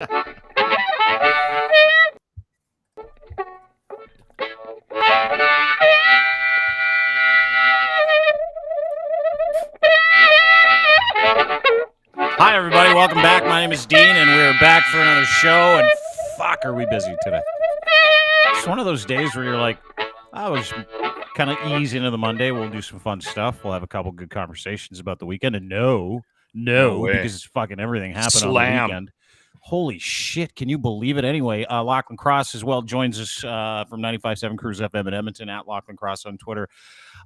Hi, everybody. Welcome back. My name is Dean, and we're back for another show. And fuck, are we busy today? It's one of those days where you're like, I was kind of ease into the Monday. We'll do some fun stuff. We'll have a couple good conversations about the weekend. And no because it's fucking everything happened on the weekend. Holy shit, can you believe it? Anyway, Lachlan Cross as well joins us from 95.7 Cruise FM in Edmonton, at Lachlan Cross on Twitter.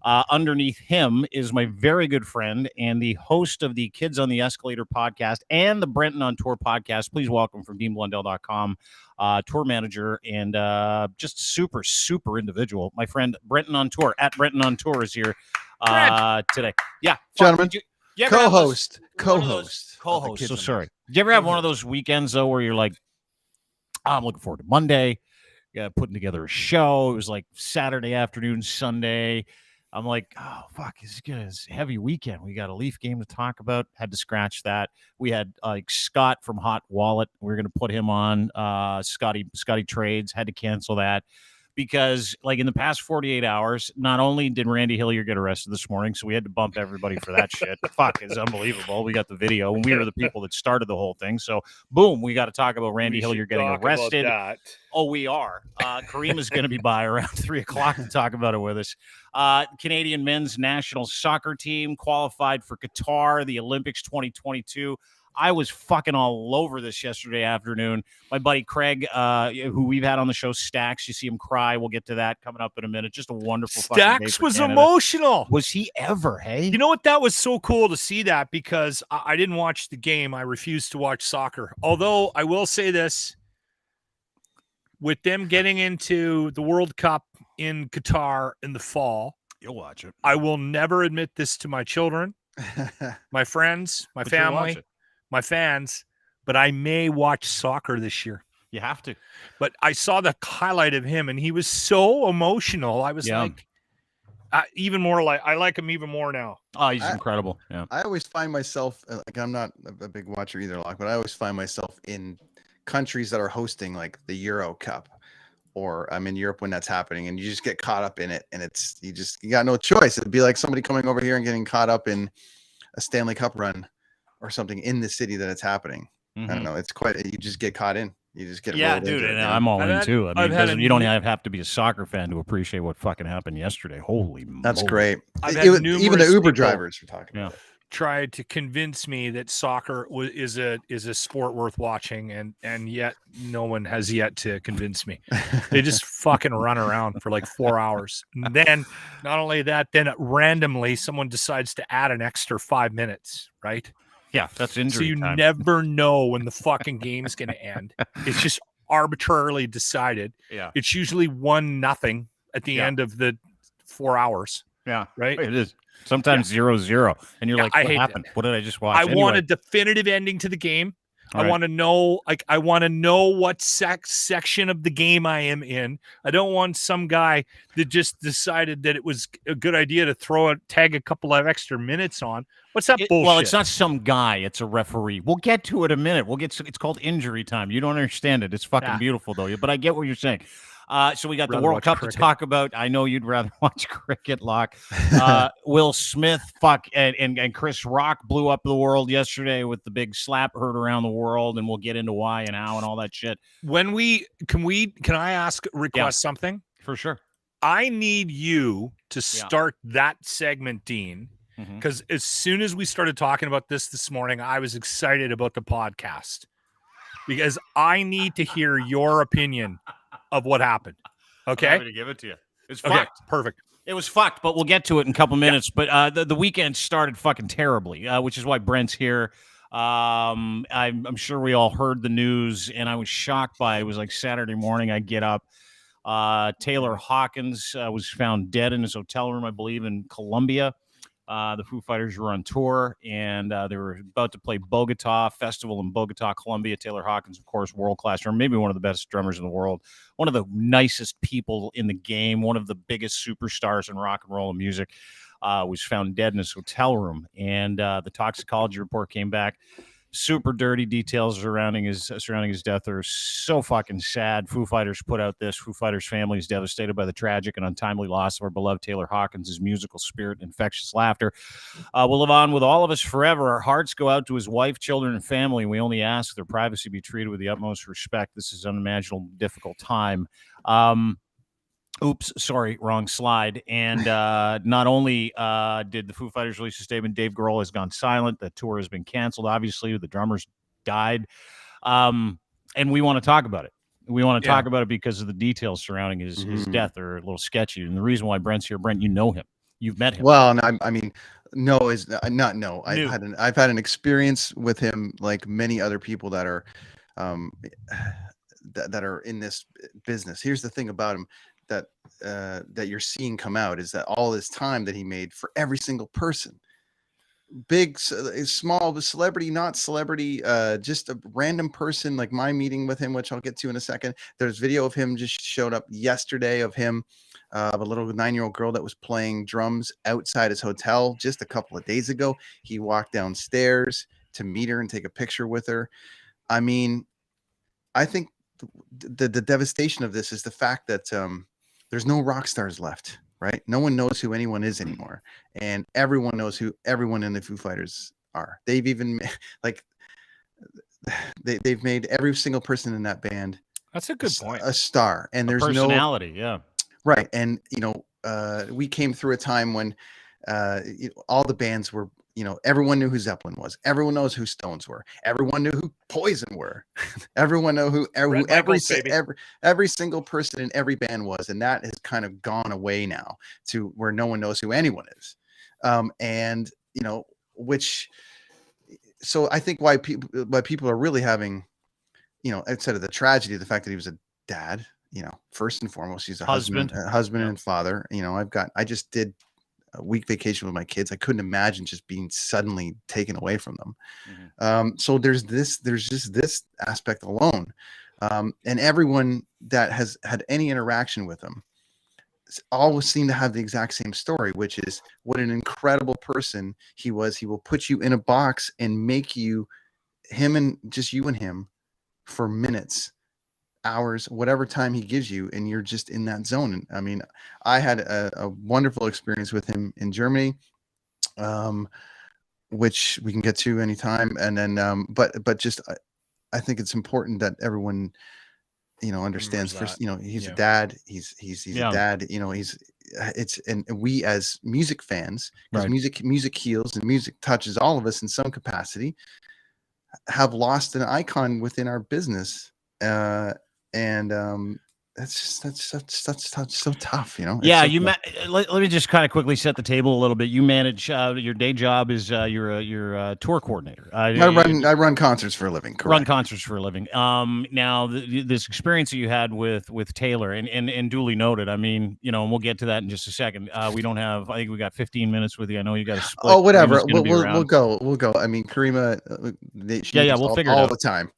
Underneath him is my very good friend and the host of the Kids on the Escalator podcast and the Brenton on Tour podcast. Please welcome from DeanBlundell.com, tour manager and just super, super individual. My friend Brenton on Tour, at Brenton on Tour, is here today. Yeah, gentlemen. Co-host. So sorry. Did you ever have one of those weekends, though, where you're like, I'm looking forward to Monday, putting together a show. It was like Saturday afternoon, Sunday. I'm like, oh, fuck, it's a heavy weekend. We got a Leaf game to talk about. Had to scratch that. We had Scott from Hot Wallet. We were going to put him on. Scotty Trades. Had to cancel that. Because, like, in the past 48 hours, not only did Randy Hillier get arrested this morning, so we had to bump everybody for that shit. Fuck, it's unbelievable. We got the video, and we were the people that started the whole thing. So, boom, we got to talk about Randy Hillier getting arrested. Oh, we are. Kareem is going to be by around 3 o'clock to talk about it with us. Canadian men's national soccer team qualified for Qatar, the Olympics 2022. I was fucking all over this yesterday afternoon. My buddy Craig, who we've had on the show, Stacks, you see him cry. We'll get to that coming up in a minute. Just a wonderful fucking day Stacks for was Canada. Emotional. Was he ever, hey? You know what? That was so cool to see that, because I didn't watch the game. I refused to watch soccer. Although I will say this, with them getting into the World Cup in Qatar in the fall, You'll watch it. I will never admit this to my children, my friends, my family, my fans, but I may watch soccer this year. You have to. But I saw the highlight of him, and he was so emotional. I was like, even more like, I like him even more now. Oh, he's incredible. Yeah. I always find myself, like, I'm not a big watcher either, Locke, but I always find myself in countries that are hosting, like, the Euro Cup, or I'm in Europe when that's happening, and you just get caught up in it, and you got no choice. It'd be like somebody coming over here and getting caught up in a Stanley Cup run or something in the city that it's happening. Mm-hmm. I don't know. It's quite, you just get caught in. You just get dude. And I'm all in too. I mean, you don't have to be a soccer fan to appreciate what fucking happened yesterday. Holy moly. That's great. Even the Uber drivers were talking about it. Tried to convince me that soccer is a sport worth watching, and yet no one has yet to convince me. They just fucking run around for like 4 hours. And then not only that, then randomly someone decides to add an extra 5 minutes, right? Yeah, that's injury So you time. never know when the fucking game's going to end. It's just arbitrarily decided. Yeah. It's usually 1-0 at the end of the 4 hours. Yeah. Right? It is. Sometimes 0-0. And you're like, what happened? What did I just watch? I want a definitive ending to the game. Right. I want to know, what section of the game I am in. I don't want some guy that just decided that it was a good idea to tag a couple of extra minutes on. What's that bullshit? Well, it's not some guy. It's a referee. We'll get to it in a minute. It's called injury time. You don't understand it. It's fucking beautiful, though. But I get what you're saying. So we got the World Cup to talk about. I know you'd rather watch cricket, Locke. Will Smith, and Chris Rock blew up the world yesterday with the big slap heard around the world, and we'll get into why and how and all that shit. When can I request something? For sure. I need you to start that segment, Dean, because as soon as we started talking about this morning, I was excited about the podcast because I need to hear your opinion of what happened. Okay. I'm happy to give it to you. It's fucked. Okay, perfect. It was fucked, but we'll get to it in a couple minutes. But the weekend started fucking terribly, which is why Brent's here. I'm sure we all heard the news, and I was shocked by it. It was like Saturday morning. I get up. Taylor Hawkins was found dead in his hotel room, I believe, in Colombia. The Foo Fighters were on tour, and they were about to play Bogota Festival in Bogota, Colombia. Taylor Hawkins, of course, world-class drummer, maybe one of the best drummers in the world, one of the nicest people in the game, one of the biggest superstars in rock and roll and music, was found dead in his hotel room. And the toxicology report came back Super dirty details surrounding his death are so fucking sad. Foo Fighters put out this. Foo Fighters family is devastated by the tragic and untimely loss of our beloved Taylor Hawkins. His musical spirit and infectious laughter will live on with all of us forever. Our hearts go out to his wife, children, and family. We only ask their privacy be treated with the utmost respect. This is an unimaginable, difficult time. Oops, sorry, wrong slide. And not only did the Foo Fighters release a statement, Dave Grohl has gone silent. The tour has been canceled, obviously. The drummers died. And we want to talk about it. We want to talk about it because of the details surrounding his death are a little sketchy. And the reason why Brent's here, Brent, you know him. You've met him. Well, I mean, no is not no. I've had an experience with him like many other people that are that are in this business. Here's the thing about him that you're seeing come out is that all this time that he made for every single person, big, small, celebrity, not celebrity, just a random person, like my meeting with him, which I'll get to in a second. There's video of him just showed up yesterday of him, a little 9-year-old girl that was playing drums outside his hotel just a couple of days ago. He walked downstairs to meet her and take a picture with her. I mean, I think the devastation of this is the fact that there's no rock stars left, right? No one knows who anyone is anymore, and everyone knows who everyone in the Foo Fighters are. They've even they've made every single person in that band. That's a good point. A star, and there's personality, right. And we came through a time when all the bands were. Everyone knew who Zeppelin was. Everyone knows who Stones were. Everyone knew who Poison were. Everyone knew who every single person in every band was, and that has kind of gone away now to where no one knows who anyone is. So I think why people are really having, outside of the tragedy, the fact that he was a dad, first and foremost, he's a husband and father. I just did a week vacation with my kids. I couldn't imagine just being suddenly taken away from them. So there's just this aspect alone. And everyone that has had any interaction with him always seem to have the exact same story, which is what an incredible person he was. He will put you in a box and make you him and just you and him for minutes, hours, whatever time he gives you, and you're just in that zone. And I mean, I had a wonderful experience with him in Germany, which we can get to anytime. And then, but just I think it's important that everyone, understands first. He's a dad. He's a dad. And we as music fans, because music heals and music touches all of us in some capacity, have lost an icon within our business. That's so tough, Yeah, so let me just kind of quickly set the table a little bit. You manage your day job is you're a tour coordinator. I run concerts for a living. Correct. Run concerts for a living. Now this experience that you had with Taylor and duly noted. I mean, and we'll get to that in just a second. We don't have. I think we got 15 minutes with you. I know you got to split. Oh, whatever. We'll go. I mean, Karima. We'll figure it out all the time.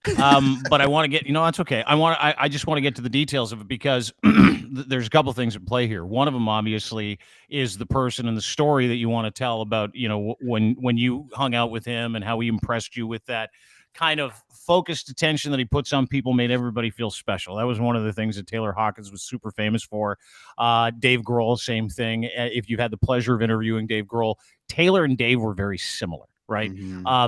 But I want to get. That's okay. I just want to get to the details of it, because there's a couple of things at play here. One of them, obviously, is the person and the story that you want to tell about, when you hung out with him and how he impressed you with that kind of focused attention that he puts on people, made everybody feel special. That was one of the things that Taylor Hawkins was super famous for. Dave Grohl, same thing. If you had the pleasure of interviewing Dave Grohl, Taylor and Dave were very similar. Right.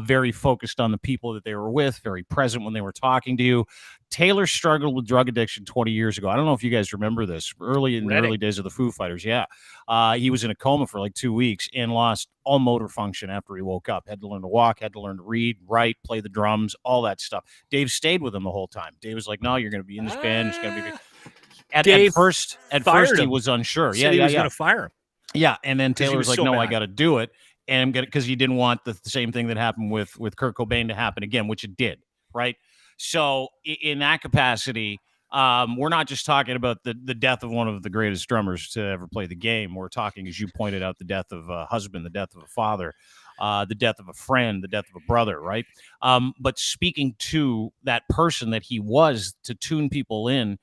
Very focused on the people that they were with, very present when they were talking to you. Taylor struggled with drug addiction 20 years ago. I don't know if you guys remember this, the early days of the Foo Fighters. Yeah. He was in a coma for like 2 weeks and lost all motor function after he woke up. Had to learn to walk, had to learn to read, write, play the drums, all that stuff. Dave stayed with him the whole time. Dave was like, no, you're going to be in this band. It's going to be good. At first he was unsure. He was going to fire him. Yeah. And then Taylor was like, no, I got to do it. And because he didn't want the same thing that happened with Kurt Cobain to happen again, which it did, right? So in that capacity, we're not just talking about the death of one of the greatest drummers to ever play the game. We're talking, as you pointed out, the death of a husband, the death of a father, the death of a friend, the death of a brother, right? But speaking to that person that he was, to tune people in,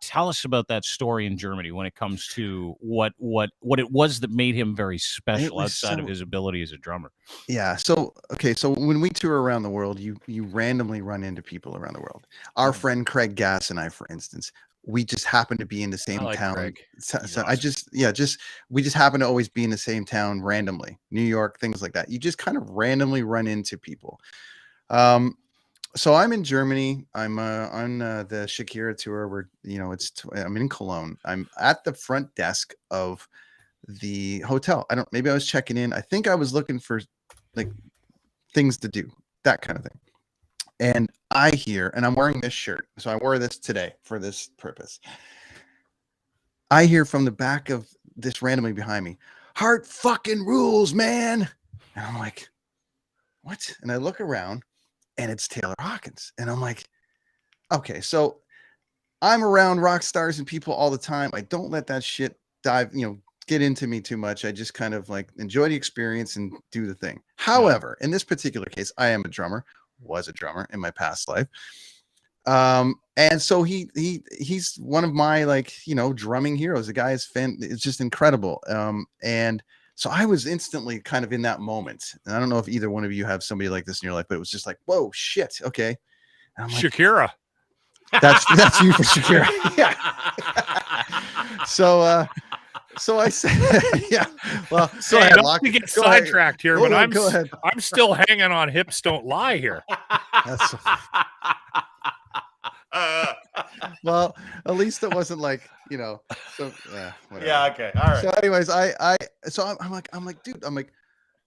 Tell us about that story in Germany when it comes to what it was that made him very special outside of his ability as a drummer. Yeah. So when we tour around the world, you randomly run into people around the world. Our friend Craig Gass and I, for instance, we just happen to be in the same town. Craig. So Awesome. We just happen to always be in the same town randomly. New York, things like that. You just kind of randomly run into people. So I'm in Germany. I'm on the Shakira tour where, I'm in Cologne. I'm at the front desk of the hotel. Maybe I was checking in. I think I was looking for like things to do, that kind of thing. And I hear, and I'm wearing this shirt. So I wore this today for this purpose. I hear from the back of this randomly behind me, "Heart fucking rules, man." And I'm like, what? And I look around and it's Taylor Hawkins. And I'm like, okay, so I'm around rock stars and people all the time. I don't let that shit get into me too much. I just kind of like enjoy the experience and do the thing. However, in this particular case, I am a drummer, was a drummer in my past life. And so he's one of my drumming heroes. The guy is it's just incredible. And so I was instantly kind of in that moment. And I don't know if either one of you have somebody like this in your life, but it was just like, whoa, shit. Okay. And I'm like, Shakira. That's you for Shakira. Yeah. So I said, yeah. Well, so hey, not to get sidetracked here, but I'm still hanging on hips don't lie here. That's well, at least it wasn't like, so whatever. Yeah, okay. All right. So anyways, I'm like, dude, I'm like,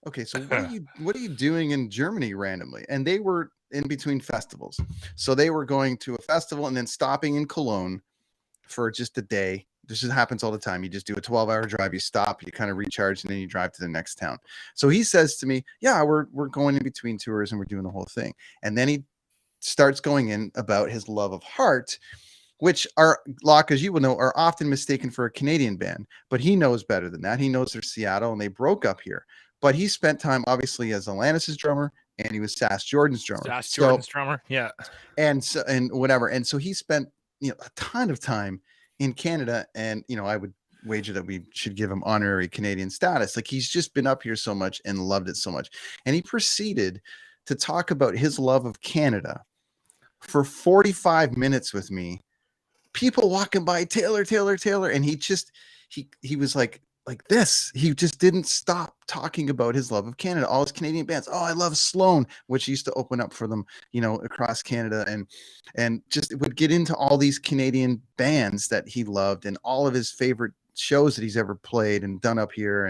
okay, so what are you doing in Germany randomly? And they were in between festivals. So they were going to a festival and then stopping in Cologne for just a day. This just happens all the time. You just do a 12-hour drive, you stop, you kind of recharge, and then you drive to the next town. So he says to me, yeah, we're going in between tours and we're doing the whole thing. And then he starts going in about his love of Heart, which are, Locke, as you will know, are often mistaken for a Canadian band. But he knows better than that. He knows they're Seattle and they broke up here. But he spent time, obviously, as Alanis' drummer, and he was Sass Jordan's drummer. Jordan's drummer, yeah. And whatever. And so he spent a ton of time in Canada, and I would wager that we should give him honorary Canadian status. Like, he's just been up here so much and loved it so much. And he proceeded to talk about his love of Canada for 45 minutes with me. People walking by, Taylor, and he was like this. He just didn't stop talking about his love of Canada, all his Canadian bands. Oh, I love Sloan, which used to open up for them, across Canada, and just would get into all these Canadian bands that he loved and all of his favorite shows that he's ever played and done up here.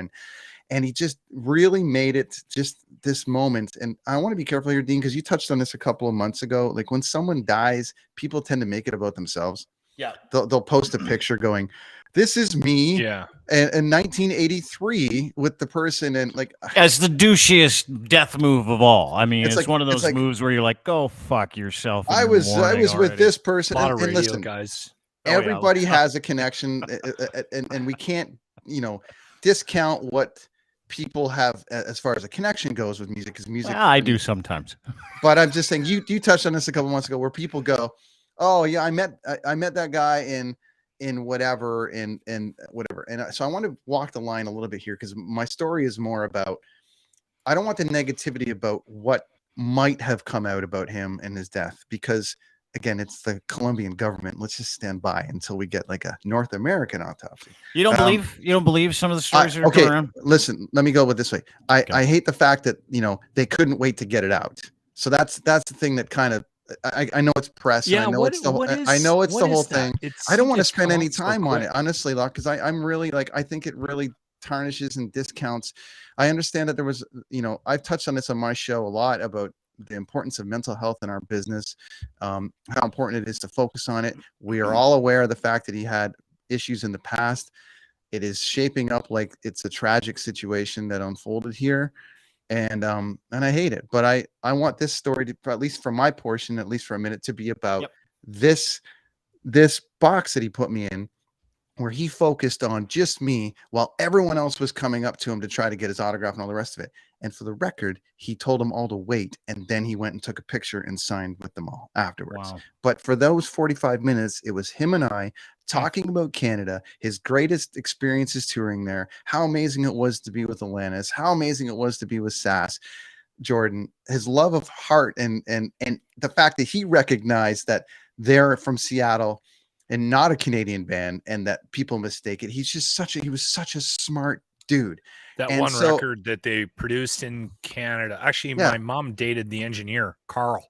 And he just really made it just this moment. And I want to be careful here, Dean, because you touched on this a couple of months ago. Like, when someone dies, people tend to make it about themselves. Yeah. They'll post a picture going, this is me in 1983 with the person, and like, as the douchiest death move of all. I mean, it's one of those like, moves where you're like, go fuck yourself. I was with this person, and listen, guys. Everybody has a connection, and we can't, discount what people have as far as a connection goes with music, because music. I do sometimes. But I'm just saying, you touched on this a couple months ago, where people go, oh yeah, I met that guy in whatever, and whatever. And so I want to walk the line a little bit here, because my story is more about, I don't want the negativity about what might have come out about him and his death, because again, it's the Colombian government. Let's just stand by until we get like a North American autopsy. You don't believe some of the stories that are going around? Listen, let me go with this way. I hate the fact that they couldn't wait to get it out. So that's the thing that kind of, I know it's press. Yeah, I know it's the whole thing. I don't want to spend any time on it, honestly, Locke, because I'm really I think it really tarnishes and discounts. I understand that there was, I've touched on this on my show a lot about the importance of mental health in our business, how important it is to focus on it. We are all aware of the fact that he had issues in the past. It is shaping up like it's a tragic situation that unfolded here. And I hate it, but I want this story to, at least for my portion, at least for a minute, to be about this box that he put me in, where he focused on just me while everyone else was coming up to him to try to get his autograph and all the rest of it. And for the record, he told them all to wait, and then he went and took a picture and signed with them all afterwards. Wow. But for those 45 minutes, it was him and I talking about Canada, his greatest experiences touring there, how amazing it was to be with Alanis, how amazing it was to be with Sass, Jordan, his love of heart, and the fact that he recognized that they're from Seattle and not a Canadian band, and that people mistake it. He was such a smart dude. That And one so- record that they produced in Canada. Actually, my mom dated the engineer, Carl,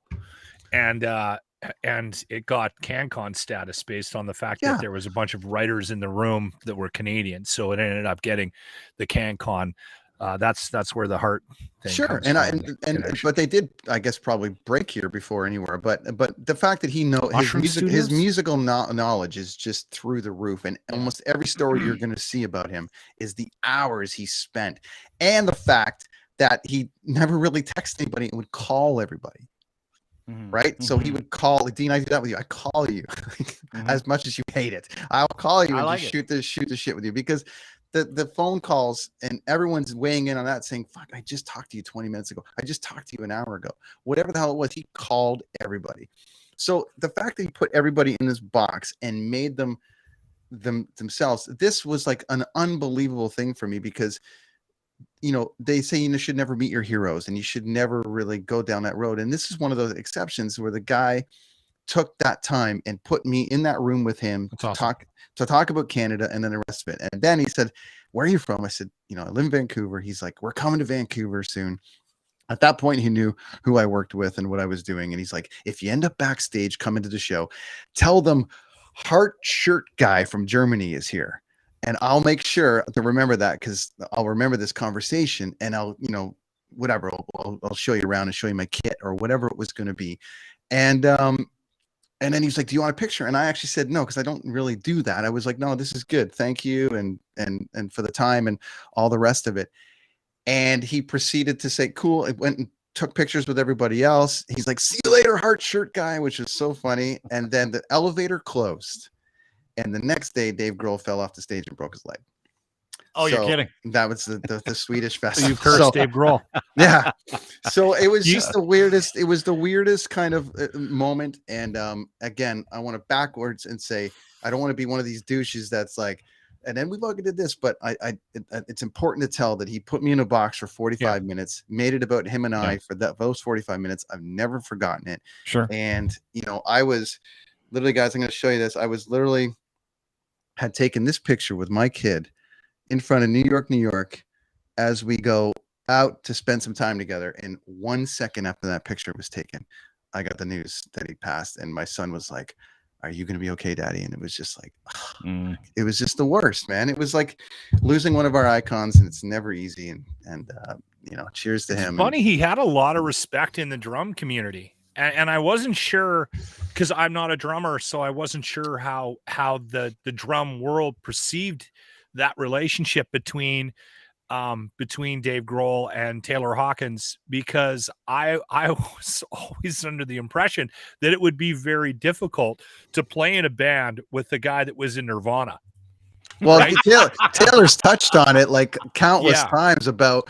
and it got CanCon status based on the fact that there was a bunch of writers in the room that were Canadian. So it ended up getting the CanCon. That's where the heart thing comes from, but they did, I guess, probably break here before anywhere. But the fact that he knows his musical knowledge is just through the roof, and almost every story you're going to see about him is the hours he spent, and the fact that he never really texted anybody and would call everybody. Right. So he would call, Dean, I do that with you. I call you as much as you hate it. I'll call you and just shoot the shit with you, because the phone calls and everyone's weighing in on that, saying, fuck, I just talked to you 20 minutes ago. I just talked to you an hour ago. Whatever the hell it was, he called everybody. So the fact that he put everybody in this box and made them themselves, this was like an unbelievable thing for me, because they say you should never meet your heroes and you should never really go down that road. And this is one of those exceptions where the guy took that time and put me in that room with him to talk about Canada and then the rest of it. And then he said, where are you from? I said, I live in Vancouver. He's like, we're coming to Vancouver soon. At that point, he knew who I worked with and what I was doing. And he's like, if you end up backstage, come into the show, tell them Heart Shirt Guy from Germany is here. And I'll make sure to remember that, because I'll remember this conversation, and I'll, whatever, I'll show you around and show you my kit or whatever it was going to be. And then he's like, do you want a picture? And I actually said no, because I don't really do that. I was like, no, this is good. Thank you. And for the time and all the rest of it. And he proceeded to say, cool. It went and took pictures with everybody else. He's like, see you later, Heart Shirt Guy, which is so funny. And then the elevator closed. And the next day, Dave Grohl fell off the stage and broke his leg. Oh, you're kidding. That was the Swedish festival. So you cursed Dave Grohl. Yeah. So it was just the weirdest. It was the weirdest kind of moment. And again, I want to backwards and say, I don't want to be one of these douches that's like, and then we did this, but it's important to tell that he put me in a box for 45 minutes, made it about him and I for those 45 minutes. I've never forgotten it. Sure. And, I was literally, guys, I'm going to show you this. I was literally had taken this picture with my kid in front of New York, as we go out to spend some time together. And 1 second after that picture was taken, I got the news that he passed. And my son was like, are you going to be okay, Daddy? And it was just like, it was just the worst, man. It was like losing one of our icons, and it's never easy. And cheers to him. It's funny, he had a lot of respect in the drum community. And I wasn't sure, because I'm not a drummer, so I wasn't sure how the drum world perceived that relationship between Dave Grohl and Taylor Hawkins, because I was always under the impression that it would be very difficult to play in a band with the guy that was in Nirvana. Well, right? Taylor's touched on it like countless times about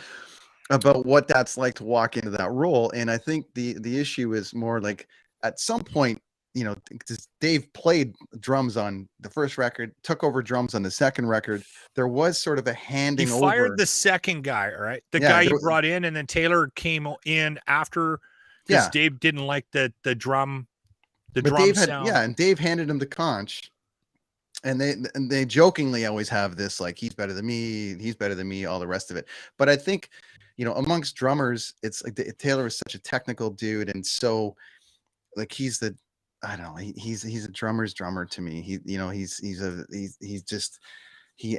what that's like to walk into that role. And I think the issue is more like, at some point, Dave played drums on the first record, took over drums on the second record. There was sort of a handing over. He fired the second guy, right? The guy you brought in, and then Taylor came in after, because Dave didn't like the drum sound. And Dave handed him the conch. And they jokingly always have this, like, he's better than me, all the rest of it. But I think, amongst drummers, it's like Taylor is such a technical dude, and so like he's a drummer's drummer to me. He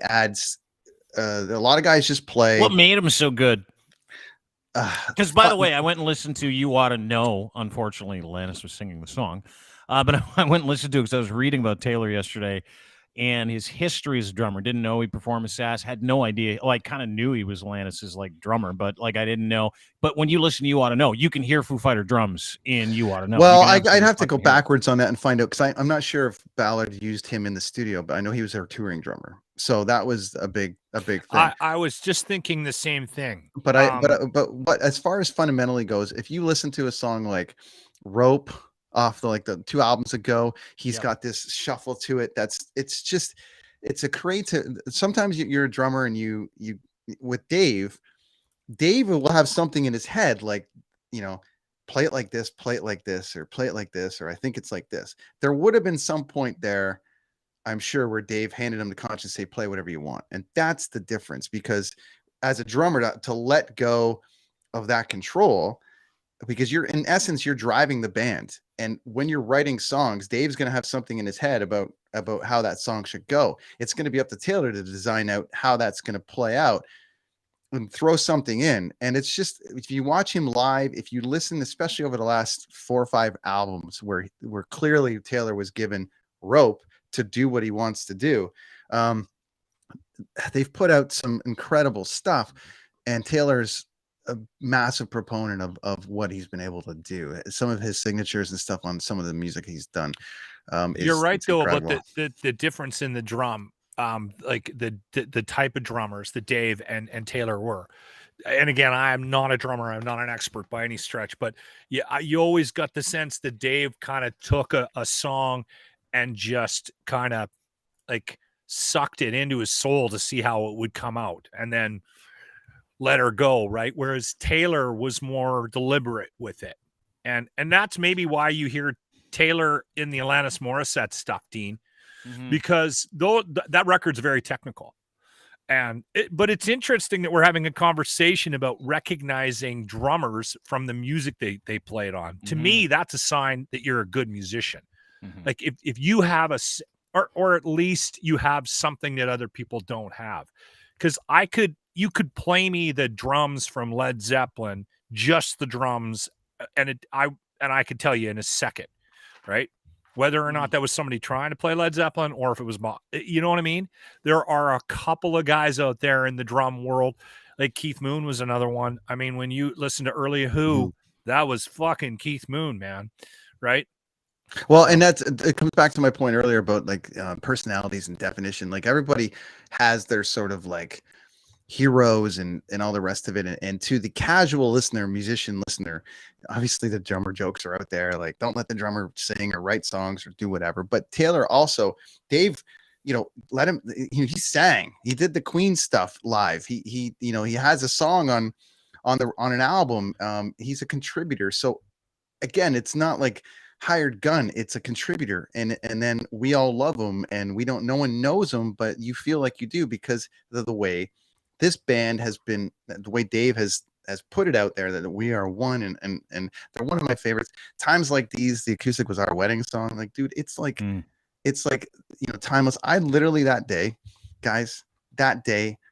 adds a lot of guys just play. What made him so good? Because by the way, I went and listened to "You Ought to Know." Unfortunately, Alanis was singing the song, but I went and listened to it because I was reading about Taylor yesterday, and his history as a drummer. Didn't know he performed with Sass. Had no idea. Like, kind of knew he was Alanis's like drummer, but like I didn't know. But when you listen to You Ought to Know, you can hear Foo Fighter drums in You Ought to Know. Well, I'd have to go backwards on that and find out, because I'm not sure if Ballard used him in the studio, but I know he was their touring drummer. So that was a big thing. I was just thinking the same thing. But but as far as fundamentally goes, if you listen to a song like Rope off the 2 albums ago, he's got this shuffle to it. It's a creative. Sometimes you're a drummer and you with Dave will have something in his head, like, play it like this, play it like this, or play it like this, or I think it's like this. There would have been some point there, I'm sure, where Dave handed him the conch and say, play whatever you want. And that's the difference, because as a drummer, to let go of that control, because you're driving the band. And when you're writing songs, Dave's going to have something in his head about how that song should go. It's going to be up to Taylor to design out how that's going to play out and throw something in. And it's just, if you watch him live, if you listen, especially over the last 4 or 5 albums where clearly Taylor was given rope to do what he wants to do, they've put out some incredible stuff, and Taylor's a massive proponent of what he's been able to do. Some of his signatures and stuff on some of the music he's done. You're right though about the difference in the drum. Like the type of drummers that Dave and Taylor were. And again, I am not a drummer. I'm not an expert by any stretch, but yeah, you always got the sense that Dave kind of took a song and just kind of like sucked it into his soul to see how it would come out and then let her go. Right. Whereas Taylor was more deliberate with it. And that's maybe why you hear Taylor in the Alanis Morissette stuff, Dean. Mm-hmm. Because though that record's very technical, but it's interesting that we're having a conversation about recognizing drummers from the music they played on. Mm-hmm. To me, that's a sign that you're a good musician. Mm-hmm. Like if you have or at least you have something that other people don't have. Because you could play me the drums from Led Zeppelin, just the drums, and I could tell you in a second, right? Whether or not that was somebody trying to play Led Zeppelin or if it was, you know what I mean? There are a couple of guys out there in the drum world, like Keith Moon was another one. I mean, when you listen to early Who, that was fucking Keith Moon, man. Right? Well, and it comes back to my point earlier about like personalities and definition. Like everybody has their sort of like heroes and all the rest of it. And to the casual musician listener, obviously the drummer jokes are out there. Like, don't let the drummer sing or write songs or do whatever. But Taylor also, Dave, let him, he sang, he did the Queen stuff live. He has a song on an album. He's a contributor. So again, it's not like hired gun, it's a contributor, and then we all love him, and no one knows him, but you feel like you do because of the way this band has been, the way Dave has put it out there, that we are one, and they're one of my favorites. Times Like These, the acoustic was our wedding song. Like, dude, it's like timeless. I literally that day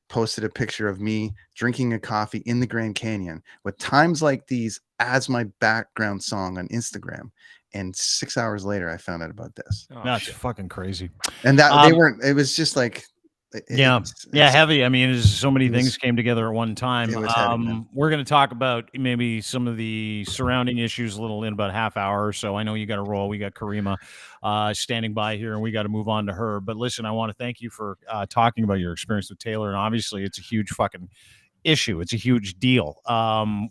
posted a picture of me drinking a coffee in the Grand Canyon with Times Like These as my background song on Instagram. And 6 hours later, I found out about this. Oh, that's fucking crazy. And that it was just like, heavy. I mean, so many things came together at one time. It was heavy, we're going to talk about maybe some of the surrounding issues a little in about a half hour or so. I know you got to roll. We got Karima standing by here, and we got to move on to her. But listen, I want to thank you for talking about your experience with Taylor. And obviously, it's a huge fucking issue. It's a huge deal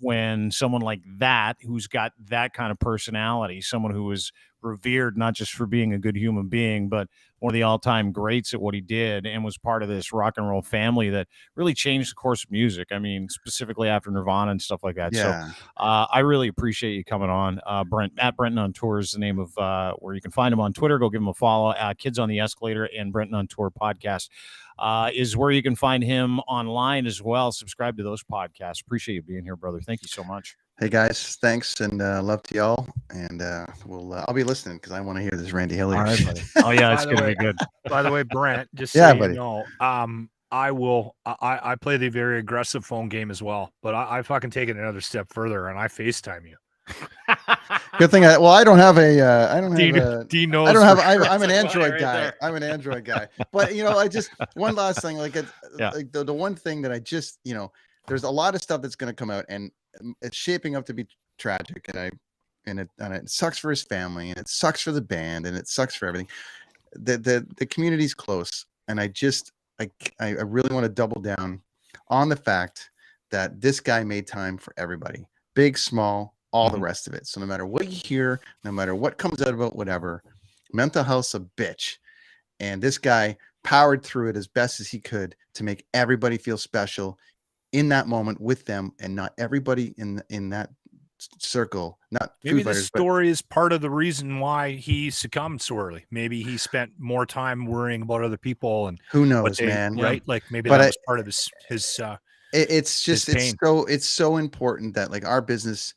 when someone like that, who's got that kind of personality, someone who is revered not just for being a good human being, but one of the all-time greats at what he did, and was part of this rock and roll family that really changed the course of music. I mean, specifically after Nirvana and stuff like that. Yeah. So I really appreciate you coming on. At Brenton on Tour is the name of where you can find him on Twitter. Go give him a follow. Kids on the Escalator and Brenton on Tour podcast is where you can find him online as well. Subscribe to those podcasts. Appreciate you being here, brother. Thank you so much. Hey guys, thanks, and love to y'all. And I'll be listening because I want to hear this Randy Hillier. All right, buddy. Oh yeah, it's gonna be good. By the way, Brent, just so you know, I play the very aggressive phone game as well, but I fucking take it another step further, and I FaceTime you. Good thing I don't have a I don't have a Dean knows I don't have for sure. I'm an That's Android right guy. there. I'm an Android guy. But I just one last thing, like Yeah. like the one thing that I just, there's a lot of stuff that's going to come out, and it's shaping up to be tragic, and it sucks for his family, and it sucks for the band, and it sucks for everything. The community's close, and I really want to double down on the fact that this guy made time for everybody, big, small, all the rest of it. So no matter what you hear, no matter what comes out about whatever, mental health's a bitch. And this guy powered through it as best as he could to make everybody feel special in that moment with them, and not everybody in that circle. Not Maybe Foo this Fighters, story is part of the reason why he succumbed so early. Maybe he spent more time worrying about other people and who knows, man. right? Like maybe But that was part of his it's just his pain. it's so important that, like, our business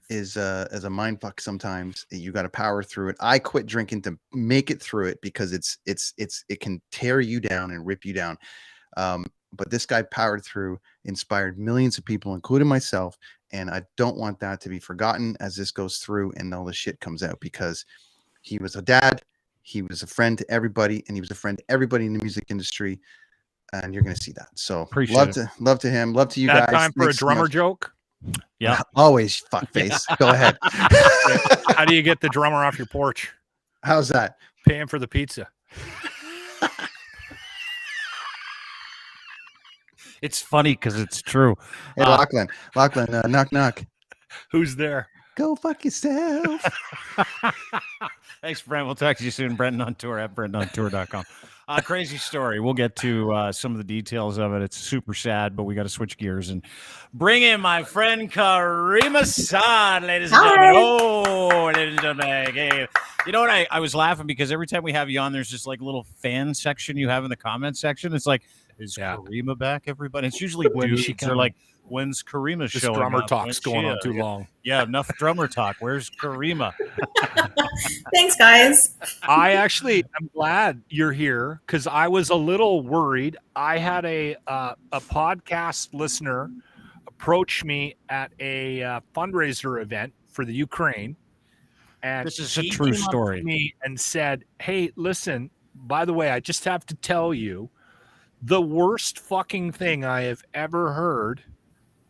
is as a mind fuck. Sometimes you got to power through it. I quit drinking to make it through it, because it can tear you down and rip you down. But this guy powered through, inspired millions of people, including myself, and I don't want that to be forgotten as this goes through and all the shit comes out, because he was a dad, he was a friend to everybody, and he was a friend to everybody in the music industry, and you're going to see that. So Appreciate love to him, love to you That guys. time for a Thanks so drummer much. joke. Yeah. Always fuckface. Go ahead. How do you get the drummer off your porch? How's that? Pay him for the pizza. It's funny because it's true. Hey, Lachlan, knock, knock. Who's there? Go fuck yourself. Thanks, Brent. We'll talk to you soon. Brenton on tour at BrentonOnTour.com. Crazy story. We'll get to some of the details of it. It's super sad, but we got to switch gears and bring in my friend Karima Saad, ladies and gentlemen. Oh, ladies and gentlemen. Hey. You know what? I was laughing because every time we have you on, there's just like a little fan section you have in the comment section. It's like, is Karima back, everybody? It's usually when Dude, they're like, when's Karima this showing drummer up? talk's going on too long. Yeah, enough drummer talk. Where's Karima? Thanks, guys. I actually am glad you're here because I was a little worried. I had a podcast listener approach me at a fundraiser event for the Ukraine, and This is a he true came up story. to me and said, "Hey, listen. By the way, I just have to tell you, the worst fucking thing I have ever heard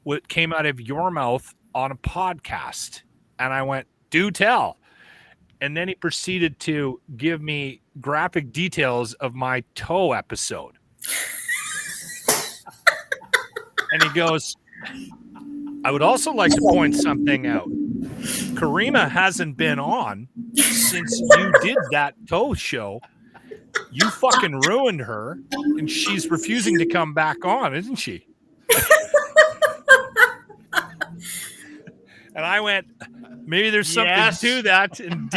what came out of your mouth on a podcast." And I went, "Do tell." And then he proceeded to give me graphic details of my toe episode. And he goes, "I would also like to point something out. Karima hasn't been on since you did that toe show. You fucking ruined her, and she's refusing to come back on, isn't she?" And I went, maybe there's something to that. And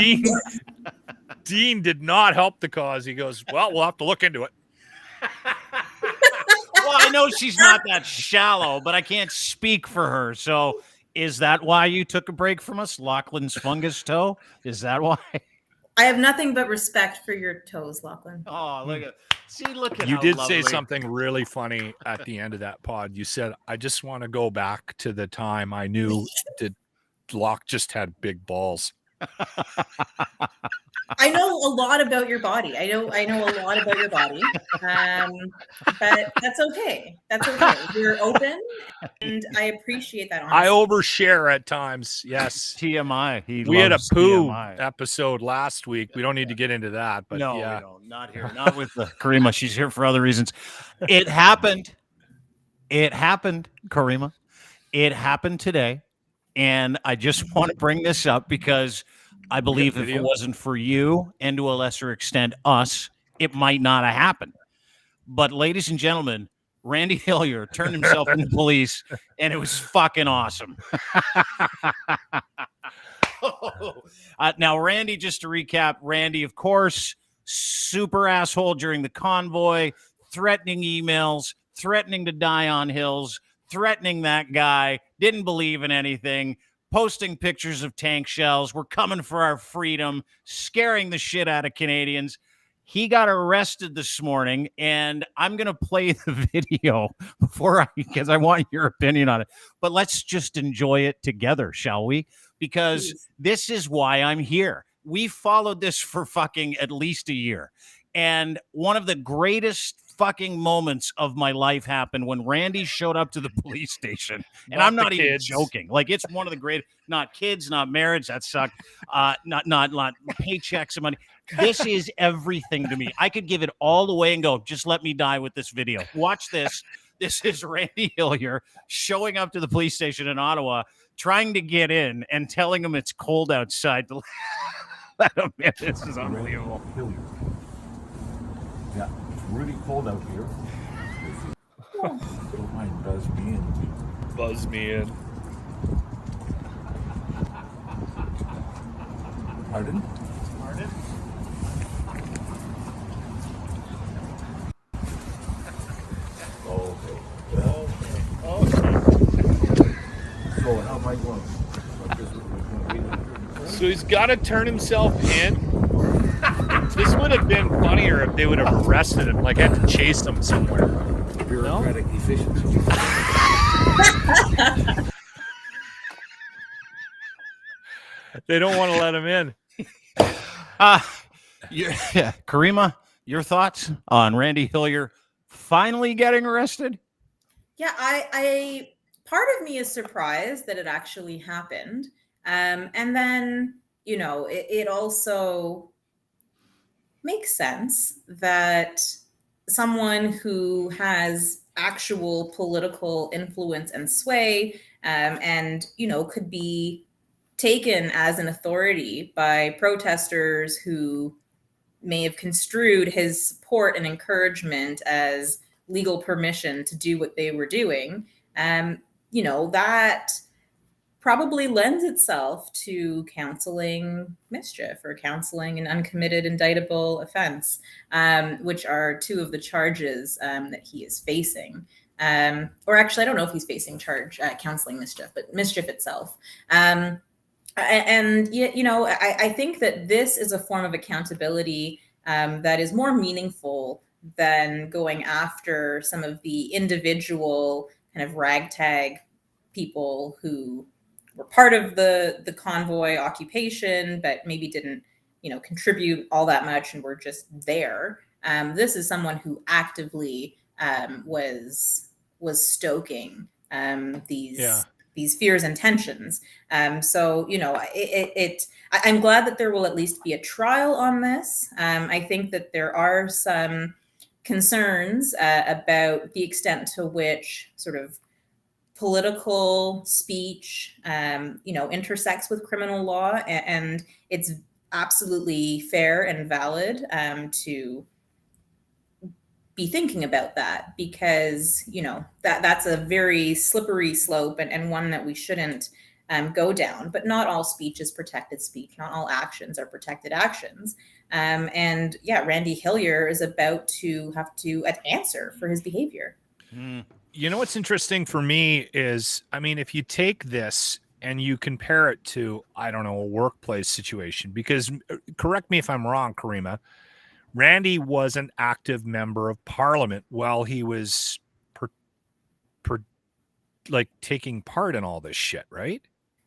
Dean did not help the cause. He goes, "Well, we'll have to look into it." Well, I know she's not that shallow, but I can't speak for her. So is that why you took a break from us? Lachlan's fungus toe? Is that why? I have nothing but respect for your toes, Lachlan. Oh, look at You how did lovely. say something really funny at the end of that pod. You said, "I just want to go back to the time I knew that Locke just had big balls." I know a lot about your body. I know a lot about your body. But that's okay. That's okay. You're open, and I appreciate that. I Honesty. overshare at times. Yes. TMI. We had a loves poo TMI. episode last week. We don't need to get into that, but no, yeah. we don't. Not here. Not with Karima. She's here for other reasons. It happened. It happened, Karima. It happened today. And I just want to bring this up because I believe if it wasn't for you and to a lesser extent us, it might not have happened. But ladies and gentlemen, Randy Hillier turned himself into police, and it was fucking awesome. Now, Randy, just to recap, Randy, of course, super asshole during the convoy, threatening emails, threatening to die on hills, threatening that guy, didn't believe in anything, posting pictures of tank shells. We're coming for our freedom, scaring the shit out of Canadians. He got arrested this morning, and I'm going to play the video because I want your opinion on it. But let's just enjoy it together, shall we? because this is why I'm here. We followed this for fucking at least a year. And one of the greatest fucking moments of my life happened when Randy showed up to the police station. And I'm not even joking. Like, it's one of the great, not kids, not marriage. That sucked. Not paychecks and money. This is everything to me. I could give it all away and go, just let me die with this video. Watch this. This is Randy Hillier showing up to the police station in Ottawa, trying to get in and telling him it's cold outside to let him in. This is unbelievable. Yeah, it's really cold out here. Don't mind, buzz me in. Buzz me in. Pardon? So how am I going? So he's got to turn himself in. This would have been funnier if they would have arrested him, like had to chase him somewhere. Bureaucratic efficiency. They don't want to let him in. Karima, your thoughts on Randy Hillier finally getting arrested? Yeah, I part of me is surprised that it actually happened. And then, it also makes sense that someone who has actual political influence and sway, and, could be taken as an authority by protesters who may have construed his support and encouragement as legal permission to do what they were doing. That probably lends itself to counseling mischief or counseling an uncommitted indictable offense, which are two of the charges that he is facing. Or actually, I don't know if he's facing counseling mischief, but mischief itself. I think that this is a form of accountability that is more meaningful than going after some of the individual kind of ragtag people who were part of the convoy occupation, but maybe didn't, contribute all that much and were just there. This is someone who actively was stoking these fears and tensions. I'm glad that there will at least be a trial on this. I think that there are some concerns about the extent to which sort of political speech, intersects with criminal law, and it's absolutely fair and valid to be thinking about that, because that's a very slippery slope and one that we shouldn't go down. But not all speech is protected speech. Not all actions are protected actions. Randy Hillier is about to have to answer for his behavior. What's interesting for me is, if you take this and you compare it to, I don't know, a workplace situation, because correct me if I'm wrong, Karima, Randy was an active member of parliament while he was taking part in all this shit, right?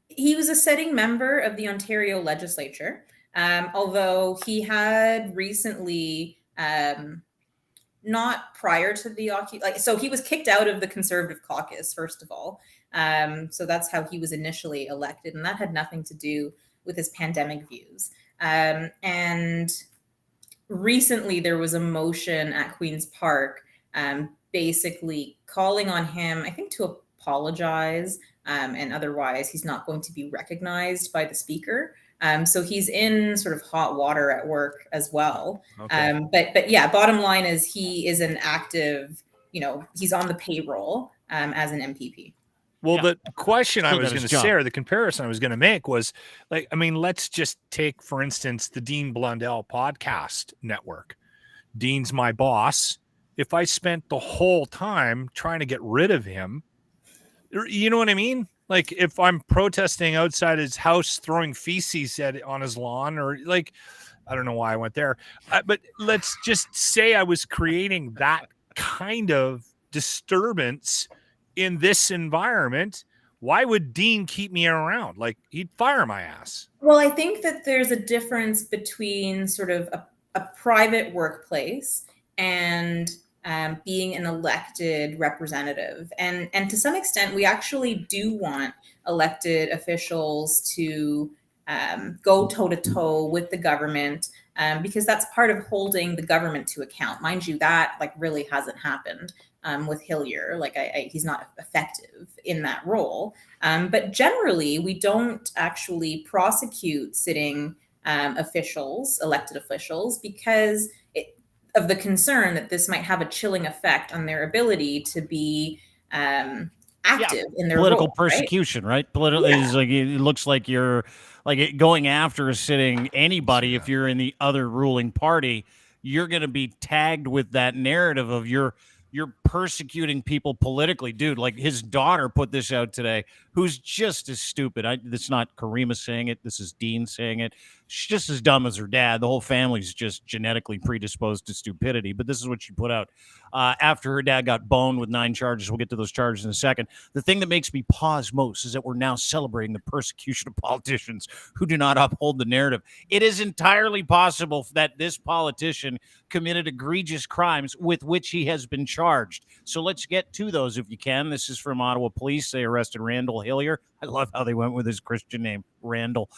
He was a sitting member of the Ontario legislature, although he had recently, not prior to the so he was kicked out of the Conservative caucus, first of all. So that's how he was initially elected, and that had nothing to do with his pandemic views. And recently there was a motion at Queen's Park basically calling on him, I think, to apologize, and otherwise he's not going to be recognized by the speaker. So he's in sort of hot water at work as well. Okay. But yeah, bottom line is he is an active, he's on the payroll as an MPP. Well, the question I was going to say, or the comparison I was going to make was let's just take, for instance, the Dean Blundell podcast network. Dean's my boss. If I spent the whole time trying to get rid of him, you know what I mean? Like if I'm protesting outside his house, throwing feces on his lawn, or I don't know why I went there, but let's just say I was creating that kind of disturbance in this environment. why would Dean keep me around? Like, he'd fire my ass. Well, I think that there's a difference between sort of a private workplace and being an elected representative. And to some extent, we actually do want elected officials to go toe to toe with the government, because that's part of holding the government to account. Mind you, that like really hasn't happened with Hillier. Like he's not effective in that role. But generally, we don't actually prosecute sitting officials, elected officials, because of the concern that this might have a chilling effect on their ability to be active in their political role, persecution, right? Political is like, it looks like you're like going after a sitting anybody. If you're in the other ruling party, you're going to be tagged with that narrative of you're persecuting people politically, dude. Like his daughter put this out today, who's just as stupid. It's not Karima saying it. This is Dean saying it. She's just as dumb as her dad. The whole family's just genetically predisposed to stupidity. But this is what she put out after her dad got boned with 9 charges. We'll get to those charges in a second. The thing that makes me pause most is that we're now celebrating the persecution of politicians who do not uphold the narrative. It is entirely possible that this politician committed egregious crimes with which he has been charged. So let's get to those if you can. This is from Ottawa Police. They arrested Randall Hillier. I love how they went with his Christian name, Randall.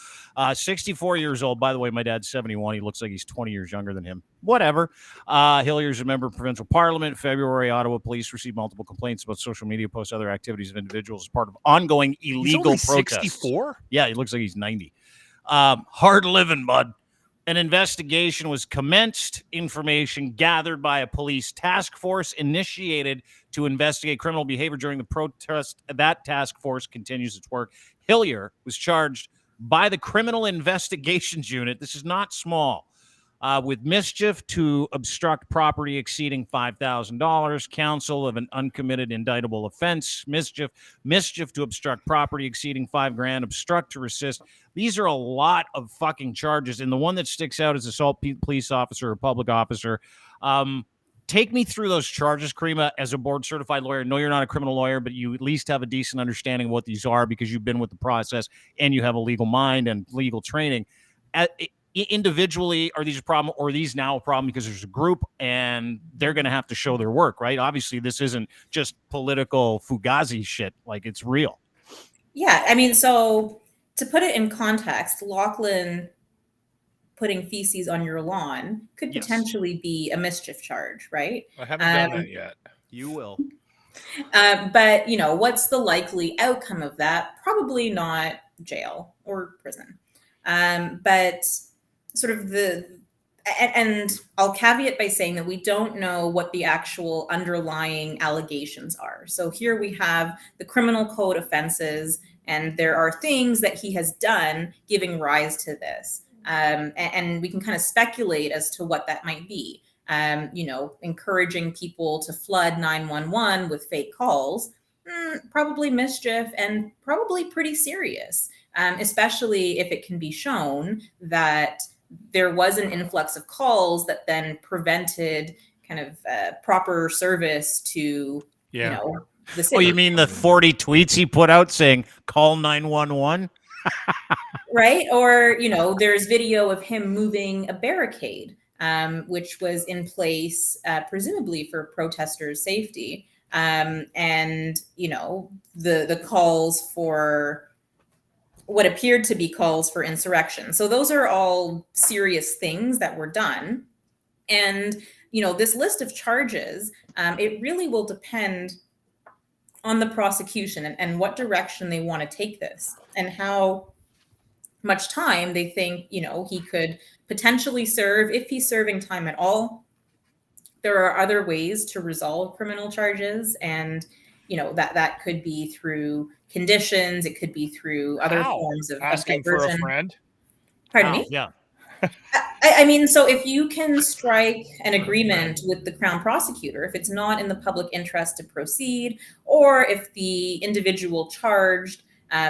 64 years old. By the way, my dad's 71. He looks like he's 20 years younger than him. Whatever. Hillier's a member of provincial parliament. February, Ottawa Police received multiple complaints about social media posts, other activities of individuals as part of ongoing illegal He's only protests. 64? Yeah, he looks like he's 90. Hard living, bud. An investigation was commenced. Information gathered by a police task force initiated to investigate criminal behavior during the protest. That task force continues its work. Hillier was charged by the Criminal Investigations Unit. This is not small. With mischief to obstruct property exceeding $5,000, counsel of an uncommitted indictable offense, mischief to obstruct property exceeding $5,000, obstruct to resist. These are a lot of fucking charges, and the one that sticks out is assault police officer or public officer. Take me through those charges, Karima, as a board certified lawyer. No, you're not a criminal lawyer, but you at least have a decent understanding of what these are because you've been with the process and you have a legal mind and legal training. Individually, are these a problem, or are these now a problem because there's a group and they're going to have to show their work, right? Obviously, this isn't just political fugazi shit. Like, it's real. Yeah, I mean, so to put it in context, Lachlan putting feces on your lawn could potentially be a mischief charge, right? I haven't done that yet. You will. But, you know, what's the likely outcome of that? Probably not jail or prison. But sort of and I'll caveat by saying that we don't know what the actual underlying allegations are. So here we have the criminal code offenses, and there are things that he has done giving rise to this. And we can kind of speculate as to what that might be. You know, encouraging people to flood 911 with fake calls, probably mischief and probably pretty serious, especially if it can be shown that there was an influx of calls that then prevented kind of proper service to, you know, the city. Oh, you mean the 40 tweets he put out saying, call 911? Right? Or, you know, there's video of him moving a barricade, which was in place, presumably for protesters' safety. And, you know, the calls for what appeared to be calls for insurrection. So those are all serious things that were done. And, you know, this list of charges, it really will depend on the prosecution and what direction they want to take this and how much time they think, you know, he could potentially serve, if he's serving time at all. There are other ways to resolve criminal charges, and, you know, that could be through conditions. It could be through other forms of asking for a friend. Pardon me? Yeah. I mean, so if you can strike an agreement with the Crown prosecutor, if it's not in the public interest to proceed, or if the individual charged,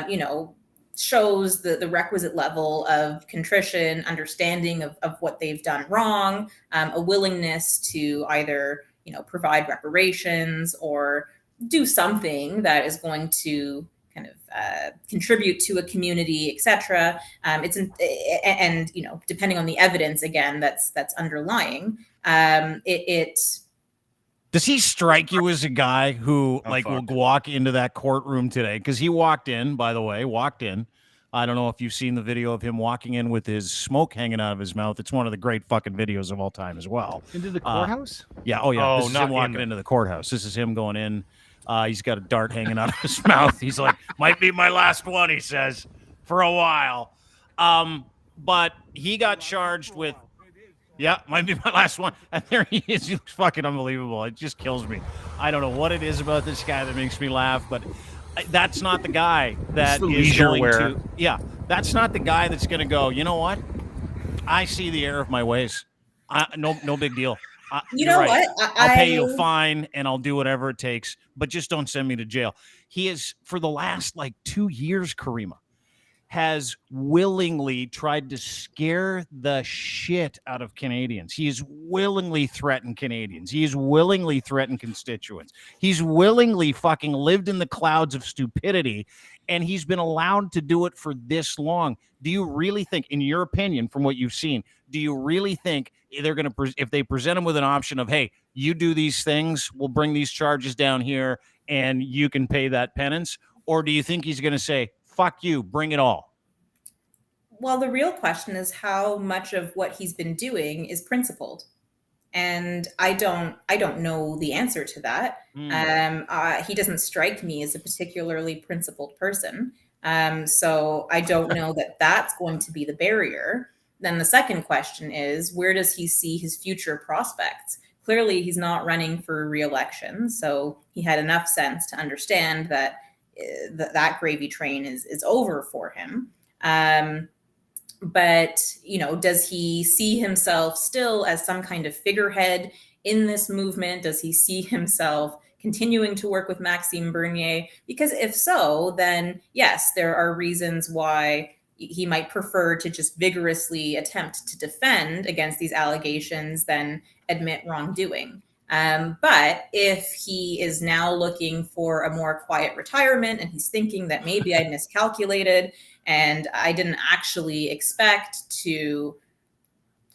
you know, shows the requisite level of contrition, understanding of what they've done wrong, a willingness to either, you know, provide reparations or do something that is going to kind of contribute to a community, etc. And depending on the evidence, again, that's underlying it. Does he strike you as a guy who will walk into that courtroom today? Because he walked in, by the way, I don't know if you've seen the video of him walking in with his smoke hanging out of his mouth. It's one of the great fucking videos of all time as well. Into the courthouse? Yeah. Oh, yeah. This is him walking into the courthouse. This is him going in. He's got a dart hanging out of his mouth. He's like, might be my last one, he says, for a while. But he got charged with, might be my last one. And there he is. He looks fucking unbelievable. It just kills me. I don't know what it is about this guy that makes me laugh, but that's not the guy that is going to. Yeah, that's not the guy that's going to go, you know what? I see the error of my ways. No big deal. What? I'll pay you a fine and I'll do whatever it takes, but just don't send me to jail. He is, for the last 2 years, Karima, has willingly tried to scare the shit out of Canadians. He has willingly threatened Canadians. He has willingly threatened constituents. He's willingly fucking lived in the clouds of stupidity, and he's been allowed to do it for this long. Do you really think, in your opinion, from what you've seen, do you really think they're going to, if they present him with an option of, hey, you do these things, we'll bring these charges down here, and you can pay that penance? Or do you think he's going to say, fuck you, bring it all? Well, the real question is how much of what he's been doing is principled. And I don't know the answer to that. He doesn't strike me as a particularly principled person. So I don't know that that's going to be the barrier. Then the second question is, where does he see his future prospects? Clearly, he's not running for re-election. So he had enough sense to understand that that gravy train is over for him. But, does he see himself still as some kind of figurehead in this movement? Does he see himself continuing to work with Maxime Bernier? Because if so, then yes, there are reasons why he might prefer to just vigorously attempt to defend against these allegations than admit wrongdoing. But if he is now looking for a more quiet retirement and he's thinking that maybe I miscalculated and I didn't actually expect to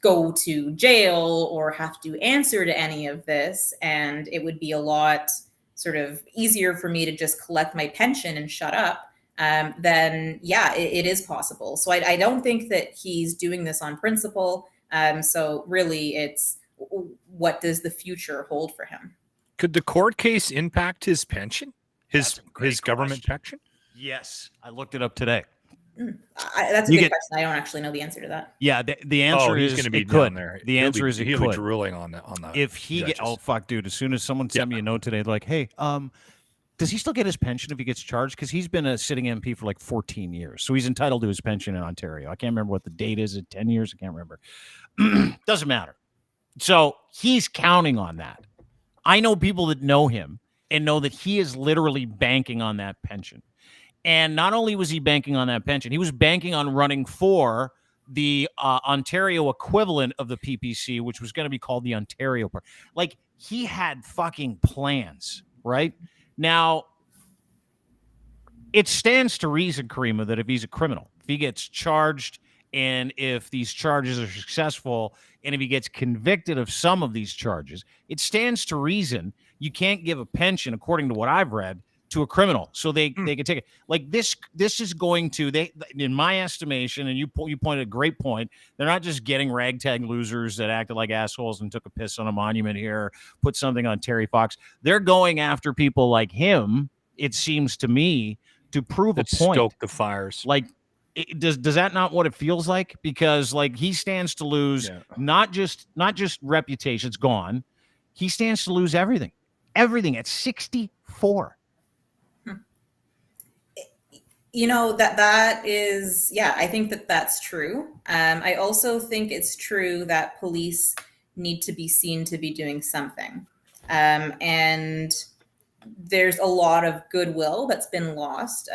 go to jail or have to answer to any of this, and it would be a lot sort of easier for me to just collect my pension and shut up, then yeah, it is possible. So I don't think that he's doing this on principle. So really it's, what does the future hold for him? Could the court case impact his pension? His government pension? Yes. I looked it up today. That's a good question. I don't actually know the answer to that. Yeah, the answer is going to be it could. There. The answer is it he'll could. Be drooling on that. If he dude, as soon as someone sent me a note today, like, hey, does he still get his pension if he gets charged? Because he's been a sitting MP for 14 years. So he's entitled to his pension in Ontario. I can't remember what the date is. 10 years? I can't remember. Doesn't matter. So he's counting on that. I know people that know him and know that he is literally banking on that pension. And not only was he banking on that pension, he was banking on running for the Ontario equivalent of the PPC, which was going to be called the Ontario part. He had fucking plans, right? Now, it stands to reason, Karima, that if he's a criminal, if he gets charged and if these charges are successful and if he gets convicted of some of these charges, it stands to reason you can't give a pension, according to what I've read, to a criminal, so they can take it. This is going to, in my estimation, and you pointed a great point, they're not just getting ragtag losers that acted like assholes and took a piss on a monument here, put something on Terry Fox. They're going after people like him, it seems to me, to prove a point. Stoke the fires. Does that not what it feels like? Because he stands to lose not just reputation, it's gone. He stands to lose everything at 64. That is, I think that's true. I also think it's true that police need to be seen to be doing something. And there's a lot of goodwill that's been lost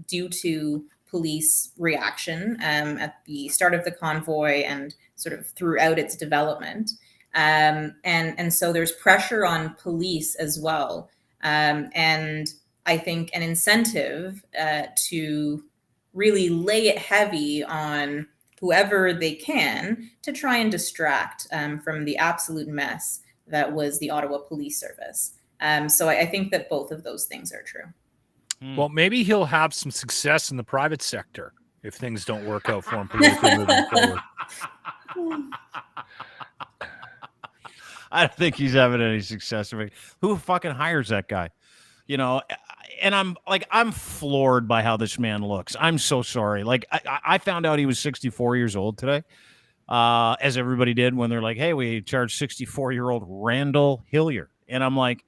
due to police reaction at the start of the convoy and sort of throughout its development. And so there's pressure on police as well. And I think, an incentive to really lay it heavy on whoever they can to try and distract from the absolute mess that was the Ottawa Police Service. So I think that both of those things are true. Well, maybe he'll have some success in the private sector if things don't work out for him politically moving forward. I don't think he's having any success. Who fucking hires that guy? You know, and I'm floored by how this man looks. I'm so sorry. Like I found out he was 64 years old today, as everybody did when they're like, hey, we charged 64-year-old Randall Hillier. And I'm like,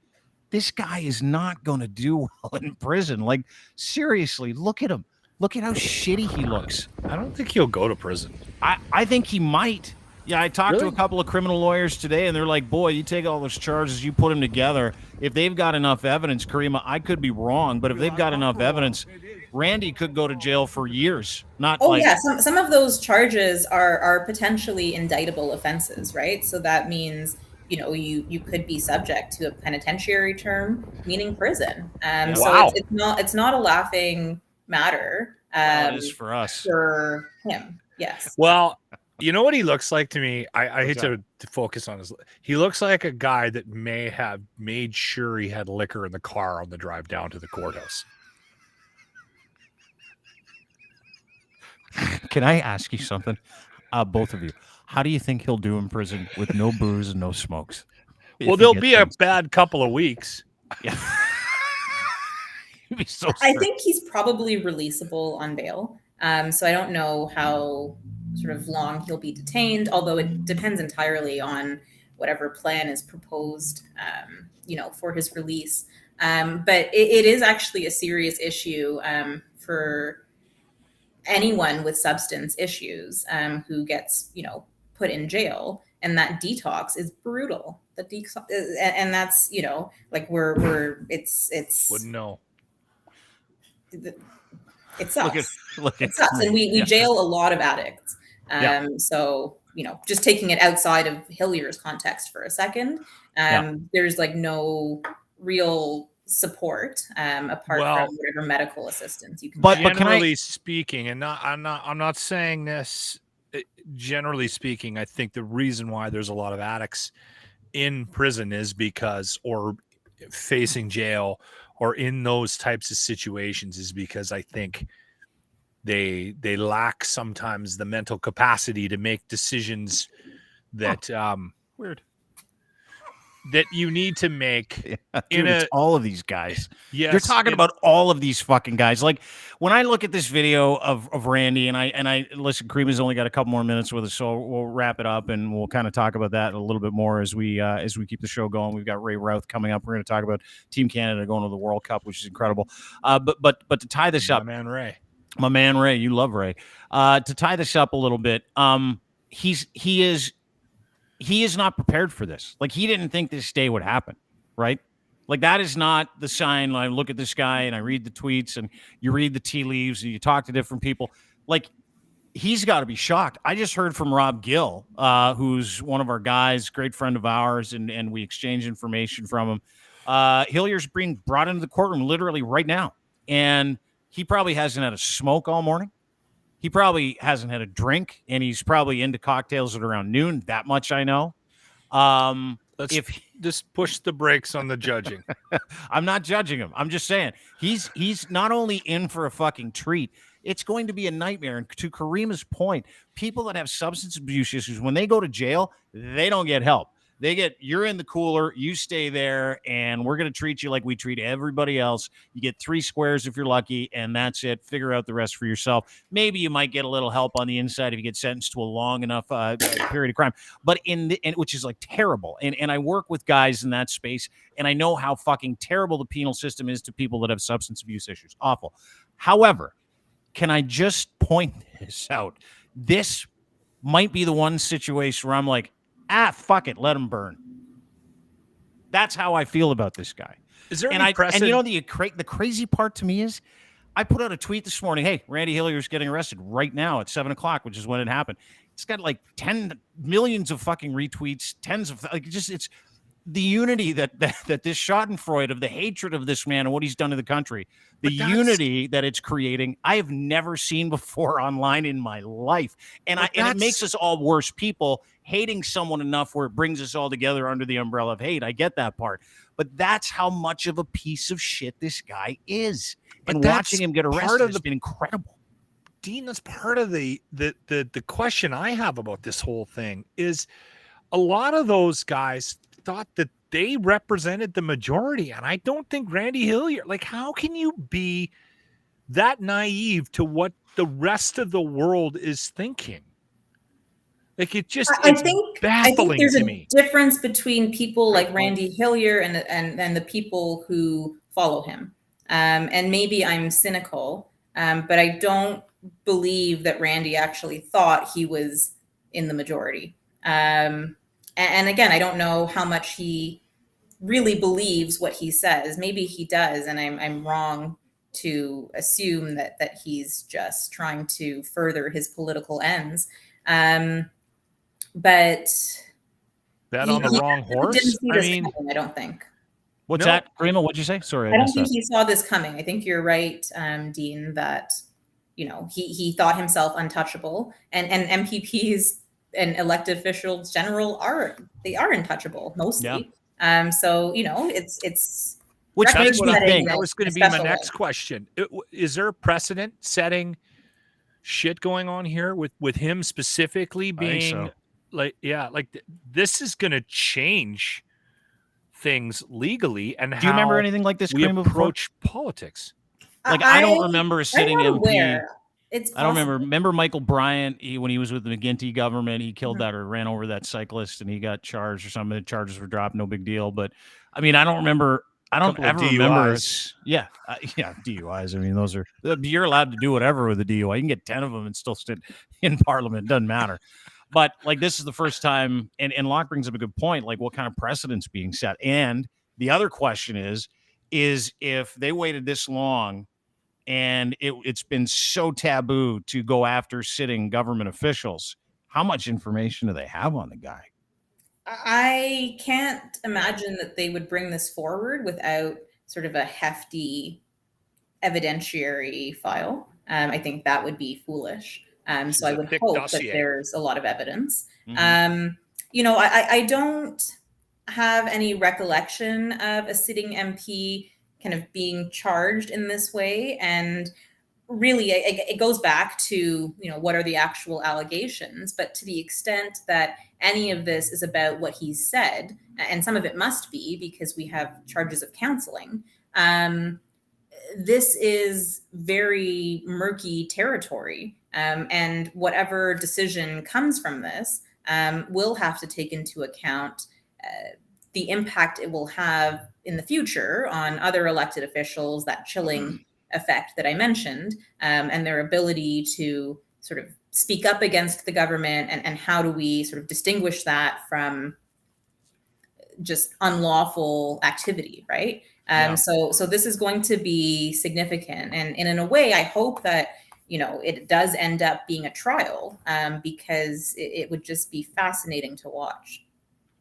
this guy is not going to do well in prison. Like, seriously, look at him. Look at how shitty he looks. I don't think he'll go to prison. I think he might. Yeah, I talked to a couple of criminal lawyers today, and they're like, boy, you take all those charges, you put them together. If they've got enough evidence, Karima, I could be wrong, but if they've got enough evidence, Randy could go to jail for years. Yeah, some of those charges are potentially indictable offenses, right? So that means, you know, you could be subject to a penitentiary term, meaning prison. So it's not a laughing matter. It is for us. For him, yes. Well, you know what he looks like to me? I hate to focus on his. He looks like a guy that may have made sure he had liquor in the car on the drive down to the courthouse. Can I ask you something? Both of you. How do you think he'll do in prison with no booze and no smokes? Well, there'll be a bad couple of weeks. Yeah. So I think he's probably releasable on bail. So I don't know how sort of long he'll be detained, although it depends entirely on whatever plan is proposed, for his release. But it is actually a serious issue for anyone with substance issues who gets, put in jail, and that detox is brutal. And that's, it's wouldn't know. It sucks. Look at it sucks, and we jail a lot of addicts. So just taking it outside of Hillier's context for a second, there's like no real support apart from whatever medical assistance you can. But generally speaking, and I'm not saying this. Generally speaking, I think the reason why there's a lot of addicts in prison is because, or facing jail, or in those types of situations, is because I think they lack sometimes the mental capacity to make decisions that weird that you need to make. It's all of these guys. Yes, you're talking about all of these fucking guys. Like when I look at this video of Randy, and I listen, Karima's only got a couple more minutes with us, so we'll wrap it up and we'll kind of talk about that a little bit more as we keep the show going. We've got Ray Rauth coming up. We're going to talk about Team Canada going to the World Cup, which is incredible. But to tie this up, my man Ray, you love Ray. To tie this up a little bit, he is not prepared for this. Like, he didn't think this day would happen, right? Like, that is not the sign. I look at this guy and I read the tweets and you read the tea leaves and you talk to different people. Like, he's got to be shocked. I just heard from Rob Gill, who's one of our guys, great friend of ours, and we exchange information from him. Hillier's being brought into the courtroom literally right now. And he probably hasn't had a smoke all morning. He probably hasn't had a drink, and he's probably into cocktails at around noon. That much I know. Let's just push the brakes on the judging. I'm not judging him. I'm just saying he's not only in for a fucking treat, it's going to be a nightmare. And to Karima's point, people that have substance abuse issues, when they go to jail, they don't get help. You're in the cooler, you stay there, and we're going to treat you like we treat everybody else. You get 3 squares if you're lucky, and that's it. Figure out the rest for yourself. Maybe you might get a little help on the inside if you get sentenced to a long enough period of crime, but which is like terrible. And I work with guys in that space, and I know how fucking terrible the penal system is to people that have substance abuse issues. Awful. However, can I just point this out? This might be the one situation where I'm like, fuck it, let him burn. That's how I feel about this guy. Is there any precedent? And you know the crazy part to me is, I put out a tweet this morning. Hey, Randy Hillier's getting arrested right now at 7:00, which is when it happened. It's got like 10 millions of fucking retweets, tens of the unity that this Schadenfreude of the hatred of this man and what he's done to the country, the unity that it's creating, I have never seen before online in my life. And it makes us all worse people, hating someone enough where it brings us all together under the umbrella of hate. I get that part. But that's how much of a piece of shit this guy is. And watching him get arrested has been incredible. Dean, that's part of the question I have about this whole thing is a lot of those guys thought that they represented the majority. And I don't think Randy Hillier, like, how can you be that naive to what the rest of the world is thinking? Like, I think there's to a difference between people like Randy Hillier and the people who follow him. And maybe I'm cynical, but I don't believe that Randy actually thought he was in the majority. And again, I don't know how much he really believes what he says. Maybe he does, and I'm wrong to assume that he's just trying to further his political ends. But that on the wrong horse. Didn't see this coming, I don't think. What's that, Grima? What'd you say? Sorry, I don't think he saw this coming. I think you're right, Dean, that he thought himself untouchable, and MPPs and elected officials general are untouchable mostly. Yeah. So it's which makes me think that was going to be my next question. Is there a precedent setting shit going on here with him specifically being this is going to change things legally? And do you remember anything like this? We approach politics. Like I don't remember a sitting MP. I don't remember Michael Bryant, when he was with the McGuinty government, he killed that or ran over that cyclist and he got charged or something. The charges were dropped, no big deal. But I mean, I don't remember. I don't ever remember. DUIs. I mean, those are, you're allowed to do whatever with a DUI. You can get 10 of them and still sit in Parliament. Doesn't matter. But like, this is the first time, and Locke brings up a good point, like what kind of precedent's being set. And the other question is if they waited this long and it's been so taboo to go after sitting government officials, how much information do they have on the guy? I can't imagine that they would bring this forward without sort of a hefty evidentiary file. I think that would be foolish. So I would hope that there's a lot of evidence. Mm-hmm. I don't have any recollection of a sitting MP kind of being charged in this way. And really, it goes back to, what are the actual allegations? But to the extent that any of this is about what he said, and some of it must be because we have charges of counseling, this is very murky territory. And whatever decision comes from this will have to take into account the impact it will have in the future on other elected officials, that chilling effect that I mentioned, and their ability to sort of speak up against the government, and how do we sort of distinguish that from just unlawful activity, right? So this is going to be significant, and in a way, I hope that it does end up being a trial, because it would just be fascinating to watch.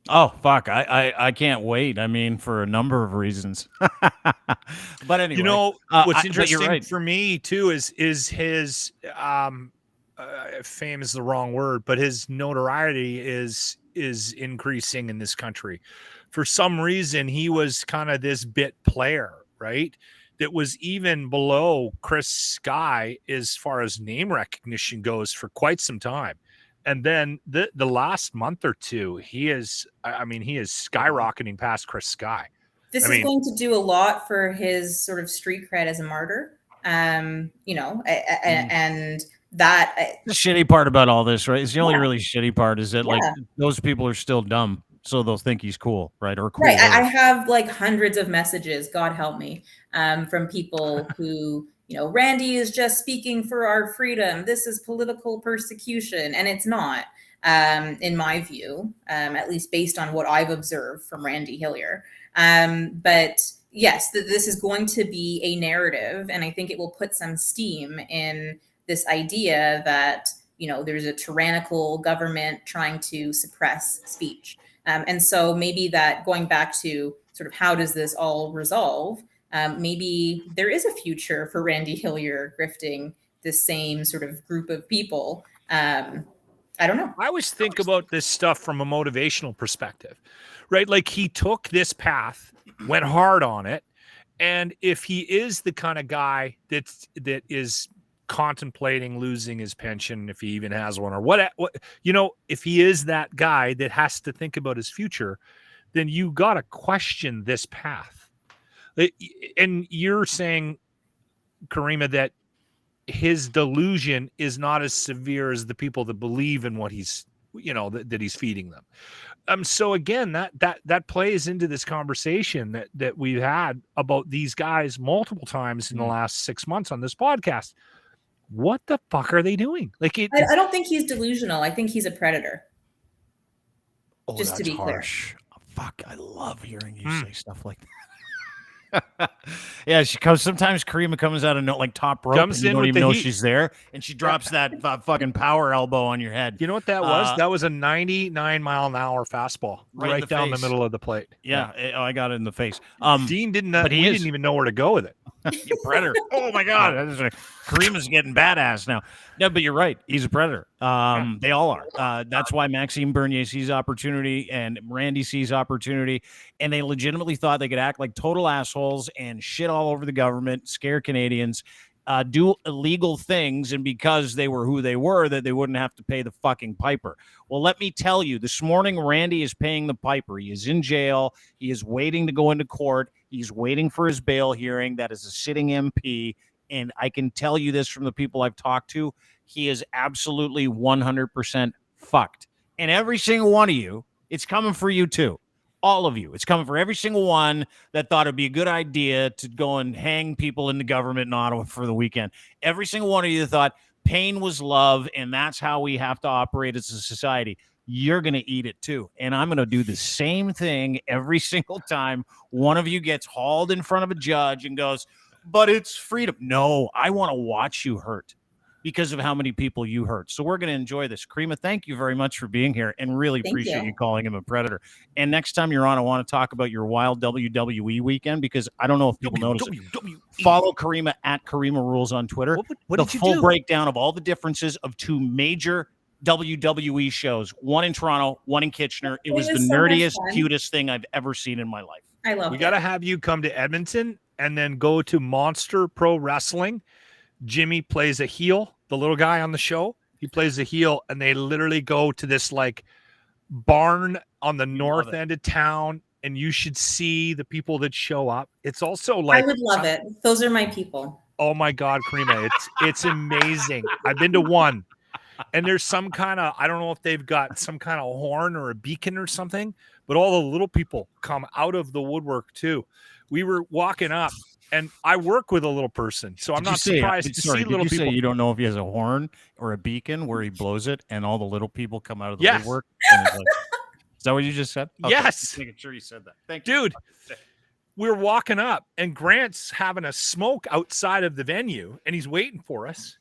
Oh, fuck. I can't wait. I mean, for a number of reasons. But anyway. What's interesting for me, too, is his fame is the wrong word, but his notoriety is increasing in this country. For some reason, he was kind of this bit player, right? That was even below Chris Sky as far as name recognition goes for quite some time. And then the last month or two, he is skyrocketing past Chris Sky. This is going to do a lot for his sort of street cred as a martyr. And that the shitty part about all this, right? It's the only really shitty part is that like those people are still dumb, so they'll think he's cool, right? Or cool. Right. I have like hundreds of messages, God help me, from people who. Randy is just speaking for our freedom. This is political persecution. And it's not, in my view, at least based on what I've observed from Randy Hillier. But yes, this is going to be a narrative. And I think it will put some steam in this idea that, there's a tyrannical government trying to suppress speech. And so maybe that, going back to sort of how does this all resolve, maybe there is a future for Randy Hillier grifting the same sort of group of people. I don't know. I always think about this stuff from a motivational perspective, right? Like, he took this path, went hard on it. And if he is the kind of guy that is contemplating losing his pension, if he even has one, or what, if he is that guy that has to think about his future, then you got to question this path. And you're saying, Karima, that his delusion is not as severe as the people that believe in what he's, that he's feeding them. So again, that plays into this conversation that we've had about these guys multiple times in the last 6 months on this podcast. What the fuck are they doing? Like, I don't think he's delusional. I think he's a predator. Oh, just to be harsh. Fuck, I love hearing you say stuff like that. Yeah, she comes. Sometimes Karima comes out of like top rope, and you don't even know she's there, and she drops that fucking power elbow on your head. You know what that was? That was a 99-mile-an-hour fastball right down the middle of the plate. Yeah, I got it in the face. Dean didn't, but he didn't even know where to go with it. You predator! Oh my god, Karima's getting badass now. No, but you're right. He's a predator. They all are. That's why Maxime Bernier sees opportunity and Randy sees opportunity, and they legitimately thought they could act like total assholes and shit all over the government, scare Canadians, do illegal things, and because they were who they were, that they wouldn't have to pay the fucking piper. Well, let me tell you, this morning Randy is paying the piper. He is in jail. He is waiting to go into court. He's waiting for his bail hearing. That is a sitting MP. And I can tell you this from the people I've talked to, he is absolutely 100% fucked. And every single one of you, it's coming for you too. All of you. It's coming for every single one that thought it'd be a good idea to go and hang people in the government in Ottawa for the weekend. Every single one of you that thought pain was love and that's how we have to operate as a society. You're going to eat it too. And I'm going to do the same thing every single time one of you gets hauled in front of a judge and goes, but it's freedom. No, I want to watch you hurt because of how many people you hurt. So we're going to enjoy this. Karima, thank you very much for being here and really appreciate you calling him a predator. And next time you're on, I want to talk about your wild WWE weekend because I don't know if people notice it. Follow Karima at Karima Rules on Twitter. What the did you full do? breakdown of all the differences of two major WWE shows, one in Toronto, one in Kitchener. It was the nerdiest, cutest thing I've ever seen in my life. I love it. We got to have you come to Edmonton and then go to Monster Pro Wrestling. Jimmy plays a heel, the little guy on the show. He plays a heel, and they literally go to this like barn on the north end of town, and you should see the people that show up. It's also like I would love it. Those are my people. Oh my God, Karima, it's amazing. I've been to one, and there's some kind of, I don't know if they've got some kind of horn or a beacon or something, but all the little people come out of the woodwork too. We were walking up. And I work with a little person, so I'm not surprised to see little people. You don't know if he has a horn or a beacon where he blows it, and all the little people come out of the Yes. woodwork. And it's like, is that what you just said? Okay. Yes. Just making sure you said that. Thank you, Dude. We're walking up, and Grant's having a smoke outside of the venue, and he's waiting for us.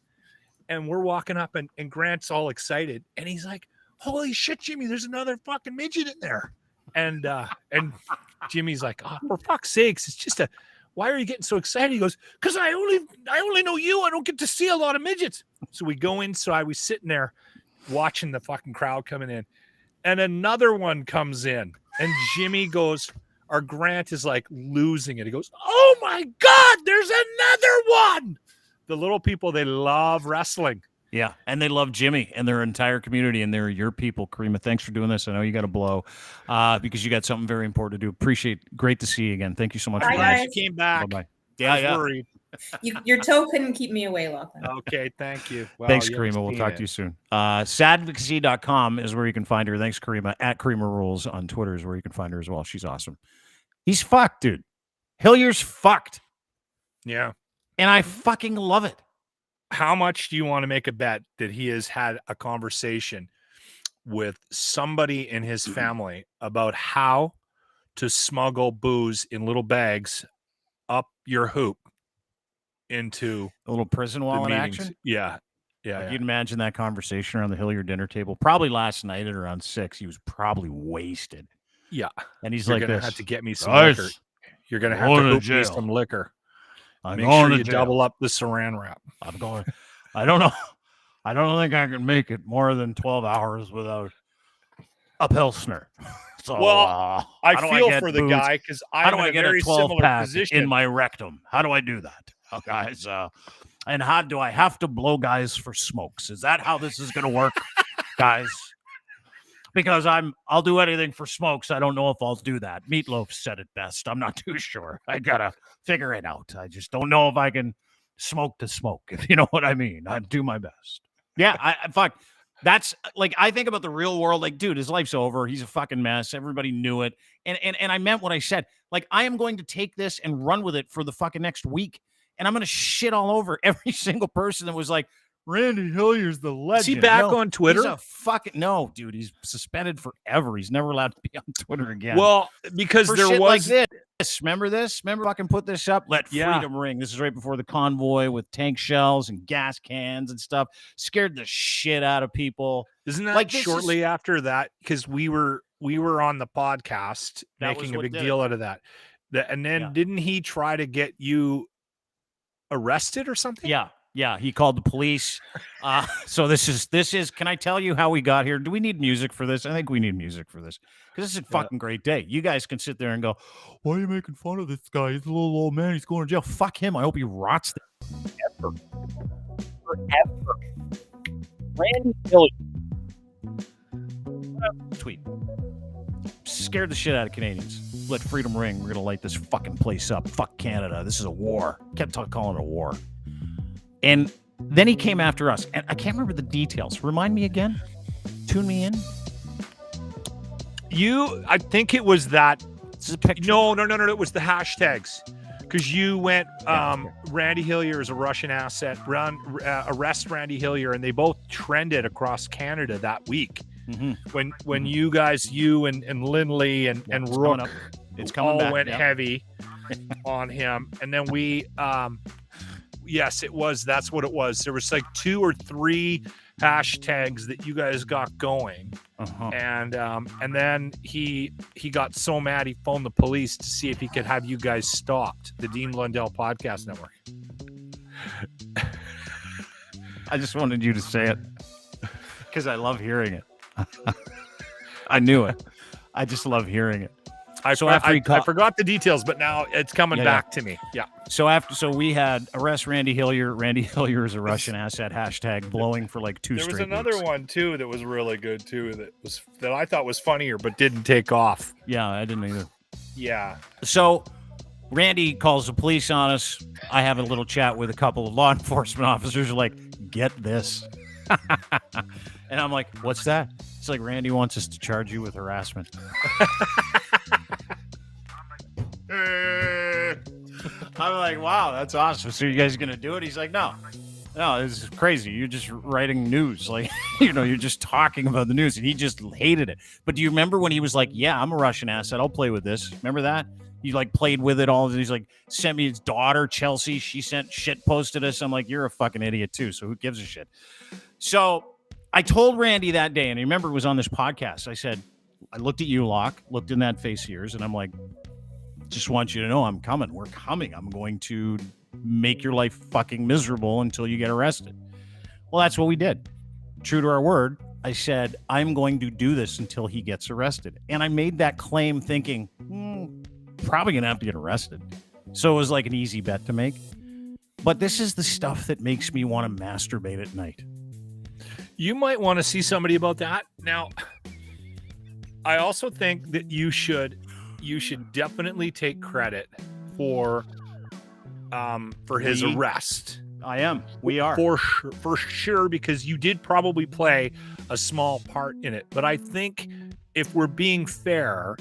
And we're walking up, and Grant's all excited, and he's like, "Holy shit, Jimmy! There's another fucking midget in there." And Jimmy's like, "Oh, for fuck's sakes! It's just a." Why are you getting so excited? He goes, because I only know you. I don't get to see a lot of midgets. So we go inside. We sitting there watching the fucking crowd coming in. And another one comes in. And Jimmy goes, our Grant is like losing it. He goes, oh my God, there's another one. The little people, they love wrestling. Yeah, and they love Jimmy and their entire community, and they're your people. Karima, thanks for doing this. I know you got to blow because you got something very important to do. Great to see you again. Thank you so much. Bye, for guys. You came back. Bye-bye. Yeah. Worried. Your toe couldn't keep me away, Lachlan. Okay, thank you. Well, thanks, Karima. We'll talk to you soon. Sadvocacy.com is where you can find her. Thanks, Karima. At Karima Rules on Twitter is where you can find her as well. She's awesome. He's fucked, dude. Hillier's fucked. Yeah. And I fucking love it. How much do you want to make a bet that he has had a conversation with somebody in his family about how to smuggle booze in little bags up your hoop into a little prison wallet action? Yeah. Yeah, You'd imagine that conversation around the Hillier dinner table. Probably last night at around 6, he was probably wasted. yeah. And he's You're like, gonna this. have to get me some Guys, liquor. You're gonna I'm have to going to hoop me jail. some liquor. I'm Make going sure to you jail. double up the saran wrap. I'm going. I don't know. I don't think I can make it more than 12 hours without a Pilsner. So, Well, I how do feel get for the booze? guy because How I'm do in I a get very a 12 similar pack position. in my rectum? How do I do that, guys? And how do I have to blow guys for smokes? Is that how this is going to work, guys? Because I'll do anything for smokes. I don't know if I'll do that. Meatloaf said it best. I'm not too sure. I gotta figure it out. I just don't know if I can smoke to smoke, if you know what I mean. I do my best. Yeah, fuck. That's like, I think about the real world. Like, dude, his life's over. He's a fucking mess. Everybody knew it. And I meant what I said. Like, I am going to take this and run with it for the fucking next week. And I'm going to shit all over every single person that was like, Randy Hillier's the legend. Is he back on Twitter? He's a fucking no, dude. He's suspended forever. He's never allowed to be on Twitter again. Well, because for there shit was like this. Remember this? Remember I can put this up? Let Yeah. freedom ring. This is right before the convoy with tank shells and gas cans and stuff. Scared the shit out of people. Isn't that Like, this shortly after that? Because we were on the podcast That was making a what big did deal it. out of that. And then Yeah. didn't he try to get you arrested or something? Yeah, he called the police. So this is. Can I tell you how we got here? Do we need music for this? I think we need music for this because this is a fucking great day. You guys can sit there and go, "Why are you making fun of this guy? He's a little old man. He's going to jail. Fuck him. I hope he rots forever." Randy Hillier. Tweet. Scared the shit out of Canadians. Let freedom ring. We're gonna light this fucking place up. Fuck Canada. This is a war. Kept calling it a war. And then he came after us. And I can't remember the details. Remind me again. Tune me in. I think it was that. This is a picture. No. It was the hashtags. Because you went, Randy Hillier is a Russian asset. Arrest Randy Hillier, and they both trended across Canada that week. Mm-hmm. When you guys, and Lindley and Rauth, it's coming all back. went heavy on him, and then we, yes, it was. That's what it was. There was like 2 or 3 hashtags that you guys got going, and then he got so mad he phoned the police to see if he could have you guys stopped. The Dean Blundell Podcast Network. I just wanted you to say it because I love hearing it. I knew it. I just love hearing it. I forgot the details, but now it's coming back to me. Yeah. So we had arrest Randy Hillier. Randy Hillier is a Russian asset. Hashtag blowing for like 2 There straight was another weeks. one too that was really good too. That I thought was funnier, but didn't take off. Yeah, I didn't either. Yeah. So Randy calls the police on us. I have a little chat with a couple of law enforcement officers. Are like, get this. And I'm like, what's that? It's like, Randy wants us to charge you with harassment. I'm like, wow, that's awesome. So you guys gonna do it? He's like, no, this is crazy. You're just writing news. Like, you're just talking about the news. And he just hated it. But do you remember when he was like, yeah, I'm a Russian asset. I'll play with this. Remember that? He like played with it all. He's like, sent me his daughter, Chelsea. She posted us. I'm like, you're a fucking idiot too. So who gives a shit? So I told Randy that day, and I remember it was on this podcast. I said, I looked at you, Locke, looked in that face of yours, and I'm like, just want you to know I'm coming. We're coming. I'm going to make your life fucking miserable until you get arrested. Well, that's what we did. True to our word, I said, I'm going to do this until he gets arrested. And I made that claim thinking, probably going to have to get arrested. So it was like an easy bet to make. But this is the stuff that makes me want to masturbate at night. You might want to see somebody about that. Now, I also think that you should definitely take credit for his arrest. I am. We are. For sure, because you did probably play a small part in it. But I think if we're being fair,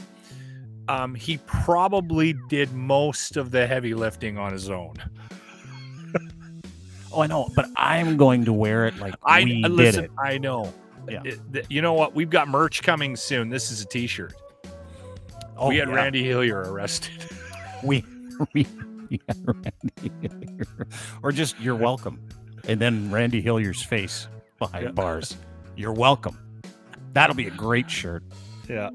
he probably did most of the heavy lifting on his own. Oh, I know, but I'm going to wear it like we did it. I know. Yeah. You know what? We've got merch coming soon. This is a T-shirt. Oh, we had yeah. Randy Hillier arrested. We had Randy Hillier. Or just, you're welcome. And then Randy Hillier's face behind bars. You're welcome. That'll be a great shirt. Yeah.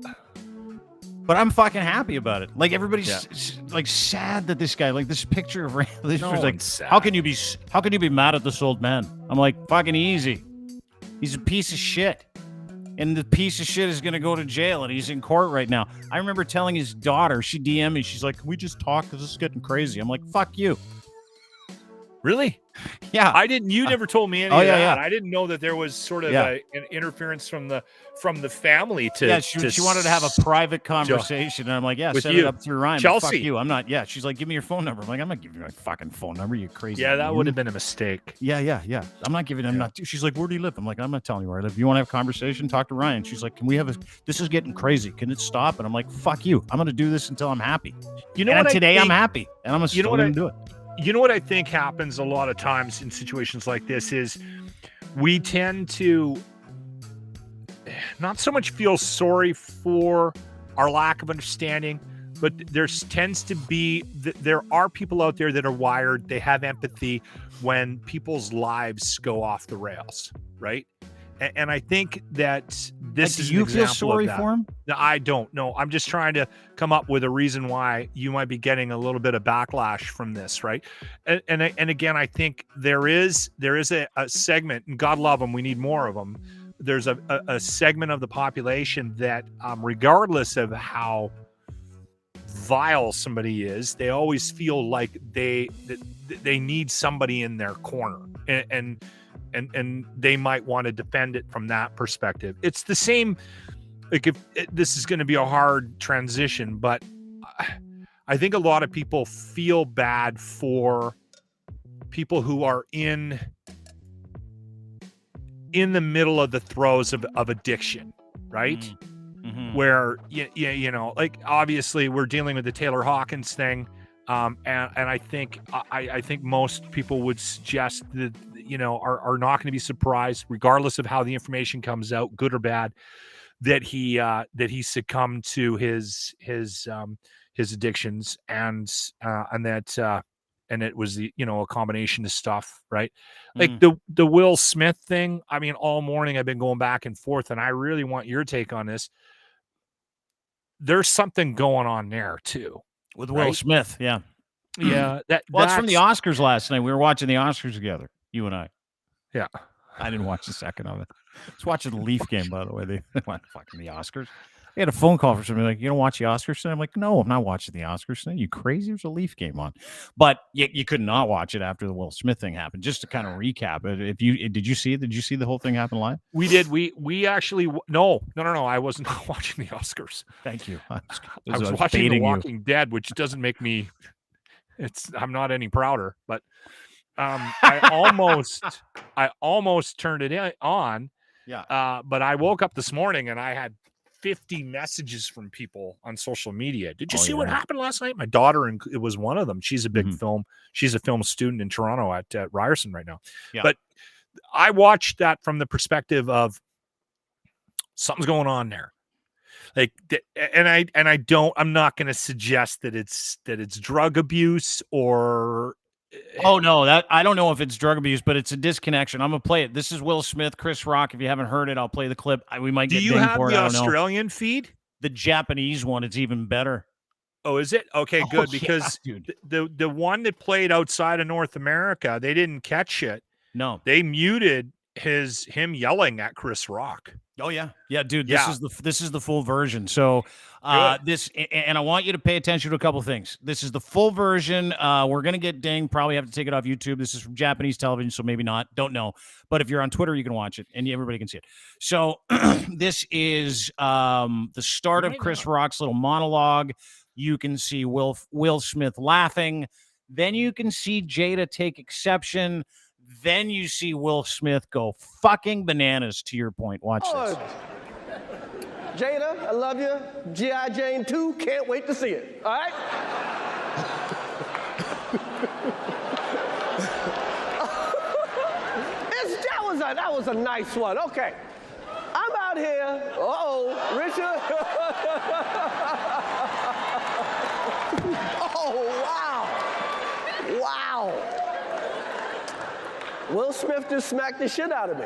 But I'm fucking happy about it. Like everybody's like sad that this guy, like this picture of Randy, this was like, sad. how can you be mad at this old man? I'm like, fucking easy. He's a piece of shit. And the piece of shit is going to go to jail, and he's in court right now. I remember telling his daughter, she DM'd me, she's like, can we just talk? Because this is getting crazy. I'm like, fuck you. Really? Yeah. You never told me any of that. Yeah. I didn't know that there was sort of an interference from the family to. Yeah, she wanted to have a private conversation. And I'm like, set it up through Ryan. Chelsea. Fuck you. I'm not. Yeah. She's like, give me your phone number. I'm like, I'm not giving you my fucking phone number. You crazy. Yeah, that would have been a mistake. Yeah. I'm not giving him. She's like, where do you live? I'm like, I'm not telling you where I live. You want to have a conversation? Talk to Ryan. She's like, can we have this is getting crazy. Can it stop? And I'm like, fuck you. I'm going to do this until I'm happy. You know what? Today I'm happy. And I'm still going to do it. You know what I think happens a lot of times in situations like this is we tend to not so much feel sorry for our lack of understanding, but there tends to be, there are people out there that are wired, they have empathy when people's lives go off the rails, right? And I think that this is an example of that. Do you feel sorry for him? No, I don't. No, I'm just trying to come up with a reason why you might be getting a little bit of backlash from this, right? And again, I think there is a segment, and God love them, we need more of them. There's a segment of the population that, regardless of how vile somebody is, they always feel like they need somebody in their corner, and they might want to defend it from that perspective. It's the same, like this is going to be a hard transition, but I think a lot of people feel bad for people who are in the middle of the throes of addiction, right? Mm-hmm. Where, you know, like obviously we're dealing with the Taylor Hawkins thing. And I think most people would suggest that, you know, are not going to be surprised, regardless of how the information comes out, good or bad, that he succumbed to his addictions, and it was a combination of stuff, right? Like the Will Smith thing. I mean, all morning I've been going back and forth, and I really want your take on this. There's something going on there too. With Will Smith, yeah. It's from the Oscars last night. We were watching the Oscars together, you and I. Yeah. I didn't watch the second of it. I was watching the Leaf game, by the way. They went fucking the Oscars. I had a phone call from somebody like, you don't watch the Oscars tonight? I'm like, no, I'm not watching the Oscars tonight. You crazy? There's a Leaf game on. But you could not watch it after the Will Smith thing happened. Just to kind of recap it, did you see it? Did you see the whole thing happen live? We did. We actually no. I wasn't watching the Oscars. Thank you. I was watching The Walking Dead, which doesn't make me. I'm not any prouder, but I almost turned it on. Yeah. But I woke up this morning and I had 50 messages from people on social media. Did you see what happened last night? My daughter, and it was one of them. She's a big she's a film student in Toronto at Ryerson right now. Yeah. But I watched that from the perspective of something's going on there. Like, I'm not going to suggest that it's drug abuse or. Oh no, that I don't know if it's drug abuse, but it's a disconnection. I'm gonna play it. This is Will Smith, Chris Rock. If you haven't heard it, I'll play the clip. We might get. Do you have the Australian feed? The Japanese one, it's even better. Oh, is it? Okay, good. Because the one that played outside of North America, they didn't catch it. No, they muted him yelling at Chris Rock. Oh yeah, dude. This is the full version. So this, and I want you to pay attention to a couple things. This is the full version. We're gonna get dinged. Probably have to take it off YouTube. This is from Japanese television, so maybe not. Don't know. But if you're on Twitter, you can watch it, and everybody can see it. So this is the start of Chris Rock's little monologue. You can see Will Smith laughing. Then you can see Jada take exception. Then you see Will Smith go fucking bananas, to your point. Watch this. Jada, I love you. G.I. Jane 2, can't wait to see it. All right? That was a nice one. Okay. I'm out here. Uh-oh, Richard. Oh, wow. Wow. Will Smith just smacked the shit out of me.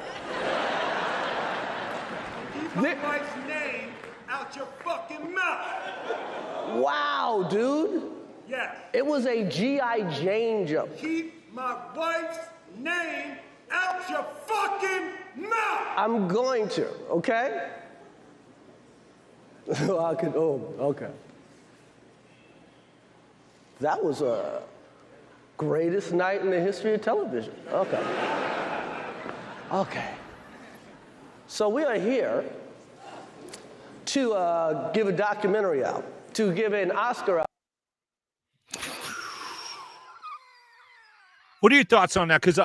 Keep my wife's name out your fucking mouth. Wow, dude. Yes. It was a G.I. Jane joke. Keep my wife's name out your fucking mouth. I'm going to, okay? Okay. That was a greatest night in the history of television. Okay. Okay. So we are here to give a documentary out, to give an Oscar out. What are your thoughts on that? Because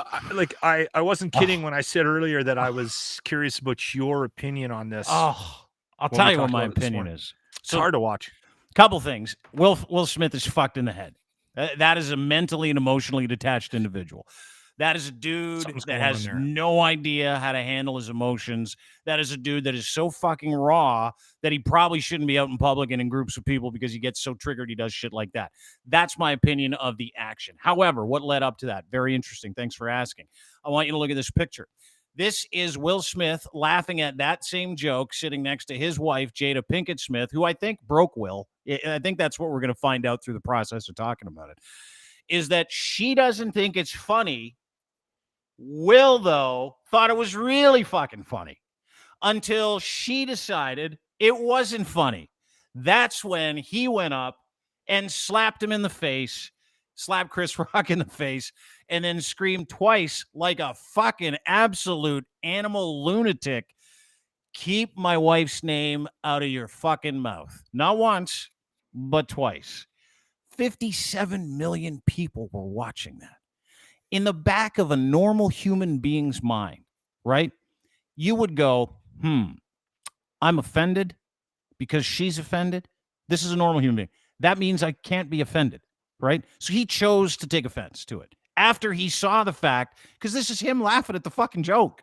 I wasn't kidding when I said earlier that I was curious about your opinion on this. Oh, I'll tell you what my opinion is. It's hard to watch. Couple things. Will Smith is fucked in the head. That is a mentally and emotionally detached individual. That is a dude that has no idea how to handle his emotions. That is a dude that is so fucking raw that he probably shouldn't be out in public and in groups of people because he gets so triggered he does shit like that. That's my opinion of the action. However, what led up to that? Very interesting. Thanks for asking. I want you to look at this picture. This is Will Smith laughing at that same joke sitting next to his wife, Jada Pinkett Smith, who I think broke Will. I think that's what we're going to find out through the process of talking about it, is that she doesn't think it's funny. Will, though, thought it was really fucking funny until she decided it wasn't funny. That's when he went up and slapped him in the face, slapped Chris Rock in the face, and then screamed twice like a fucking absolute animal lunatic, "Keep my wife's name out of your fucking mouth." Not once, but twice. 57 million people were watching that. In the back of a normal human being's mind, right? You would go, I'm offended because she's offended. This is a normal human being. That means I can't be offended, right? So he chose to take offense to it after he saw the fact, because this is him laughing at the fucking joke.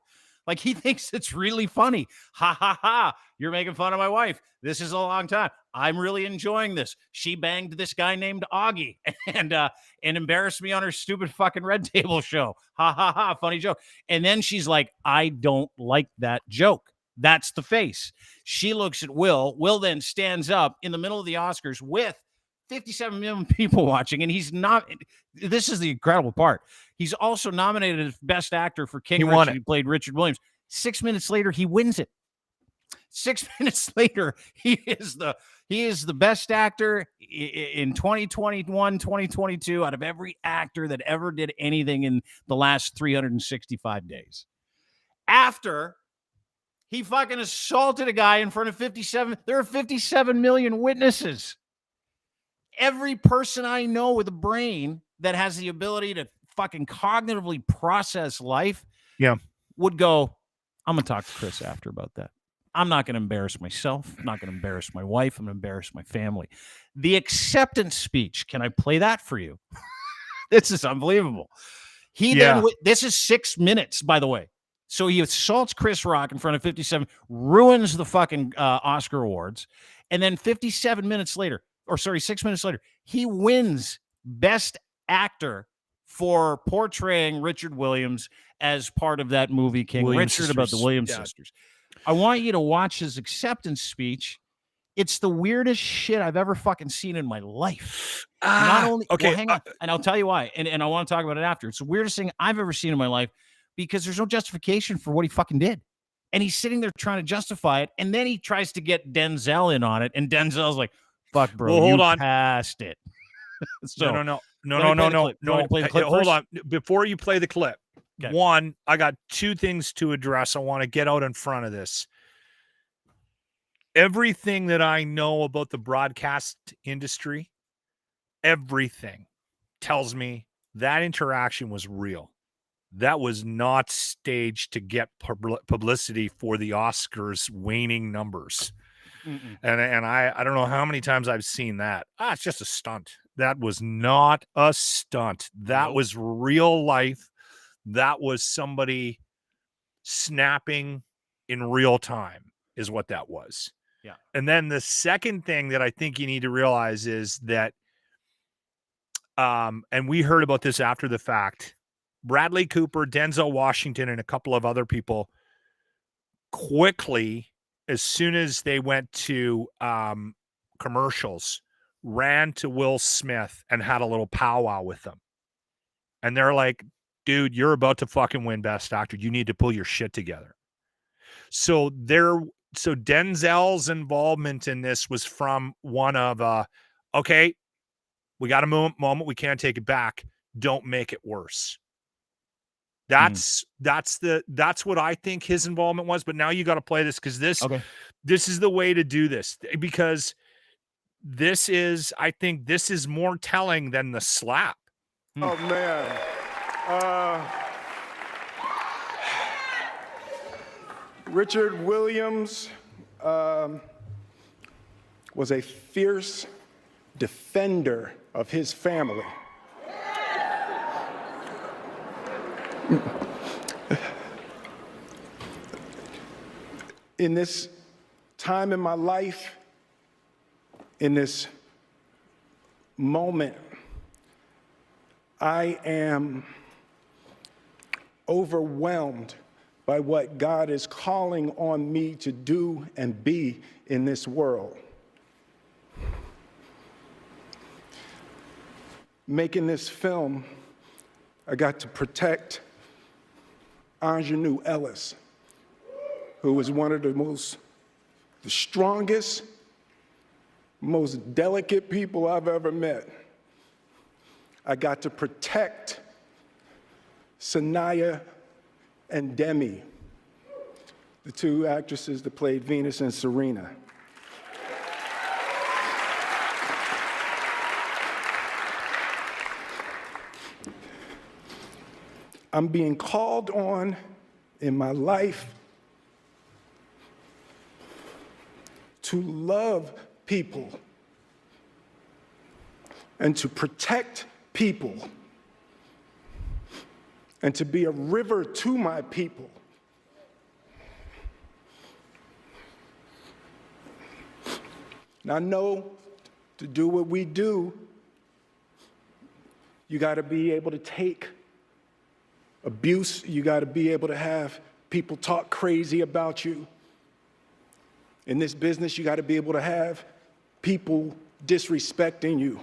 Like, he thinks it's really funny. Ha, ha, ha. You're making fun of my wife. This is a long time. I'm really enjoying this. She banged this guy named Augie and embarrassed me on her stupid fucking Red Table show. Ha, ha, ha. Funny joke. And then she's like, I don't like that joke. That's the face. She looks at Will. Will then stands up in the middle of the Oscars with 57 million people watching, and he's not. This is the incredible part. He's also nominated as Best Actor for King Richard. He played Richard Williams. 6 minutes later, he wins it. 6 minutes later, he is the best actor in 2021, 2022 out of every actor that ever did anything in the last 365 days. After he fucking assaulted a guy in front of 57, there are 57 million witnesses. Every person I know with a brain that has the ability to fucking cognitively process life would go, I'm going to talk to Chris after about that. I'm not going to embarrass myself. I'm not going to embarrass my wife. I'm going to embarrass my family. The acceptance speech. Can I play that for you? This is unbelievable. This is 6 minutes, by the way. So he assaults Chris Rock in front of 57, ruins the fucking Oscar awards. And then 6 minutes later, he wins Best Actor for portraying Richard Williams as part of that movie, King Richard, about the Williams sisters. I want you to watch his acceptance speech. It's the weirdest shit I've ever fucking seen in my life. Not only, hang on, and I'll tell you why. And I want to talk about it after. It's the weirdest thing I've ever seen in my life because there's no justification for what he fucking did. And he's sitting there trying to justify it. And then he tries to get Denzel in on it. And Denzel's like, fuck, bro, hold on. Passed it. So, no. Hold on. Before you play the clip, okay. One, I got two things to address. I want to get out in front of this. Everything that I know about the broadcast industry, everything tells me that interaction was real. That was not staged to get publicity for the Oscars waning numbers. Mm-mm. And I don't know how many times I've seen that. It's just a stunt. That was not a stunt. That was real life. That was somebody snapping in real time is what that was. Yeah. And then the second thing that I think you need to realize is that, and we heard about this after the fact, Bradley Cooper, Denzel Washington, and a couple of other people quickly, as soon as they went to commercials, ran to Will Smith and had a little powwow with them. And they're like, dude, you're about to fucking win Best Actor. You need to pull your shit together. So Denzel's involvement in this was from one of, okay, we got a moment. We can't take it back. Don't make it worse. That's what I think his involvement was. But now you got to play this because this is the way to do this, because I think this is more telling than the slap. Oh, man. Richard Williams was a fierce defender of his family. In this time in my life, in this moment, I am overwhelmed by what God is calling on me to do and be in this world. Making this film, I got to protect Ingenue Ellis, who was one of the strongest, most delicate people I've ever met. I got to protect Sanaya and Demi, the two actresses that played Venus and Serena. I'm being called on in my life to love people and to protect people and to be a river to my people. And I know to do what we do, you got to be able to take abuse. You got to be able to have people talk crazy about you. In this business, you got to be able to have people disrespecting you.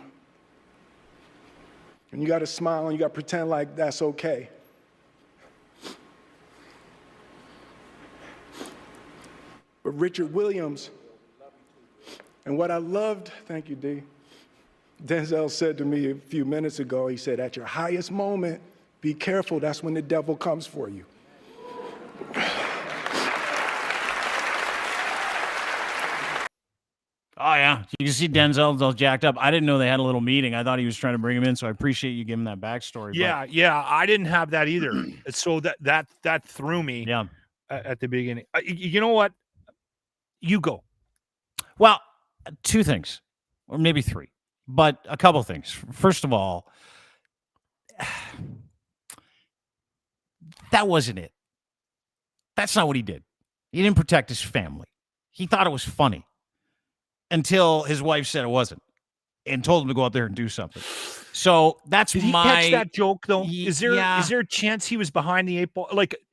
And you got to smile and you got to pretend like that's okay. But Richard Williams, and what I loved, thank you, D. Denzel said to me a few minutes ago, he said, at your highest moment, be careful, that's when the devil comes for you. Oh, yeah. You can see Denzel's all jacked up. I didn't know they had a little meeting. I thought he was trying to bring him in, so I appreciate you giving that backstory. Yeah. I didn't have that either. So that threw me at the beginning. You know what? You go. Well, two things, or maybe three, but a couple things. First of all, that wasn't it. That's not what he did. He didn't protect his family. He thought it was funny until his wife said it wasn't and told him to go out there and do something. So that's Did he catch that joke though? Is there a chance he was behind the eight ball?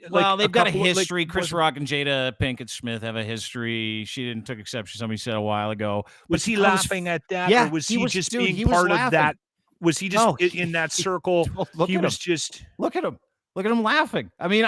Well, they've got a history. Chris Rock and Jada Pinkett Smith have a history. She didn't took exception. Somebody said a while ago. Was he laughing at that? Yeah, or was he just being he part was of that? Was he just in that circle? He was just look at him. Look at him laughing. I mean,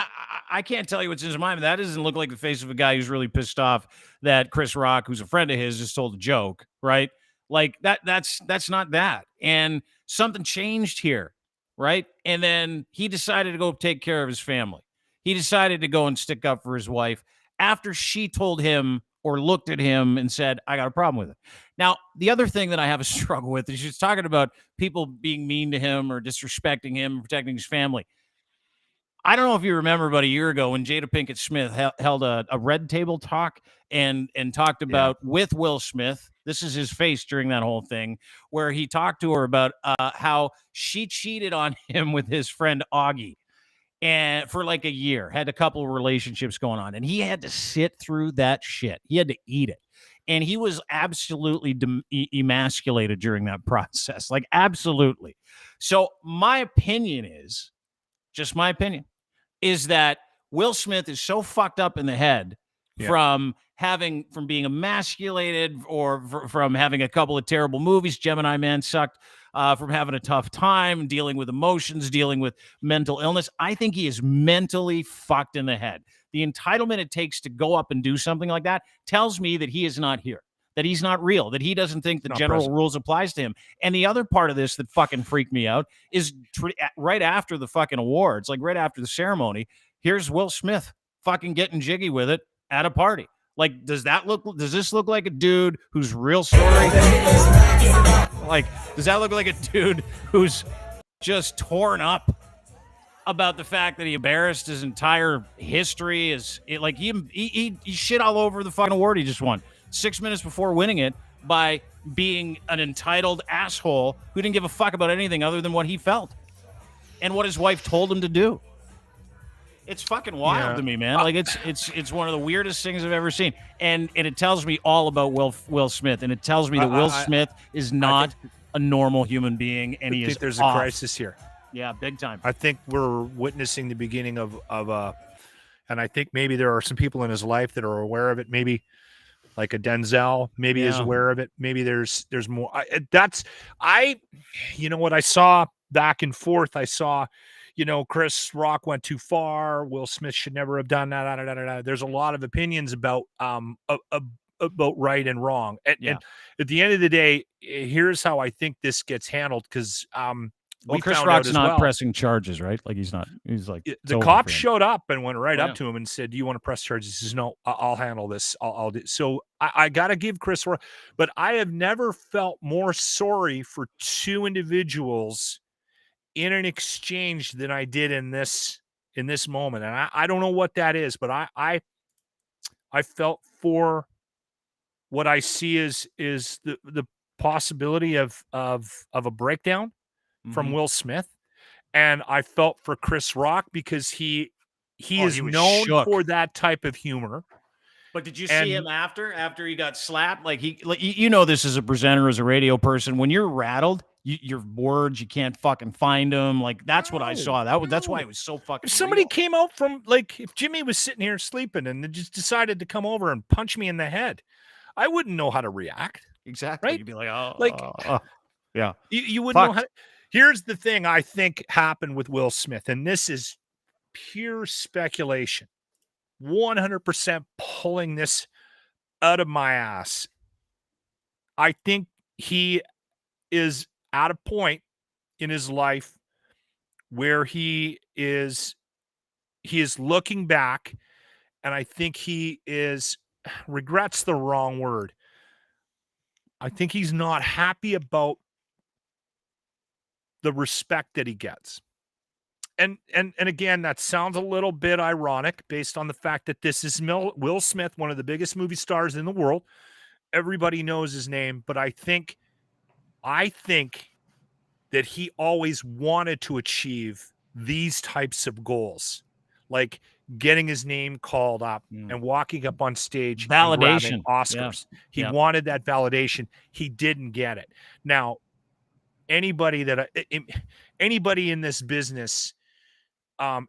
I can't tell you what's in his mind, but that doesn't look like the face of a guy who's really pissed off that Chris Rock, who's a friend of his, just told a joke, right? Like that's not that. And something changed here, right? And then he decided to go take care of his family. He decided to go and stick up for his wife after she told him or looked at him and said, I got a problem with it. Now, the other thing that I have a struggle with is she's talking about people being mean to him or disrespecting him and protecting his family. I don't know if you remember about a year ago when Jada Pinkett Smith held a red table talk and talked about with Will Smith. This is his face during that whole thing, where he talked to her about how she cheated on him with his friend Augie, and for like a year, had a couple of relationships going on, and he had to sit through that shit. He had to eat it, and he was absolutely emasculated during that process, like absolutely. So my opinion is, just my opinion, is that Will Smith is so fucked up in the head from being emasculated or from having a couple of terrible movies. Gemini Man sucked, from having a tough time, dealing with emotions, dealing with mental illness. I think he is mentally fucked in the head. The entitlement it takes to go up and do something like that tells me that he is not here, that he's not real, that he doesn't think the general rules applies to him. And the other part of this that fucking freaked me out is right after the fucking awards, like right after the ceremony, here's Will Smith fucking getting jiggy with it at a party. Like, does this look like a dude who's real story? Like, does that look like a dude who's just torn up about the fact that he embarrassed his entire history? He shit all over the fucking award he just won 6 minutes before winning it by being an entitled asshole who didn't give a fuck about anything other than what he felt and what his wife told him to do. It's fucking wild to me, man. Like it's one of the weirdest things I've ever seen, and it tells me all about Will Smith, and it tells me that Will Smith is not a normal human being, and he is. I think there's off. a crisis here. Yeah, big time. I think we're witnessing the beginning of and I think maybe there are some people in his life that are aware of it. Maybe like a Denzel, maybe is aware of it. Maybe there's more. You know what I saw back and forth. I saw. Chris Rock went too far. Will Smith should never have done that. There's a lot of opinions about right and wrong. And at the end of the day, here's how I think this gets handled. Because Chris Rock's not pressing charges, right? Like he's not. He's like the cop showed up and went right up to him and said, "Do you want to press charges?" He says, "No, I'll handle this. I'll do." So I got to give Chris Rock, but I have never felt more sorry for two individuals in an exchange than I did in this moment. And I don't know what that is, but I felt for what I see is the possibility of a breakdown from Will Smith. And I felt for Chris Rock because he is known for that type of humor. But did you see him after he got slapped? Like this as a presenter, as a radio person, when you're rattled, your words, you can't fucking find them. Like that's what I saw. That's why it was so fucking. If somebody real. came out from if Jimmy was sitting here sleeping and just decided to come over and punch me in the head, I wouldn't know how to react. Exactly. Right? You'd be like, yeah. You wouldn't know how. Here's the thing I think happened with Will Smith, and this is pure speculation. 100% pulling this out of my ass. I think he is at a point in his life where he is looking back, and I think he regrets the wrong word. I think he's not happy about the respect that he gets. And again, that sounds a little bit ironic based on the fact that this is Will Smith, one of the biggest movie stars in the world. Everybody knows his name, but I think that he always wanted to achieve these types of goals, like getting his name called up and walking up on stage, validation, and Oscars. Yeah. He wanted that validation. He didn't get it. Now, anybody in this business,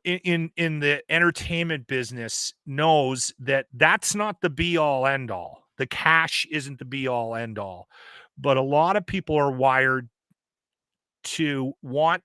in the entertainment business, knows that that's not the be all end all. The cash isn't the be all end all, but a lot of people are wired to want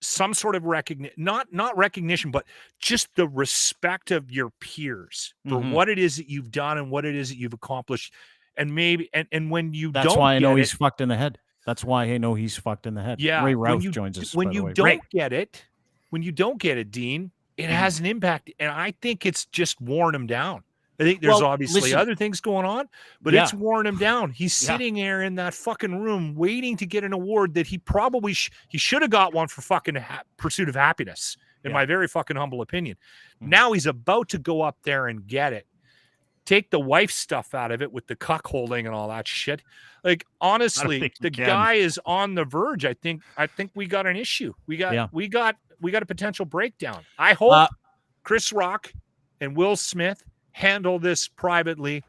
some sort of recognition, not recognition, but just the respect of your peers for what it is that you've done and what it is that you've accomplished. And maybe, and when you that's why I know he's fucked in the head. That's why I know he's fucked in the head. Yeah. Ray Rauth joins us. When you don't get it, Dean, it has an impact. And I think it's just worn him down. I think there's obviously other things going on, but it's worn him down. He's sitting there in that fucking room waiting to get an award that he probably he should have got one for fucking Pursuit of Happiness, in my very fucking humble opinion. Now he's about to go up there and get it. Take the wife stuff out of it with the cuck holding and all that shit. Like, honestly, the guy is on the verge. I think we got an issue. We got a potential breakdown. I hope Chris Rock and Will Smith handle this privately,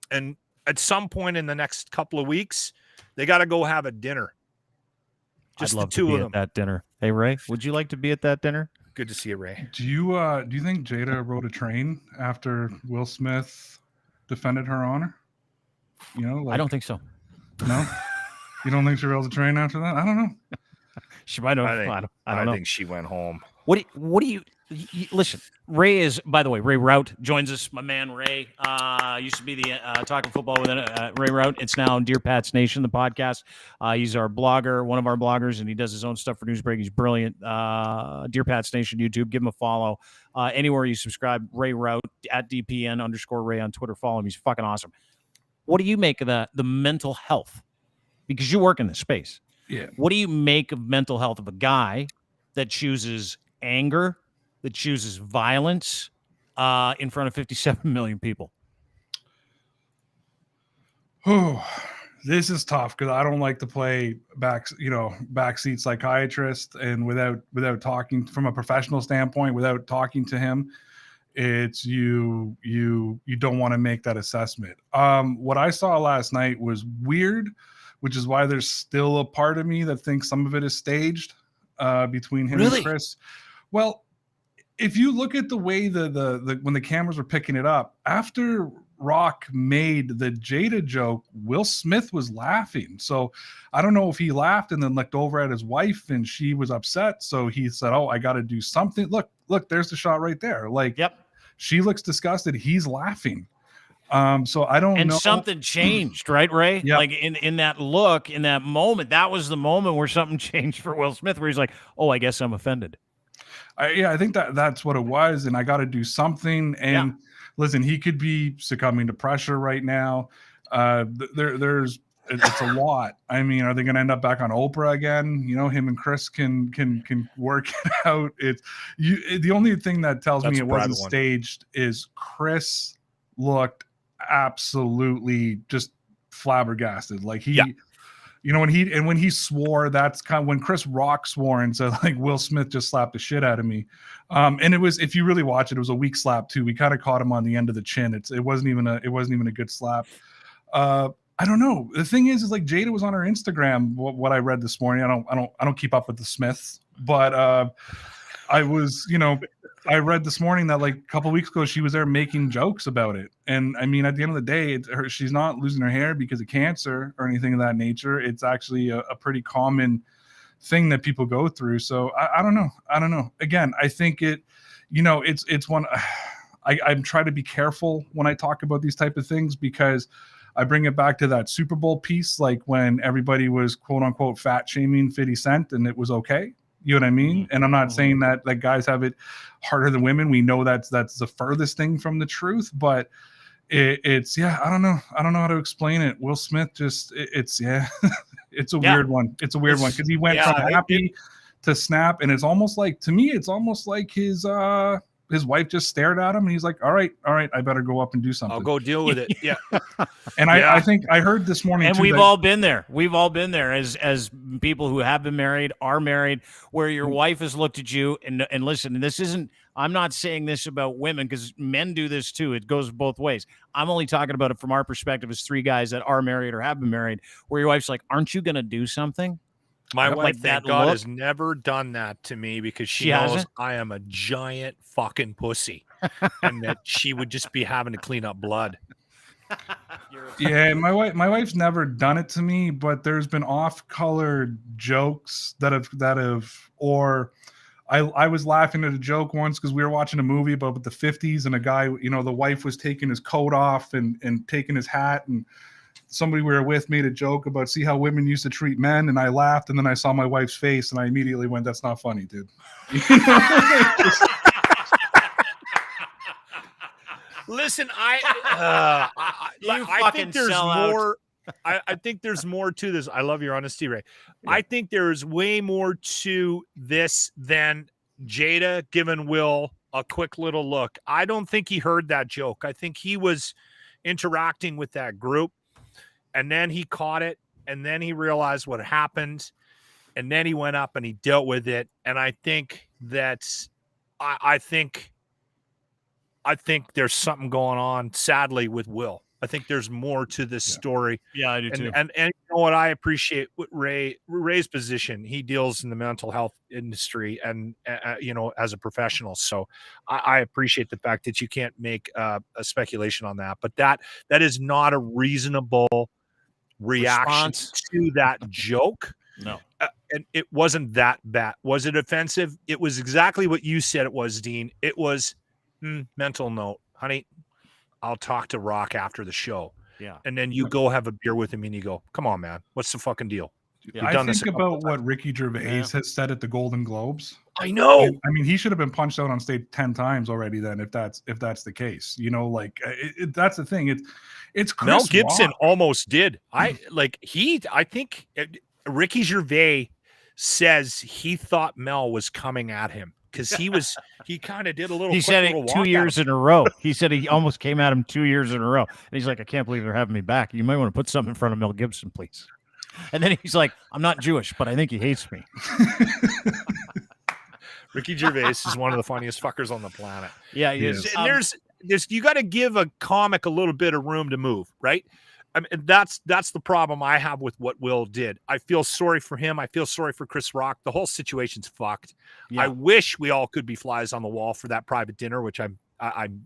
and at some point in the next couple of weeks, they got to go have a dinner. Just I'd love the two to be of them. At that dinner. Hey, Ray, would you like to be at that dinner? Good to see you, Ray. Do you think Jada rode a train after Will Smith defended her honor? You know, I don't think so. No, you don't think she rode a train after that? I don't know. She might have. I don't know. I think she went home. What do you listen? Ray is, by the way, Ray Rauth joins us. My man Ray used to be the talking football with Ray Rauth. It's now Dear Pats Nation, the podcast. He's our blogger, one of our bloggers, and he does his own stuff for Newsbreak. He's brilliant. Dear Pats Nation YouTube. Give him a follow. Anywhere you subscribe, Ray Rauth at DPN_Ray on Twitter. Follow him. He's fucking awesome. What do you make of the mental health? Because you work in this space. Yeah. What do you make of mental health of a guy that chooses anger, that chooses violence in front of 57 million people? Oh, this is tough because I don't like to play backseat psychiatrist, and without talking from a professional standpoint, without talking to him, it's you don't want to make that assessment. What I saw last night was weird, which is why there's still a part of me that thinks some of it is staged between him and Chris. Well, if you look at the way the when the cameras were picking it up, after Rock made the Jada joke, Will Smith was laughing. So I don't know if he laughed and then looked over at his wife and she was upset. So he said, "Oh, I got to do something." Look, there's the shot right there. Like, yep. She looks disgusted. He's laughing. So I don't know. And something changed, right, Ray? Yep. Like in that look, in that moment, that was the moment where something changed for Will Smith, where he's like, "Oh, I guess I'm offended." I think that's what it was, and I got to do something. And listen, he could be succumbing to pressure right now. It's a lot. I mean, are they going to end up back on Oprah again? You know, him and Chris can work it out. The only thing that tells me it wasn't staged is Chris looked absolutely just flabbergasted. Like you know, when he swore, that's kind of when Chris Rock swore and said, like, Will Smith just slapped the shit out of me. And it was, if you really watch it, it was a weak slap too. We kind of caught him on the end of the chin. It wasn't even a good slap. I don't know. The thing is like Jada was on her Instagram. What I read this morning, I don't keep up with the Smiths, but I read this morning that like a couple of weeks ago she was there making jokes about it. And I mean, at the end of the day, she's not losing her hair because of cancer or anything of that nature. It's actually a pretty common thing that people go through. So I don't know. Again, I think it's one. I'm trying to be careful when I talk about these type of things because I bring it back to that Super Bowl piece, like when everybody was quote unquote fat shaming 50 Cent and it was okay. You know what I mean? And I'm not saying that guys have it harder than women. We know that's the furthest thing from the truth, but it's I don't know how to explain it. Will Smith it's a weird one. It's a weird one because he went from happy to snap, and it's almost like, to me, it's almost like his wife just stared at him and he's like, all right, I better go up and do something. I'll go deal with it. Yeah. And I think I heard this morning and too, we've all been there. We've all been there as people who have been married, are married, where your wife has looked at you and listen, and this isn't, I'm not saying this about women because men do this too. It goes both ways. I'm only talking about it from our perspective as three guys that are married or have been married, where your wife's like, aren't you going to do something? My wife, like thank God, has never done that to me because she knows hasn't? I am a giant fucking pussy and that she would just be having to clean up blood. Yeah, my wife's never done it to me, but there's been off-colored jokes that have or I was laughing at a joke once because we were watching a movie about the 50s and a guy, the wife was taking his coat off and taking his hat, and somebody we were with made a joke about see how women used to treat men, and I laughed, and then I saw my wife's face and I immediately went, that's not funny, dude. Listen, I think there's more. I think there's more to this. I love your honesty, Ray. Yeah. I think there's way more to this than Jada giving Will a quick little look. I don't think he heard that joke. I think he was interacting with that group, and then he caught it, and then he realized what happened, and then he went up and he dealt with it. And I think that's, I think there's something going on, sadly, with Will. I think there's more to this story. Yeah, I do too. And you know what? I appreciate what Ray's position. He deals in the mental health industry and, as a professional. So I appreciate the fact that you can't make a speculation on that. But that is not a reasonable reaction Response to that joke. No. And it wasn't that bad. Was it offensive? It was exactly what you said it was, Dean. It was mental note. Honey, I'll talk to Rock after the show. Yeah. And then you go have a beer with him and you go, come on, man. What's the fucking deal? Yeah, I think about what Ricky Gervais has said at the Golden Globes. I know. I mean, he should have been punched out on stage 10 times already then, if that's the case. That's the thing. It's Chris Mel Gibson Rock. almost did. I think Ricky Gervais says he thought Mel was coming at him because he kind of did a little. He said it 2 years in a row. He said he almost came at him 2 years in a row. And he's like, I can't believe they're having me back. You might want to put something in front of Mel Gibson, please. And then he's like, I'm not Jewish, but I think he hates me. Ricky Gervais is one of the funniest fuckers on the planet. Yeah, he is. And there's you got to give a comic a little bit of room to move, right? I mean, that's the problem I have with what Will did. I feel sorry for him. I feel sorry for Chris Rock. The whole situation's fucked. Yeah. I wish we all could be flies on the wall for that private dinner, which I'm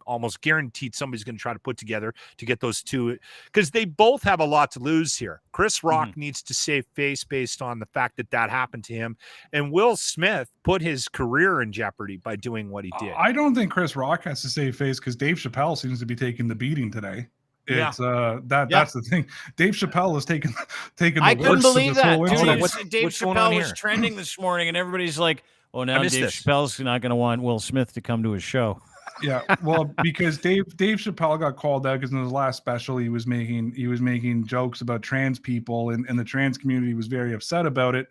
almost guaranteed somebody's going to try to put together to get those two, because they both have a lot to lose here. Chris Rock needs to save face based on the fact that happened to him, and Will Smith put his career in jeopardy by doing what he did. I don't think Chris Rock has to save face because Dave Chappelle seems to be taking the beating today. It's that's the thing. Dave Chappelle is taking the I couldn't believe that. Dave what's Chappelle was trending this morning, and everybody's like, "Oh, now Dave Chappelle's not going to want Will Smith to come to his show." Yeah, well, because Dave Chappelle got called out because in his last special he was making jokes about trans people, and the trans community was very upset about it.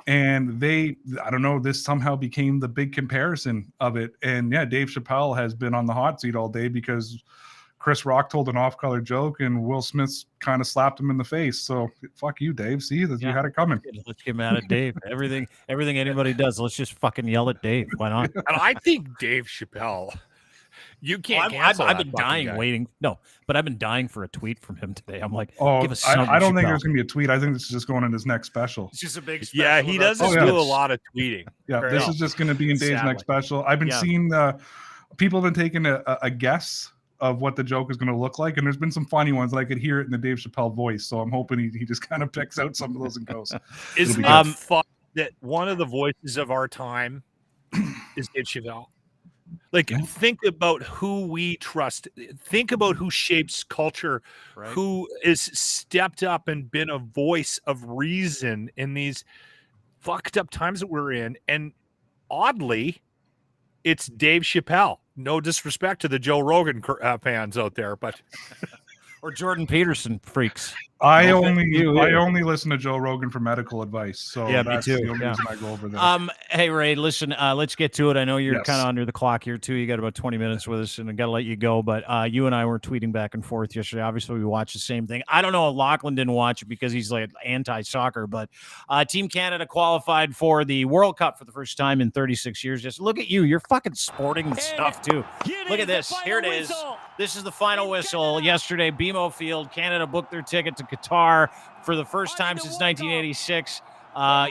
And I don't know, this somehow became the big comparison of it. And yeah, Dave Chappelle has been on the hot seat all day because Chris Rock told an off-color joke and Will Smith kind of slapped him in the face. So fuck you, Dave. See that you had it coming. Let's get mad at Dave. Everything anybody does, let's just fucking yell at Dave. Why not? And I think Dave Chappelle, you can't. I've been dying waiting. No, but I've been dying for a tweet from him today. I'm like, give us I don't think there's gonna be a tweet. I think this is just going in his next special. It's just a big special. Yeah, he doesn't do a lot of tweeting. Yeah, this is just gonna be in Dave's next special. I've been seeing people have been taking a guess of what the joke is going to look like, and there's been some funny ones that I could hear it in the Dave Chappelle voice, so I'm hoping he just kind of picks out some of those and goes. Isn't it fun that one of the voices of our time is Dave Chappelle? Like, think about who we trust. Think about who shapes culture, who is stepped up and been a voice of reason in these fucked up times that we're in. And oddly, it's Dave Chappelle. No disrespect to the Joe Rogan fans out there, but or Jordan Peterson freaks. I only listen to Joe Rogan for medical advice. So yeah, that's me too. the only reason I go over there. Hey Ray, listen, let's get to it. I know you're kind of under the clock here too. You got about 20 minutes with us, and I got to let you go. But you and I were tweeting back and forth yesterday. Obviously, we watched the same thing. I don't know if Lachlan didn't watch it because he's like anti-soccer, but Team Canada qualified for the World Cup for the first time in 36 years. Just look at you. You're fucking sporting the stuff too. Look at this. Here it is. This is the final whistle. Yesterday, BMO Field, Canada booked their ticket to Qatar for the first time since 1986.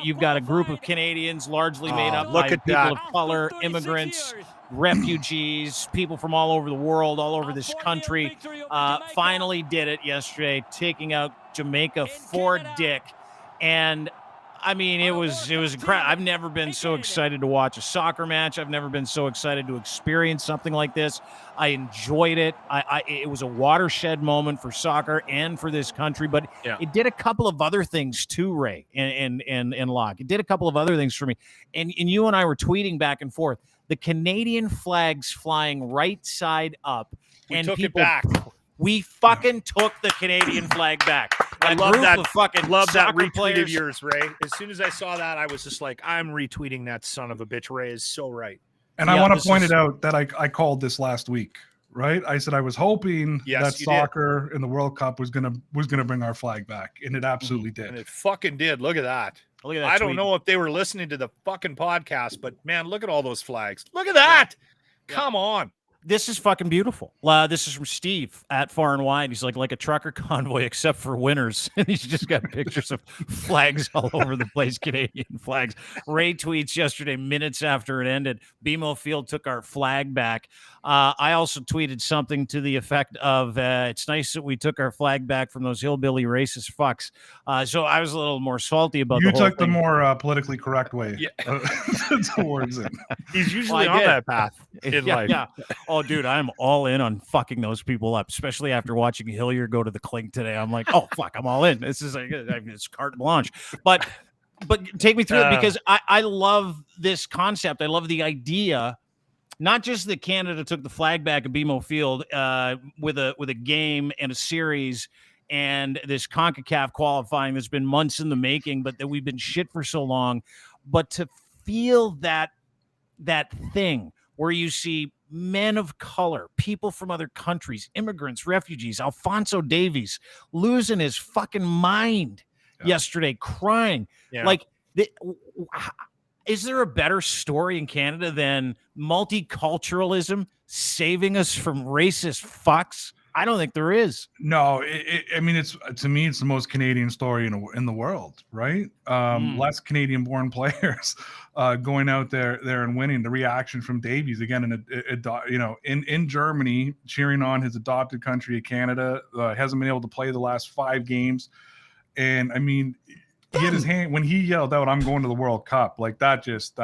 You've got a group of Canadians largely made up by people of color, immigrants, refugees, people from all over the world, all over this country. Finally did it yesterday, taking out Jamaica for Dick. And I mean, it was incredible. I've never been so excited to watch a soccer match. I've never been so excited to experience something like this. I enjoyed it. It was a watershed moment for soccer and for this country, but it did a couple of other things too, Ray and Locke. It did a couple of other things for me. And you and I were tweeting back and forth. The Canadian flags flying right side up. We took it back. We fucking took the Canadian flag back. I love that. Love that retweet of yours, Ray. As soon as I saw that, I was just like, I'm retweeting that son of a bitch. Ray is so right. And I want to point it out that I called this last week, right? I said I was hoping that soccer in the World Cup was gonna bring our flag back, and it absolutely did. And it fucking did. Look at that. Look at that. I don't know if they were listening to the fucking podcast, but man, look at all those flags. Look at that. Come on. This is fucking beautiful. This is from Steve at Far and Wide. He's like a trucker convoy, except for winners. And he's just got pictures of flags all over the place, Canadian flags. Ray tweets yesterday, minutes after it ended, BMO Field took our flag back. I also tweeted something to the effect of, it's nice that we took our flag back from those hillbilly racist fucks. So I was a little more salty about You the whole took the thing. more politically correct way towards it. He's usually Well, on that path in yeah, life. yeah. Oh, dude, I'm all in on fucking those people up, especially after watching Hillier go to the clink today. I'm like, oh, fuck, I'm all in. This is like, it's carte blanche. But take me through it, because I love this concept. I love the idea, not just that Canada took the flag back at BMO Field with a game and a series and this CONCACAF qualifying that's been months in the making, but that we've been shit for so long. But to feel that thing where you see men of color, people from other countries, immigrants, refugees, Alphonso Davies losing his fucking mind yesterday, crying. Yeah. Like, is there a better story in Canada than multiculturalism saving us from racist fucks? I don't think there is. No, I mean, it's, to me, it's the most Canadian story in the world, right? Less Canadian-born players going out there and winning. The reaction from Davies again, in Germany, cheering on his adopted country of Canada. Hasn't been able to play the last 5 games, and I mean, he had his hand when he yelled out, "I'm going to the World Cup!" Like that just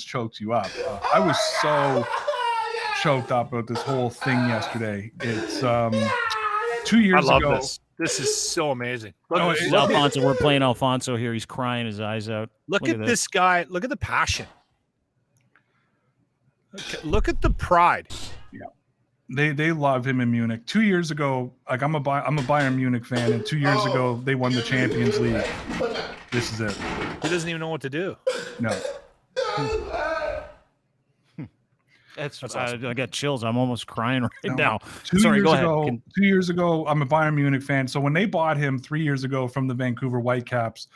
chokes you up. I was so choked up about this whole thing yesterday. It's 2 years ago. This is so amazing. Look, Alfonso, we're playing Alfonso here. He's crying his eyes out. Look at this guy. Look at the passion. Look at the pride. Yeah, they love him in Munich. 2 years ago, like I'm a Bayern Munich fan, and 2 years ago they won the Champions League. This is it. He doesn't even know what to do. No. That's awesome. I got chills. I'm almost crying right now. 2 Sorry, years go ago, ahead. 2 years ago, I'm a Bayern Munich fan. So when they bought him 3 years ago from the Vancouver Whitecaps,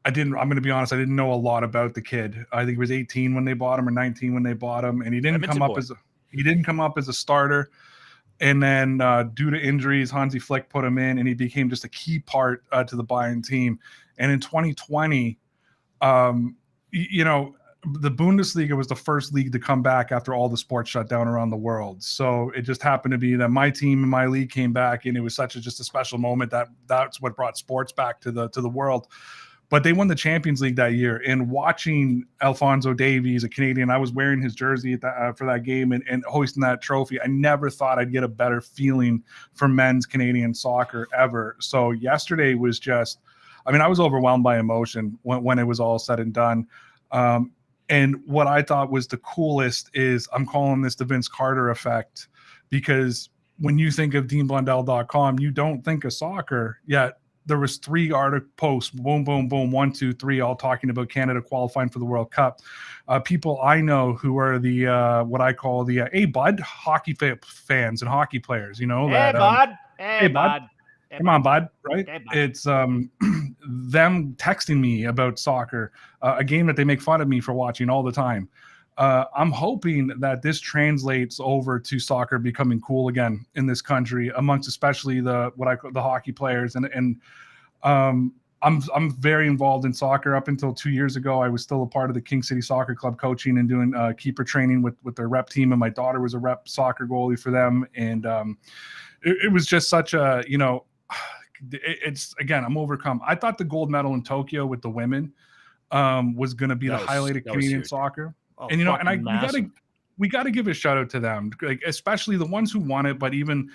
I'm going to be honest, I didn't know a lot about the kid. I think he was 18 when they bought him, or 19 when they bought him, and he didn't come up as a starter. And then due to injuries, Hansi Flick put him in, and he became just a key part to the Bayern team. And in 2020, the Bundesliga was the first league to come back after all the sports shut down around the world. So it just happened to be that my team and my league came back, and it was just a special moment that's what brought sports back to the world. But they won the Champions League that year, and watching Alphonso Davies, a Canadian, I was wearing his jersey for that game and hoisting that trophy. I never thought I'd get a better feeling for men's Canadian soccer ever. So yesterday was just, I mean, I was overwhelmed by emotion when it was all said and done. And what I thought was the coolest is, I'm calling this the Vince Carter effect, because when you think of DeanBlundell.com, you don't think of soccer, yet there was 3 article posts, boom, boom, boom, 1, 2, 3, all talking about Canada qualifying for the World Cup. People I know who are the what I call the hey bud hockey fans and hockey players, Hey bud, hey bud. Come on, bud, right? Hey, bud. It's them texting me about soccer, a game that they make fun of me for watching all the time. I'm hoping that this translates over to soccer becoming cool again in this country, amongst especially the hockey players. And I'm very involved in soccer. Up until 2 years ago, I was still a part of the King City Soccer Club, coaching and doing keeper training with their rep team. And my daughter was a rep soccer goalie for them. And it was just such a, it's, again, I'm overcome. I thought the gold medal in Tokyo with the women was going to be the highlight of Canadian soccer. Oh, And we got to give a shout out to them, like especially the ones who won it, but even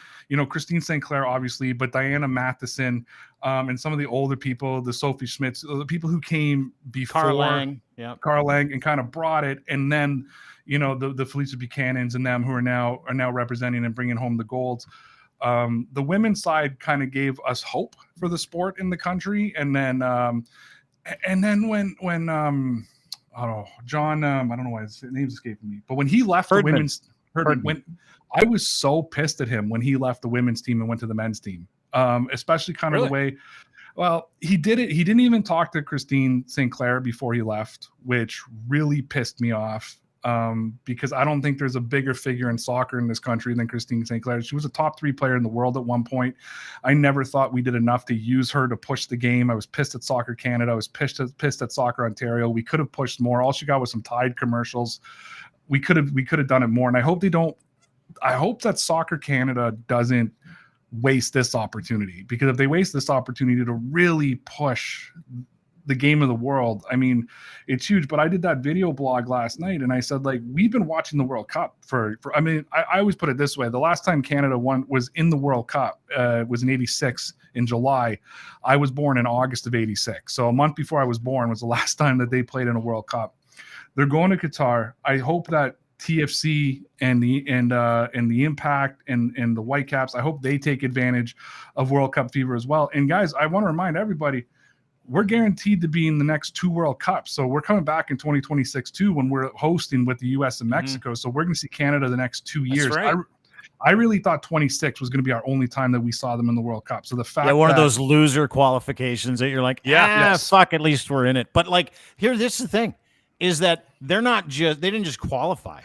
Christine St. Clair, obviously, but Diana Matheson, and some of the older people, the Sophie Schmitz, the people who came before Carl Lang, and kind of brought it, and then the Felicia Buchanans and them who are now representing and bringing home the golds. The women's side kind of gave us hope for the sport in the country, and then when John, I don't know why his name's escaping me, but when he left the women's, when I was so pissed at him when he left the women's team and went to the men's team, especially kind of the way, well, he did it. He didn't even talk to Christine St. Clair before he left, which really pissed me off. because I don't think there's a bigger figure in soccer in this country than Christine St. Clair. She was a top 3 player in the world at one point. I never thought we did enough to use her to push the game. I was pissed at Soccer Canada. I was pissed at Soccer Ontario. We could have pushed more. All she got was some Tide commercials. We could have done it more. And I hope that Soccer Canada doesn't waste this opportunity, because if they waste this opportunity to really push the game of the world, I mean, it's huge. But I did that video blog last night and I said, like, we've been watching the World Cup for I mean, I always put it this way. The last time Canada was in the World Cup was in 86 in July. I was born in August of 86. So a month before I was born was the last time that they played in a World Cup. They're going to Qatar. I hope that TFC and the Impact and the Whitecaps, I hope they take advantage of World Cup fever as well. And guys, I want to remind everybody, we're guaranteed to be in the next 2 World Cups. So we're coming back in 2026 too, when we're hosting with the US and Mexico. So we're going to see Canada the next 2 years. Right. I really thought 26 was going to be our only time that we saw them in the World Cup. So the fact one of those loser qualifications that you're like, fuck, at least we're in it. But like, this is the thing, is that they didn't just qualify.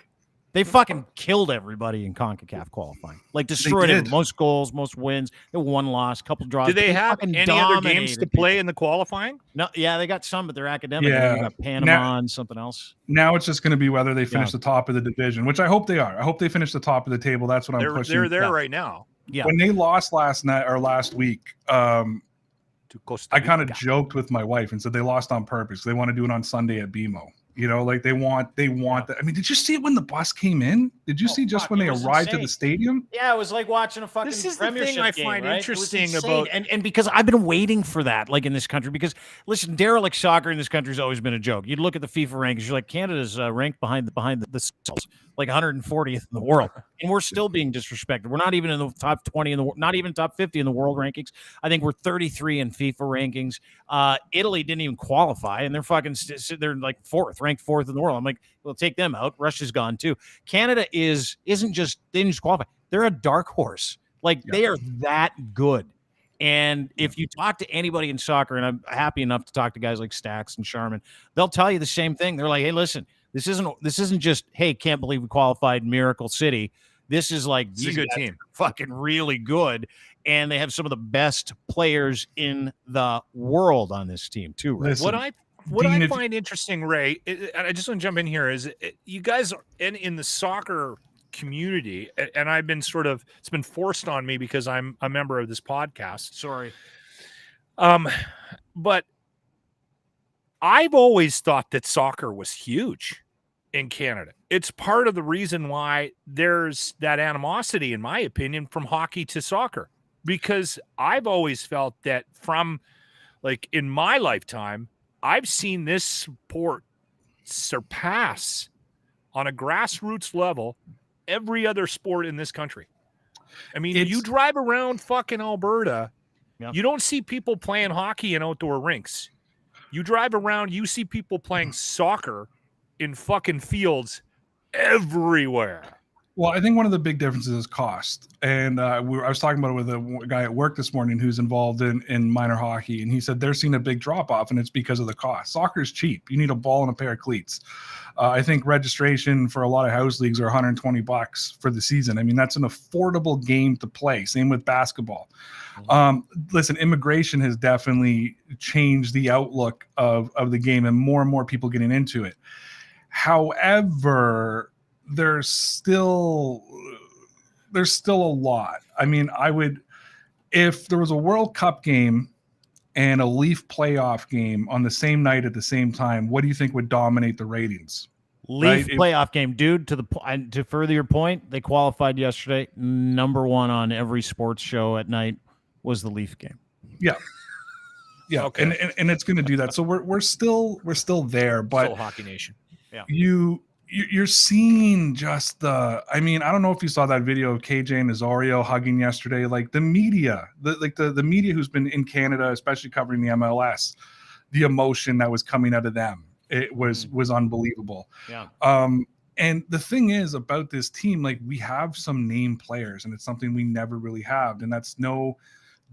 They fucking killed everybody in CONCACAF qualifying. Like, destroyed it. Most goals, most wins. They 1 loss, couple draws. Do they have any other games to play in the qualifying? No, yeah, they got some, but they're academic. Yeah. They got Panama and something else. Now it's just going to be whether they finish the top of the division, which I hope they are. I hope they finish the top of the table. That's what I'm pushing. They're there right now. Yeah. When they lost last week, I kind of joked with my wife and said they lost on purpose. They want to do it on Sunday at BMO. You know, like they want that. I mean, did you see it when the bus came in? Did you see just when they arrived to the stadium? Yeah, it was like watching a fucking This is the premiership thing I game, find right? interesting about, and because I've been waiting for that, like in this country, because listen, derelict soccer in this country has always been a joke. You'd look at the FIFA rankings, you're like, Canada's ranked behind the like 140th in the world, and we're still being disrespected. We're not even in the top 20 in the not even top 50 in the world rankings. I think we're 33 in FIFA rankings. Italy didn't even qualify, and they're fucking they're like ranked fourth in the world. I'm like, we'll take them out. Russia's gone too. Canada they didn't just qualify. They're a dark horse. Like they are that good. And if you talk to anybody in soccer, and I'm happy enough to talk to guys like Stacks and Sharman, they'll tell you the same thing. They're like, hey, listen, this isn't just, hey, can't believe we qualified Miracle City. This is like, it's a good team, fucking really good. And they have some of the best players in the world on this team too. Right? Listen, what I find interesting, Ray, and I just want to jump in here, is you guys are in the soccer community, and I've been it's been forced on me because I'm a member of this podcast. Sorry. But I've always thought that soccer was huge in Canada. It's part of the reason why there's that animosity, in my opinion, from hockey to soccer, because I've always felt that from, like, in my lifetime, I've seen this sport surpass on a grassroots level every other sport in this country. I mean, you drive around fucking Alberta, you don't see people playing hockey in outdoor rinks. You drive around, you see people playing soccer in fucking fields everywhere. Well, I think one of the big differences is cost. And I was talking about it with a guy at work this morning who's involved in minor hockey, and he said they're seeing a big drop-off, and it's because of the cost. Soccer is cheap. You need a ball and a pair of cleats. I think registration for a lot of house leagues are $120 for the season. I mean, that's an affordable game to play. Same with basketball. Listen, immigration has definitely changed the outlook of the game, and more people getting into it. However, there's still a lot. I mean, if there was a World Cup game and a Leaf playoff game on the same night at the same time, what do you think would dominate the ratings? Leaf playoff game, dude. To further your point, they qualified yesterday. Number one on every sports show at night was the Leaf game. Yeah. Okay. And it's going to do that. So we're still there, but still Hockey Nation. Yeah. You're seeing just I mean, I don't know if you saw that video of KJ and Azorio hugging yesterday. Like the media, the media who's been in Canada, especially covering the MLS, the emotion that was coming out of them, it was unbelievable. Yeah. And the thing is about this team, like we have some name players, and it's something we never really have, and that's no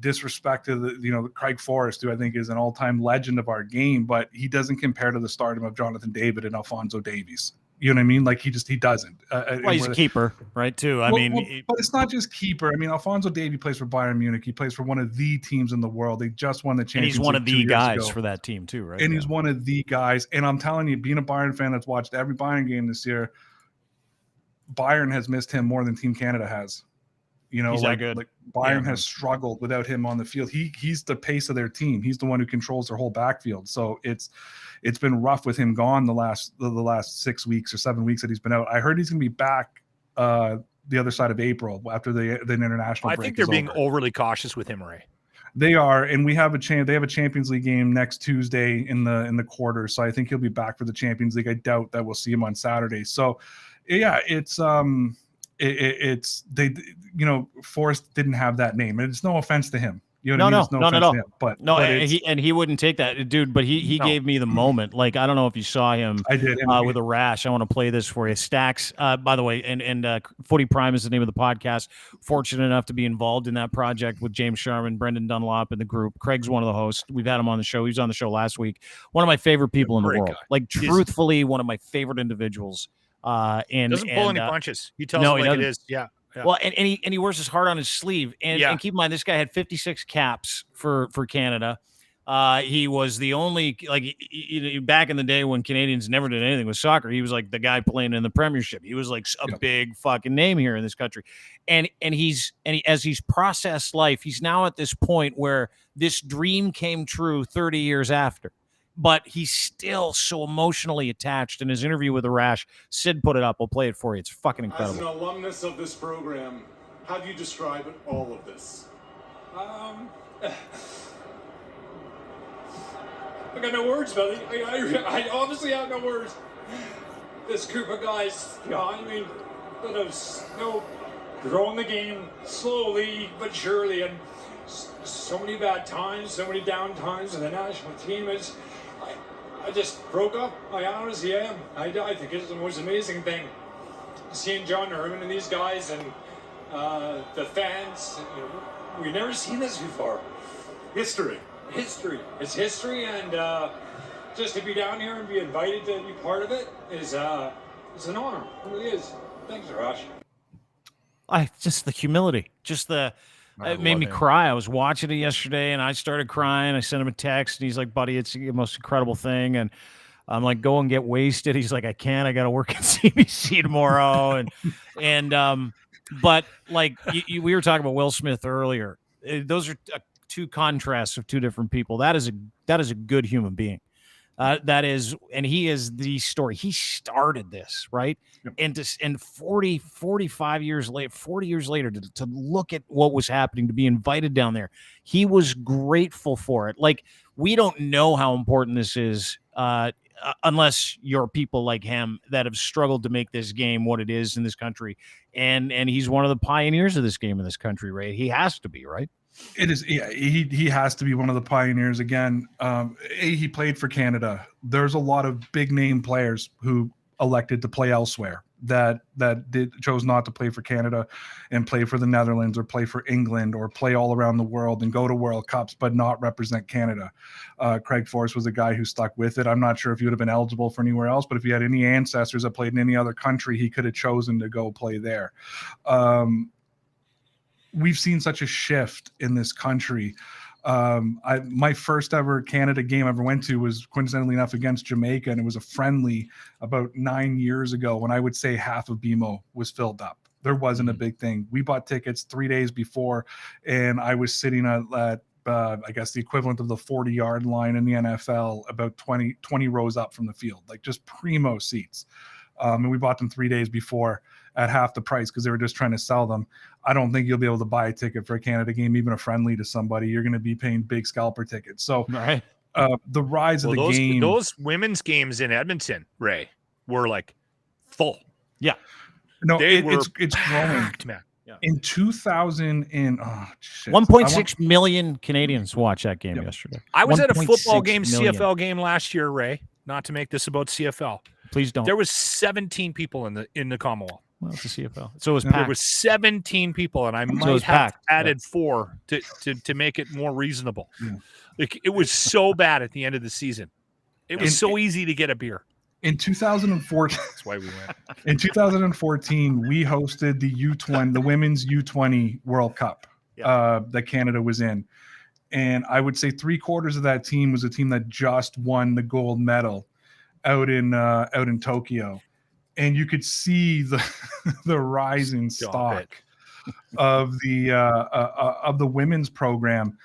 disrespect to Craig Forrest, who I think is an all-time legend of our game, but he doesn't compare to the stardom of Jonathan David and Alphonso Davies. You know what I mean? Like he doesn't. Well, he's a keeper, right? Too. I mean, but it's not just keeper. I mean, Alphonso Davies plays for Bayern Munich. He plays for one of the teams in the world. They just won the Champions League. And he's one of the guys ago. for that team too, right? And he's one of the guys. And I'm telling you, being a Bayern fan that's watched every Bayern game this year, Bayern has missed him more than Team Canada has. You know, like Bayern has struggled without him on the field. He's the pace of their team. He's the one who controls their whole backfield. So it's been rough with him gone the last 6 weeks or 7 weeks that he's been out. I heard he's going to be back the other side of April after the international break. I think they're being overly cautious with him, Ray. They are, and they have a Champions League game next Tuesday in the quarter. So I think he'll be back for the Champions League. I doubt that we'll see him on Saturday. So yeah, it's they, you know, Forrest didn't have that name, and it's no offense to him. You know what I mean? It's no offense to him, but he wouldn't take that, dude. But he gave me the moment. Like, I don't know if you saw him. I did with a rash. I want to play this for you. Stacks, by the way, and Footy Prime is the name of the podcast. Fortunate enough to be involved in that project with James Sharman, Brendan Dunlop, and the group. Craig's one of the hosts. We've had him on the show. He was on the show last week. One of my favorite people in the world. Like, truthfully, one of my favorite individuals. And doesn't pull any punches. He tells it like it is. Yeah. Well, and he wears his heart on his sleeve. And keep in mind, this guy had 56 caps for Canada. He was the only, like, back in the day when Canadians never did anything with soccer, he was like the guy playing in the Premiership. He was like a big fucking name here in this country. And as he's processed life, he's now at this point where this dream came true 30 years after. But he's still so emotionally attached. In his interview with Arash, Sid put it up. We'll play it for you. It's fucking incredible. As an alumnus of this program, how do you describe all of this? I got no words, buddy. I honestly have no words. This group of guys behind me that have growing the game slowly but surely, and so many bad times, so many down times, and the national team is. I just broke up. I honestly am. I think it's the most amazing thing. Seeing John Herman and these guys and the fans. You know, we've never seen this before. History. It's history, and just to be down here and be invited to be part of it is it's an honor. It really is. Thanks, Arash. Just the humility. It made me cry. I was watching it yesterday, and I started crying. I sent him a text, and he's like, buddy, it's the most incredible thing. And I'm like, go and get wasted. He's like, I can't. I got to work at CBC tomorrow. But like we were talking about Will Smith earlier. Those are two contrasts of two different people. That is a good human being. And he is the story. He started this, right? Yep. And 45 years later, 40 years later, to look at what was happening, to be invited down there, he was grateful for it. Like, we don't know how important this is, unless you're people like him that have struggled to make this game what it is in this country. And he's one of the pioneers of this game in this country, right? He has to be, right? It is. Yeah, he has to be one of the pioneers again. He played for Canada. There's a lot of big name players who elected to play elsewhere that chose not to play for Canada and play for the Netherlands or play for England or play all around the world and go to World Cups but not represent Canada. Craig Forrest was a guy who stuck with it. I'm not sure if he would have been eligible for anywhere else, but if he had any ancestors that played in any other country, he could have chosen to go play there. We've seen such a shift in this country. My first ever Canada game I ever went to was, coincidentally enough, against Jamaica, and it was a friendly about 9 years ago when I would say half of BMO was filled up. There wasn't a big thing. We bought tickets 3 days before, and I was sitting at I guess the equivalent of the 40-yard line in the NFL, about 20 rows up from the field, like just primo seats. And we bought them 3 days before at half the price because they were just trying to sell them. I don't think you'll be able to buy a ticket for a Canada game, even a friendly to somebody. You're going to be paying big scalper tickets. So the rise of the game. Those women's games in Edmonton, Ray, were like full. Yeah. No, it's growing. Man. Yeah. In 2000 and 1.6 million Canadians watched that game yesterday. I was at a football game, million. CFL game last year, Ray. Not to make this about CFL. Please don't. There was 17 people in the Commonwealth. Well, it's a CFL. So it was packed. There was 17 people, and I might have added 4 to make it more reasonable. Yeah. Like, it was so bad at the end of the season. It was so easy to get a beer. In 2014, That's why we went. In 2014, we hosted the U20, the women's U20 World Cup that Canada was in. And I would say 3/4 of that team was a team that just won the gold medal out in Tokyo. And you could see the rising stock of the women's program.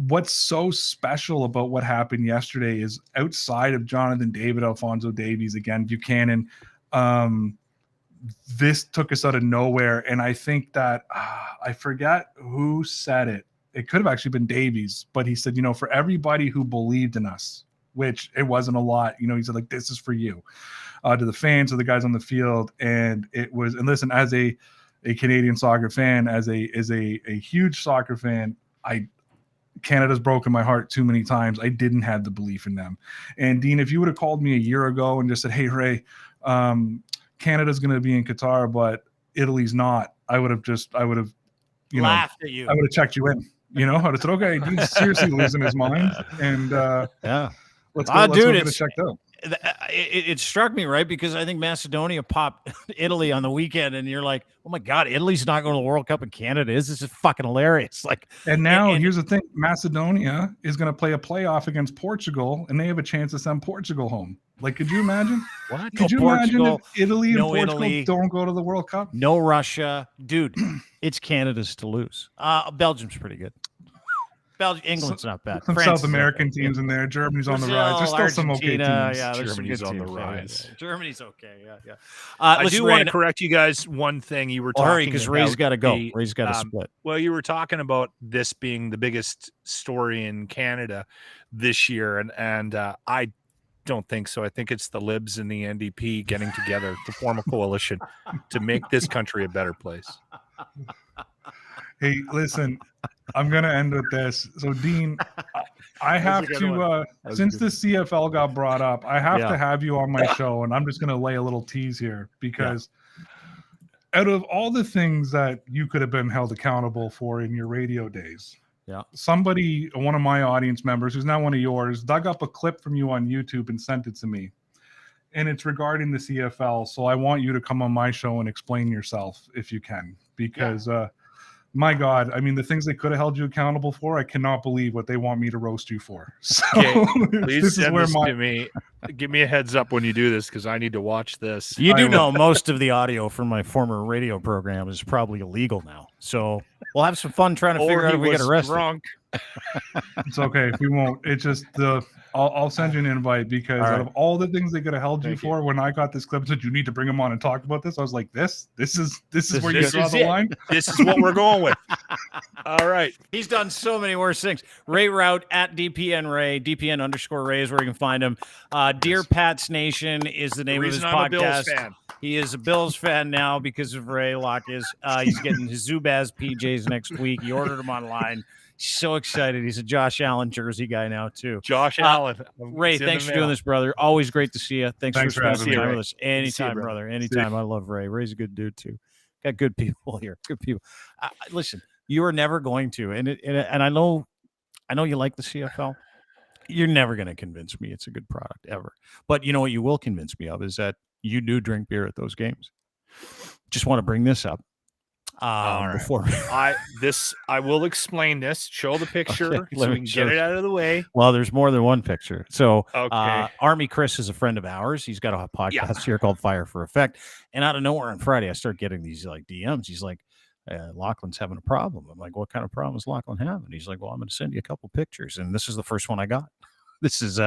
What's so special about what happened yesterday is outside of Jonathan David, Alphonso Davies, again, Buchanan, this took us out of nowhere. And I think that I forget who said it. It could have actually been Davies, but he said, for everybody who believed in us, which it wasn't a lot, he said, like, this is for you, to the fans, to the guys on the field. And it was, and listen, as a Canadian soccer fan, as a huge soccer fan, Canada's broken my heart too many times. I didn't have the belief in them. And Dean, if you would have called me a year ago and just said, hey, Ray, Canada's going to be in Qatar, but Italy's not, I would have laughed at you. I would have checked you in. I would have said, okay, Dean's seriously losing his mind. And let's go get it checked out. It struck me, right? Because I think Macedonia popped Italy on the weekend, and you're like, oh my God, Italy's not going to the World Cup and Canada is. This is fucking hilarious. And now here's the thing: Macedonia is going to play a playoff against Portugal, and they have a chance to send Portugal home. Could you imagine? What? Could you imagine if Italy and Portugal don't go to the World Cup? No Russia, dude. It's Canada's to lose. Belgium's pretty good. England's not bad. Some France South American teams in there. Germany's on the rise. There's still some okay teams. Yeah, Germany's on the rise. Germany's okay. Yeah. I do want to correct you guys. One thing you were talking about. Because Ray's got to go. Ray's got to split. Well, you were talking about this being the biggest story in Canada this year, and I don't think so. I think it's the Libs and the NDP getting together to form a coalition to make this country a better place. Hey, listen, I'm going to end with this. So, Dean, I have to, since the CFL got brought up, I have to have you on my show, and I'm just going to lay a little tease here because out of all the things that you could have been held accountable for in your radio days, somebody, one of my audience members, who's now one of yours, dug up a clip from you on YouTube and sent it to me. And it's regarding the CFL. So I want you to come on my show and explain yourself if you can, because my God, I mean, the things they could have held you accountable for, I cannot believe what they want me to roast you for. So please send this to me. Give me a heads up when you do this, because I need to watch this. You do know most of the audio from my former radio program is probably illegal now. So we'll have some fun trying to figure out if we get arrested. Drunk. It's okay. We won't. It's just I'll send you an invite, because out of all the things they could have held you for, when I got this clip and said you need to bring them on and talk about this, I was like, this is where you draw the line. This is what we're going with. All right. He's done so many worse things. Ray Rauth at DPN Ray, DPN_Ray is where you can find him. Dear Pats Nation is the name of his podcast. I'm a Bills fan. He is a Bills fan now because of Ray Lockis. He's getting his Zubaz PJs next week. He ordered them online. So excited. He's a Josh Allen jersey guy now, too. Josh Allen. Ray, thanks for doing this, brother. Always great to see you. Thanks for spending time with us. Anytime, brother. Anytime. I love Ray. Ray's a good dude, too. Got good people here. Good people. Listen, you are never going to. And I know you like the CFL. You're never going to convince me it's a good product ever. But you know what you will convince me of is that you do drink beer at those games. Just want to bring this up. Before I will explain this. Show the picture so we can get it out of the way. Well, there's more than one picture. So Army Chris is a friend of ours. He's got a podcast here called Fire for Effect. And out of nowhere on Friday, I start getting these DMs. He's like, Lachlan's having a problem. I'm like, what kind of problem is Lachlan having? He's like, well, I'm going to send you a couple pictures. And this is the first one I got. This is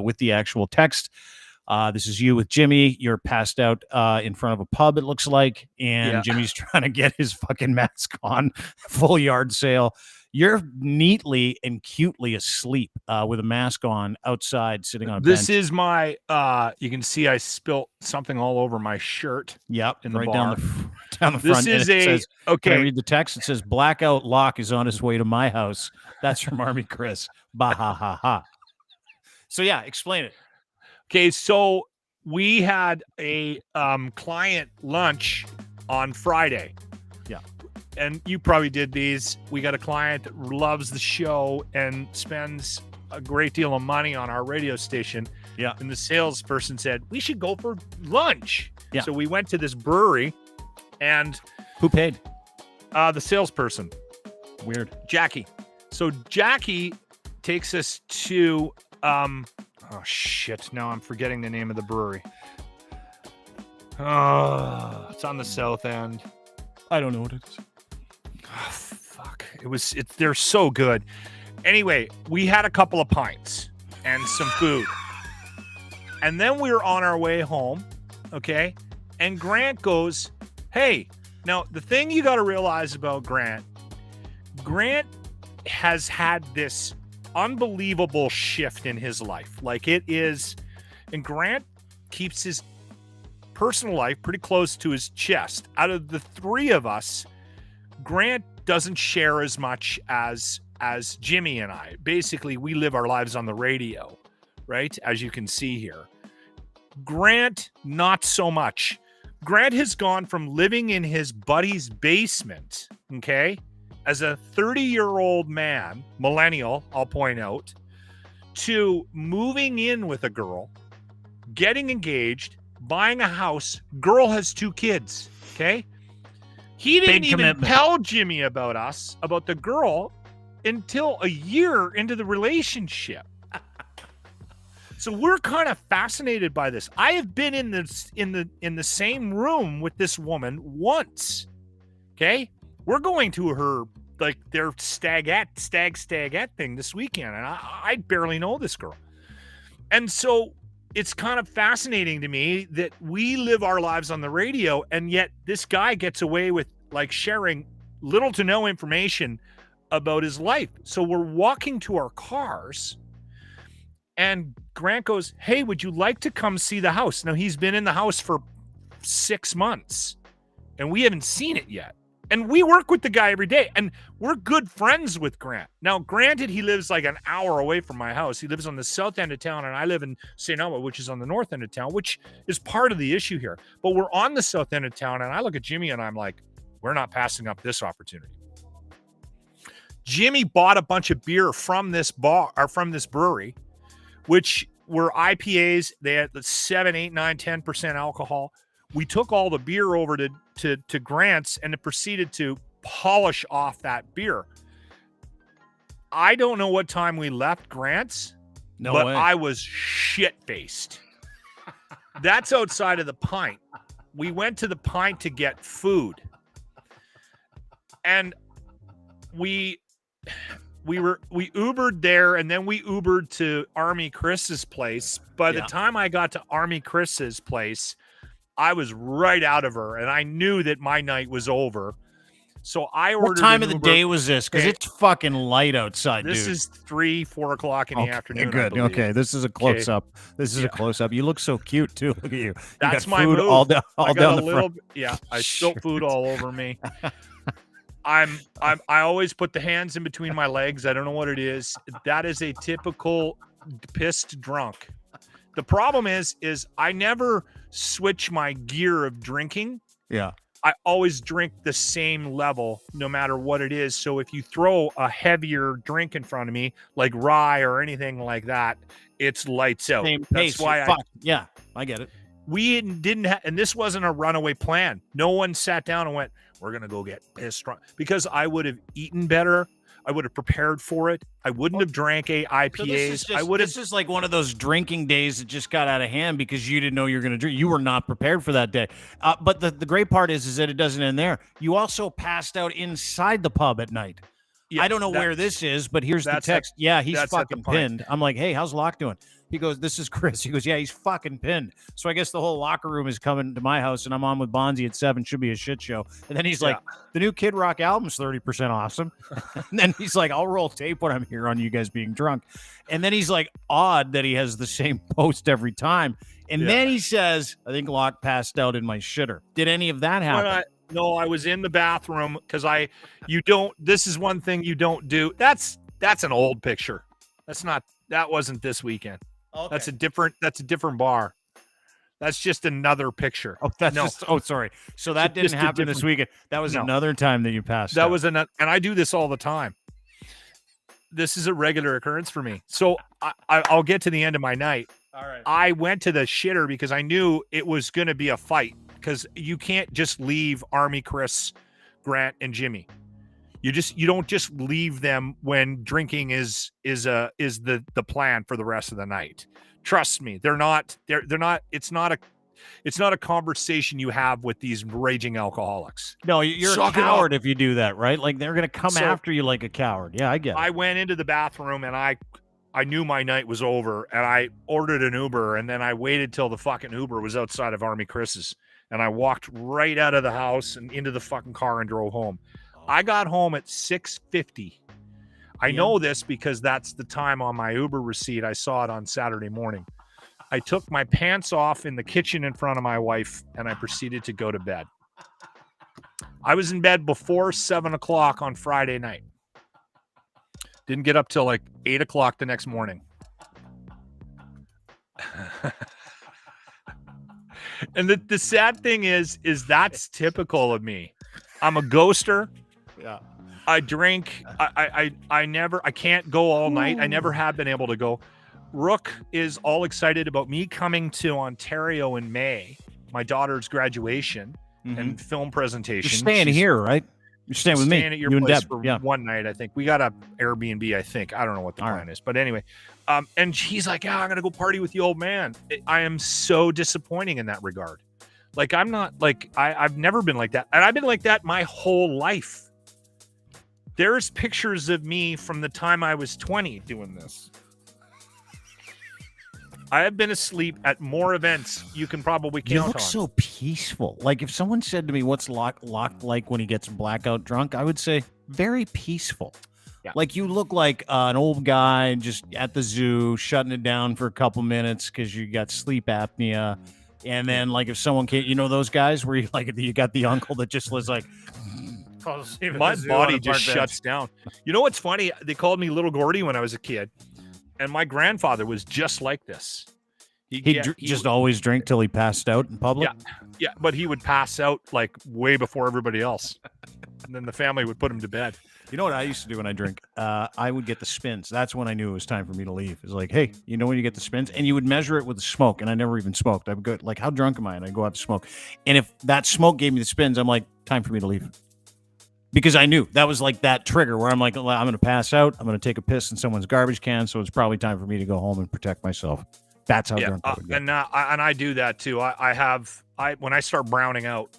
with the actual text. This is you with Jimmy. You're passed out in front of a pub, it looks like, and Jimmy's trying to get his fucking mask on. Full yard sale. You're neatly and cutely asleep with a mask on outside, sitting on a bench. This is my. You can see I spilt something all over my shirt. Yep, in the right bar. down the front. This is Can I read the text? It says, "Blackout Lock is on his way to my house." That's from Army Chris. Bah ha ha ha. So explain it. Okay, so we had a client lunch on Friday. Yeah. And you probably did these. We got a client that loves the show and spends a great deal of money on our radio station. Yeah. And the salesperson said, we should go for lunch. Yeah. So we went to this brewery, and who paid? The salesperson. Weird. Jackie. So Jackie takes us to oh shit, now I'm forgetting the name of the brewery. It's on the south end. I don't know what it is. Oh, fuck. They're so good. Anyway, we had a couple of pints and some food. And then we were on our way home, okay? And Grant goes, hey, now the thing you got to realize about Grant has had this unbelievable shift in his life. Like it is, and Grant keeps his personal life pretty close to his chest. Out of the three of us, Grant doesn't share as much as Jimmy and I. Basically, we live our lives on the radio, right? As you can see here. Grant, not so much. Grant has gone from living in his buddy's basement, okay, as a 30-year-old man, millennial, I'll point out, to moving in with a girl, getting engaged, buying a house. Girl has 2 kids, okay? He didn't even tell Jimmy about the girl, until a year into the relationship. So we're kind of fascinated by this. I have been in the same room with this woman once. Okay? We're going to her, like, their stagette thing this weekend, and I barely know this girl. And so it's kind of fascinating to me that we live our lives on the radio, and yet this guy gets away with, like, sharing little to no information about his life. So we're walking to our cars, and Grant goes, hey, would you like to come see the house? Now, he's been in the house for 6 months, and we haven't seen it yet. And we work with the guy every day, and we're good friends with Grant. Now, granted, he lives like an hour away from my house. He lives on the south end of town, and I live in St. Elmo, which is on the north end of town, which is part of the issue here. But we're on the south end of town, and I look at Jimmy, and I'm like, we're not passing up this opportunity. Jimmy bought a bunch of beer from this bar, or from this brewery, which were IPAs. They had 7, 8, 9, 10% alcohol. We took all the beer over to Grant's, and it proceeded to polish off that beer. I don't know what time we left Grant's, but way. I was shit-faced. That's outside of the pint. We went to the pint to get food. And we Ubered there, and then we Ubered to Army Chris's place. By the time I got to Army Chris's place, I was right out of her, and I knew that my night was over. So I ordered. What time of the day was this? Because it's fucking light outside, dude. This is 3, 4 o'clock in the afternoon. Good. Okay, this is a close up. This is a close up. You look so cute too. Look at you. That's got my food move. all down the front. Yeah, I spilled food all over me. I always put the hands in between my legs. I don't know what it is. That is a typical pissed drunk. The problem is I never switch my gear of drinking. Yeah. I always drink the same level no matter what it is. So if you throw a heavier drink in front of me, like rye or anything like that, it's lights out. Same pace. That's why yeah, I get it. We didn't have, and this wasn't a runaway plan. No one sat down and went, we're going to go get pissed drunk, because I would have eaten better. I would have prepared for it. I wouldn't have drank IPAs. So this is like one of those drinking days that just got out of hand because you didn't know you were going to drink. You were not prepared for that day. But the great part is that it doesn't end there. You also passed out inside the pub at night. Yeah, I don't know where this is, but here's the text. He's fucking pinned. I'm like, hey, how's Locke doing? He goes, this is Chris. He goes, yeah, he's fucking pinned. So I guess the whole locker room is coming to my house, and I'm on with Bonzi at 7. Should be a shit show. And then he's like, the new Kid Rock album's 30% awesome. And then he's like, I'll roll tape when I'm here on you guys being drunk. And then he's like, odd that he has the same post every time. And then he says, I think Locke passed out in my shitter. Did any of that happen? No, I was in the bathroom because this is one thing you don't do. That's an old picture. That wasn't this weekend. Okay. That's a different bar. That's just another picture. Sorry. So that didn't happen this weekend. That was another time that you passed. And I do this all the time. this is a regular occurrence for me. So I'll get to the end of my night. All right. I went to the shitter because I knew it was going to be a fight, because you can't just leave Army Chris, Grant, and Jimmy. You don't just leave them when drinking is the plan for the rest of the night. Trust me, they're not. It's not a conversation you have with these raging alcoholics. No, you're a coward if you do that, right? Like they're gonna come after you like a coward. Yeah, I get it. I went into the bathroom and I knew my night was over, and I ordered an Uber, and then I waited till the fucking Uber was outside of Army Chris's, and I walked right out of the house and into the fucking car and drove home. I got home at 6:50. I know this because that's the time on my Uber receipt. I saw it on Saturday morning. I took my pants off in the kitchen in front of my wife, and I proceeded to go to bed. I was in bed before 7 o'clock on Friday night. Didn't get up till like 8 o'clock the next morning. And the sad thing is that's typical of me. I'm a ghoster. Yeah. I drink. I can't go all night. I never have been able to go. Rook is all excited about me coming to Ontario in May, my daughter's graduation and film presentation. You're staying here, right? You're staying with me. Staying at your you place and for Deb. one night, I think. We got a Airbnb, I think. I don't know what the plan is. But anyway, and he's like, I'm going to go party with the old man. I am so disappointing in that regard. Like, I'm not like, I've never been like that. And I've been like that my whole life. There's pictures of me from the time I was 20 doing this. I have been asleep at more events you can probably count on. You look so peaceful. Like if someone said to me, what's Locke like when he gets blackout drunk? I would say very peaceful. Yeah. Like you look like an old guy just at the zoo, shutting it down for a couple minutes because you got sleep apnea. And then like if someone came, you know those guys where you got the uncle that just was like, my body just shuts down. You know what's funny? They called me Little Gordy when I was a kid. And my grandfather was just like this. He just always drink till he passed out in public? Yeah, but he would pass out like way before everybody else. And then the family would put him to bed. You know what I used to do when I drink? I would get the spins. That's when I knew it was time for me to leave. It's like, hey, you know when you get the spins? And you would measure it with the smoke. And I never even smoked. I would go, like, how drunk am I? And I go out to smoke. And if that smoke gave me the spins, I'm like, time for me to leave. Because I knew that was like that trigger where I'm like, I'm going to pass out. I'm going to take a piss in someone's garbage can. So it's probably time for me to go home and protect myself. That's how drunk I would get. And I do that too. When I start browning out,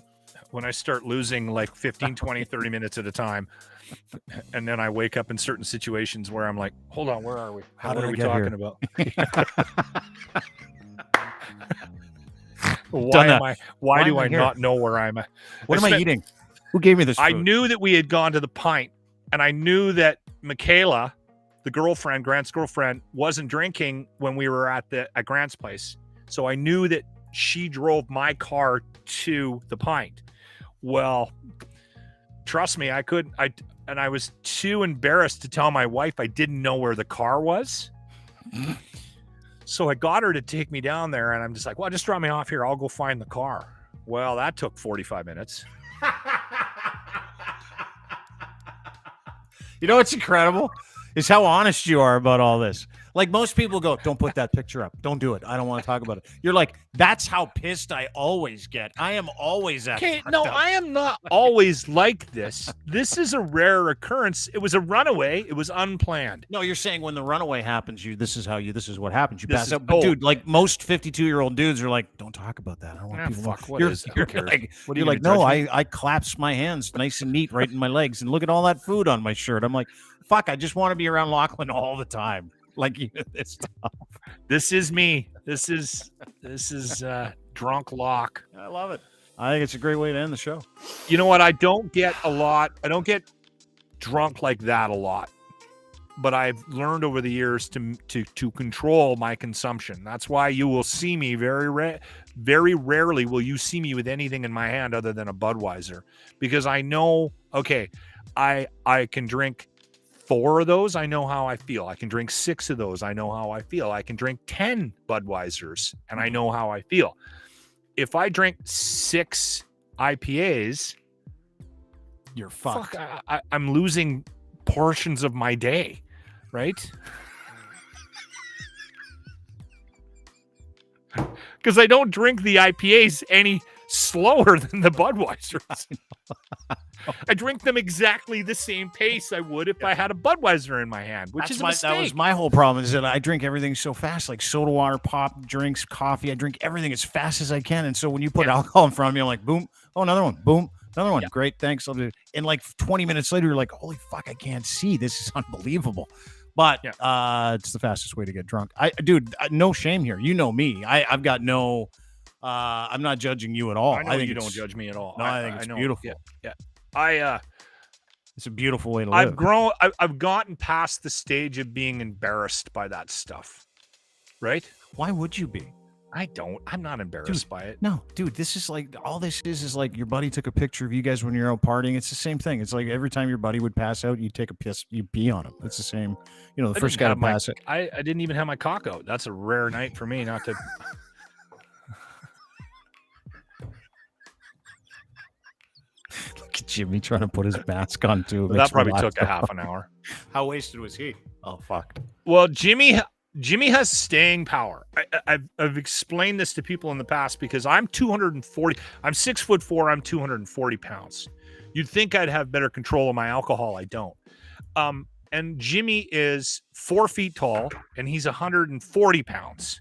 when I start losing like 15, 20, 30 minutes at a time, and then I wake up in certain situations where I'm like, hold on, where are we? What are we talking about? Why do I not know where I'm at? What am I eating? Who gave me this food? I knew that we had gone to the pint, and I knew that Michaela, the girlfriend, Grant's girlfriend, wasn't drinking when we were at Grant's place. So I knew that she drove my car to the pint. Well, trust me, I was too embarrassed to tell my wife I didn't know where the car was. So I got her to take me down there, and I'm just like, well, just drop me off here. I'll go find the car. Well, that took 45 minutes. You know what's incredible is how honest you are about all this. Like most people go, don't put that picture up. Don't do it. I don't want to talk about it. You're like, that's how pissed I always get. I am always at Okay, no, I am not always like this. This is a rare occurrence. It was a runaway. It was unplanned. No, you're saying when the runaway happens, this is what happens. You pass out. But dude, like most 52-year-old dudes are like, don't talk about that. I don't want people to know. You're like, no, I collapse my hands nice and neat right in my legs and look at all that food on my shirt. I'm like, fuck, I just want to be around Lachlan all the time. Like this stuff. This is me. This is drunk Locke. I love it. I think it's a great way to end the show. You know what? I don't get drunk like that a lot, but I've learned over the years to control my consumption. That's why you will see me very rarely will you see me with anything in my hand other than a Budweiser, because I know, okay, I can drink 4 of those, I know how I feel. I can drink 6 of those, I know how I feel. I can drink 10 Budweisers, and I know how I feel. If I drink 6 IPAs, you're fucked. I'm losing portions of my day. right? Because I don't drink the IPAs any slower than the Budweisers. I drink them exactly the same pace I would if I had a Budweiser in my hand, which is a mistake. That was my whole problem, is that I drink everything so fast, like soda water, pop, drinks, coffee. I drink everything as fast as I can. And so when you put alcohol in front of me, I'm like, boom, oh, another one, boom, another one. Great, thanks. I'll do it. And like 20 minutes later, you're like, holy fuck, I can't see. This is unbelievable. But it's the fastest way to get drunk. Dude, no shame here. You know me. I've got no. I'm not judging you at all. I know you don't judge me at all. No, I think it's beautiful. Yeah. It's a beautiful way to live. I've gotten past the stage of being embarrassed by that stuff. Right? Why would you be? I'm not embarrassed by it. No, dude, this is like, all this is like your buddy took a picture of you guys when you're out partying. It's the same thing. It's like every time your buddy would pass out, you take a piss, you pee on him. It's the same. You know, the first guy to pass it. I didn't even have my cock out. That's a rare night for me not to. Look at Jimmy trying to put his mask on too. That probably took a half an hour. How wasted was he? Oh, fuck. Well, Jimmy has staying power. I've explained this to people in the past because I'm 240. I'm 6'4". I'm 240 pounds. You'd think I'd have better control of my alcohol. I don't. And Jimmy is 4 feet tall and he's 140 pounds.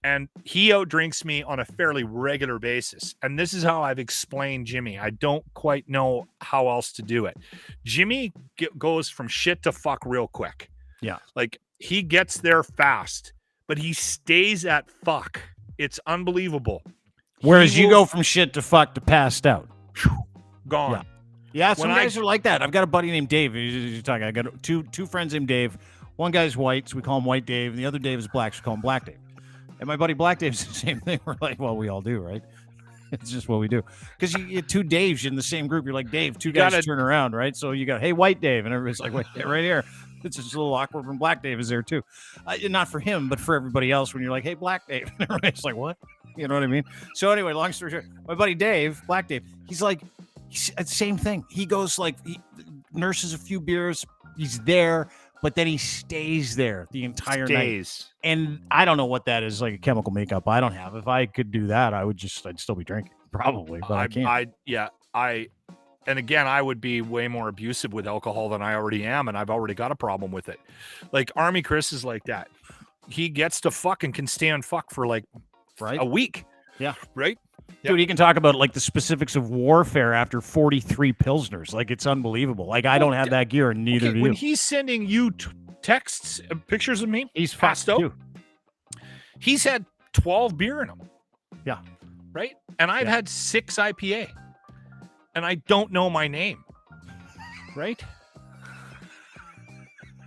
And he outdrinks me on a fairly regular basis. And this is how I've explained Jimmy. I don't quite know how else to do it. Jimmy goes from shit to fuck real quick. Yeah. Like, he gets there fast, but he stays at fuck. It's unbelievable. Whereas you go from shit to fuck to passed out. Gone. Yeah, some guys are like that. I've got a buddy named Dave. I got two friends named Dave. One guy's white, so we call him White Dave, and the other Dave is black, so we call him Black Dave. And my buddy Black Dave's the same thing. We're like, well, we all do, right? It's just what we do. Because you get two Daves in the same group. You're like, Dave, two guys turn around, right? So you got, hey, White Dave. And everybody's like, wait, right here. It's just a little awkward when Black Dave is there, too. Not for him, but for everybody else when you're like, hey, Black Dave. And everybody's like, what? You know what I mean? So anyway, long story short, my buddy Dave, Black Dave, he's like, same thing. He goes like, he nurses a few beers. He's there. But then he stays there the entire night. And I don't know what that is, like a chemical makeup I don't have. If I could do that, I'd still be drinking, probably, but I can't. And again, I would be way more abusive with alcohol than I already am, and I've already got a problem with it. Like Army Chris is like that. He gets to fuck and can stay on fuck for like a week. Yeah. Right? Dude, he can talk about like the specifics of warfare after 43 Pilsners. Like, it's unbelievable. Like, I don't have that gear, and neither do you. When he's sending you texts, pictures of me, he's passed out. He's had 12 beer in him. Yeah. Right? And I've had 6 IPA. And I don't know my name. Right?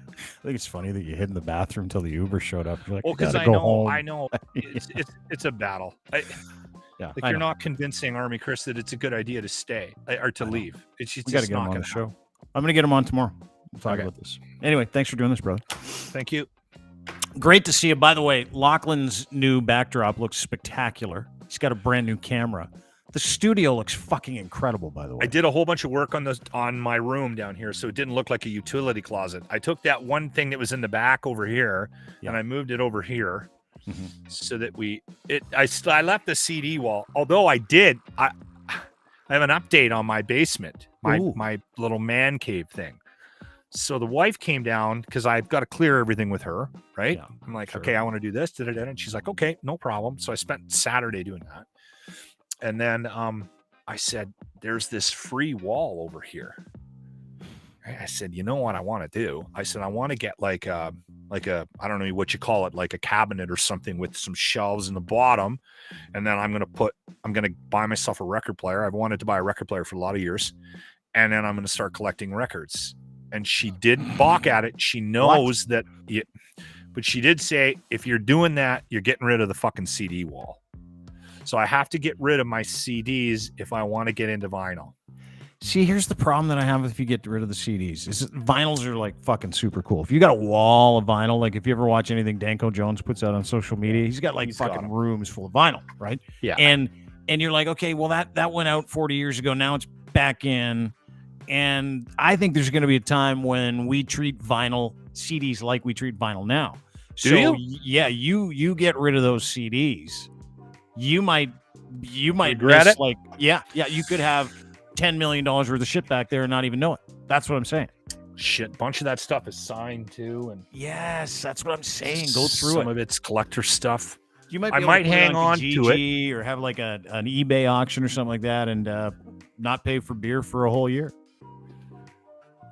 I think it's funny that you hid in the bathroom until the Uber showed up. You're like, well, because I know. It's a battle. You're not convincing Army Chris that it's a good idea to stay or to leave. It's just got to get him on the show. I'm going to get him on tomorrow. We'll talk about this. Anyway, thanks for doing this, brother. Thank you. Great to see you. By the way, Lachlan's new backdrop looks spectacular. He's got a brand new camera. The studio looks fucking incredible, by the way. I did a whole bunch of work on my room down here, so it didn't look like a utility closet. I took that one thing that was in the back over here, and I moved it over here. So that I left the CD wall. Although I have an update on my basement, my little man cave thing. So the wife came down because I've got to clear everything with her, right? Yeah, I'm like, okay, I want to do this, and she's like, okay, no problem. So I spent Saturday doing that, and then I said, there's this free wall over here. I said, you know what I want to do? I said, I want to get like a, I don't know what you call it, like a cabinet or something with some shelves in the bottom. And then I'm going to buy myself a record player. I've wanted to buy a record player for a lot of years. And then I'm going to start collecting records. And she didn't balk at it. She knows that, but she did say, if you're doing that, you're getting rid of the fucking CD wall. So I have to get rid of my CDs if I want to get into vinyl. See, here's the problem that I have if you get rid of the CDs. Is vinyls are like fucking super cool. If you got a wall of vinyl, like if you ever watch anything Danko Jones puts out on social media, he's got fucking rooms full of vinyl, right? Yeah. And you're like, okay, well that went out 40 years ago. Now it's back in. And I think there's going to be a time when we treat vinyl CDs like we treat vinyl now. Do so you? yeah, you get rid of those CDs, you might Regret miss, it? like you could have $10 million worth of shit back there and not even know it. That's what I'm saying. Shit, bunch of that stuff is signed too, and Yes, that's what I'm saying. Go through some it. of it's collector stuff. You might I be able might to put hang it on to Kijiji or have like an eBay auction or something like that, and not pay for beer for a whole year.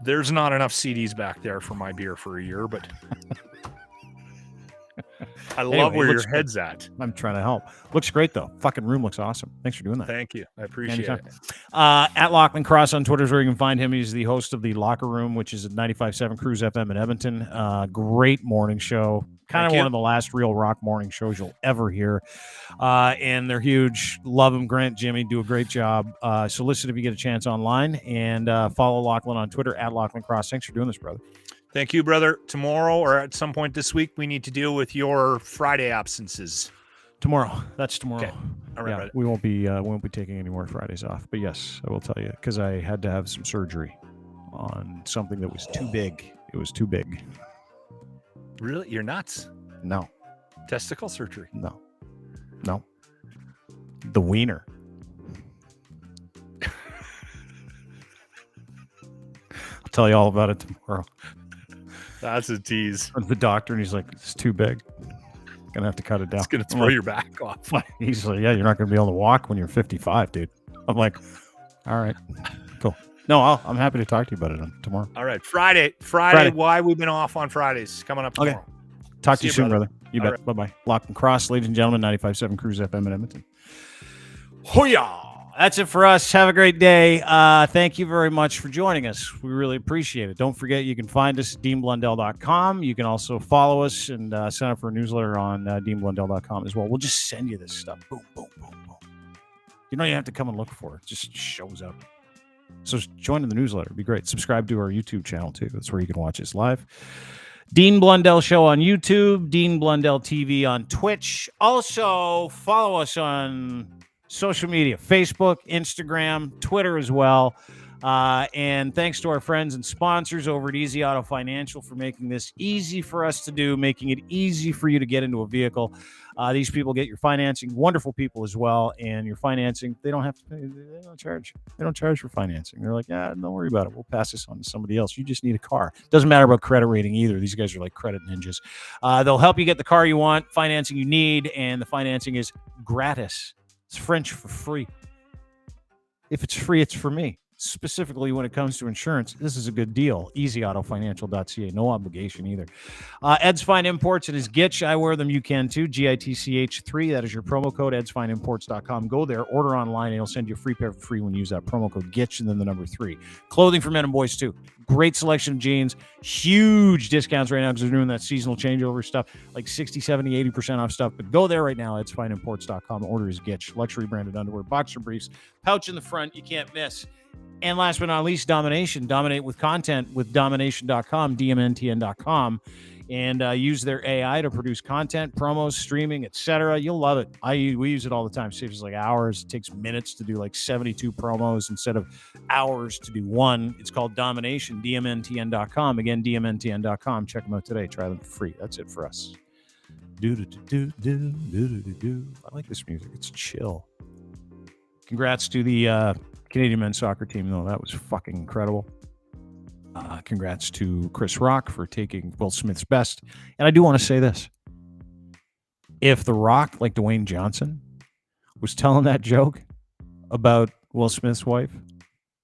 There's not enough CDs back there for my beer for a year, but I love Anyway, where it your looks head's at. I'm trying to help. Looks great though. Fucking room looks awesome. Thanks for doing that. Thank you. I appreciate Anytime. it. At Lachlan Cross on Twitter is where you can find him. He's the host of the Locker Room, which is at 95.7 Cruise FM in Edmonton. Great morning show. Kind Thank of you. one of the last real rock morning shows you'll ever hear. And they're huge. Love them. Grant, Jimmy do a great job. So listen if you get a chance online, and follow Lachlan on Twitter at Lachlan Cross. Thanks for doing this, brother. Thank you, brother. Tomorrow or at some point this week, we need to deal with your Friday absences. Tomorrow. That's tomorrow. Okay. All right, Yeah, brother. we won't be taking any more Fridays off. But yes, I will tell you, because I had to have some surgery on something that was too big. It was too big. Really? You're nuts. No. Testicle surgery. No. The wiener. I'll tell you all about it tomorrow. That's a tease. Went to the doctor, and he's like, "It's too big. Gonna have to cut it down." It's going to I'm throw like, your back off. He's like, "Yeah, you're not gonna be able to walk when you're 55, dude." I'm like, "All right, cool." No, I'm happy to talk to you about it tomorrow. All right. Friday. Why we've been off on Fridays. Coming up tomorrow. Talk to See you you, soon, brother. brother. You All bet. Bye-bye. Lock and Cross, ladies and gentlemen, 95.7 Cruise FM in Edmonton. Hoo-yah! That's it for us. Have a great day. Thank you very much for joining us. We really appreciate it. Don't forget, you can find us at deanblundell.com. You can also follow us and sign up for a newsletter on deanblundell.com as well. We'll just send you this stuff. Boom, boom, boom, boom. You don't even have to come and look for it. It just shows up. So join in the newsletter. It'd be great. Subscribe to our YouTube channel, too. That's where you can watch us live. Dean Blundell Show on YouTube. Dean Blundell TV on Twitch. Also, follow us on social media, Facebook, Instagram, Twitter as well. And thanks to our friends and sponsors over at Easy Auto Financial for making this easy for us to do, making it easy for you to get into a vehicle. These people get your financing, wonderful people as well, and your financing, they don't have to pay, they don't charge. They don't charge for financing. They're like, yeah, don't worry about it. We'll pass this on to somebody else. You just need a car. Doesn't matter about credit rating either. These guys are like credit ninjas. They'll help you get the car you want, financing you need, and the financing is gratis. It's French for free. If it's free, it's for me. Specifically when it comes to insurance, this is a good deal. EasyAutoFinancial.ca. No obligation either. Ed's Fine Imports and his Gitch. I wear them. You can too. GITCH3. That is your promo code. EdsFineImports.com. Go there. Order online and he'll send you a free pair for free when you use that promo code Gitch and then the number 3. Clothing for men and boys too. Great selection of jeans. Huge discounts right now because they're doing that seasonal changeover stuff. Like 60, 70, 80% off stuff. But go there right now. EdsFineImports.com. Order his Gitch. Luxury branded underwear. Boxer briefs. Pouch in the front. You can't miss. And last but not least, Domination. Dominate with content with domination.com, DMNTN.com, and use their AI to produce content, promos, streaming, etc. You'll love it. We use it all the time. It saves us like hours. It takes minutes to do like 72 promos instead of hours to do one. It's called Domination, DMNTN.com. Again, DMNTN.com. Check them out today. Try them for free. That's it for us. I like this music. It's chill. Congrats to the Canadian men's soccer team, though. That was fucking incredible. Congrats to Chris Rock for taking Will Smith's best. And I do want to say this. If The Rock, like Dwayne Johnson, was telling that joke about Will Smith's wife,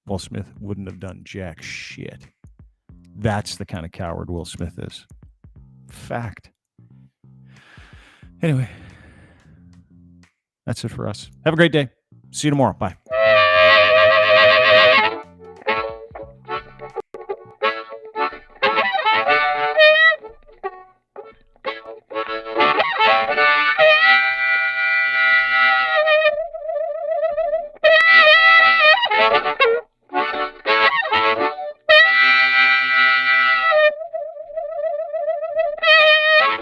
Will Smith wouldn't have done jack shit. That's the kind of coward Will Smith is. Fact. Anyway, that's it for us. Have a great day. See you tomorrow. Bye.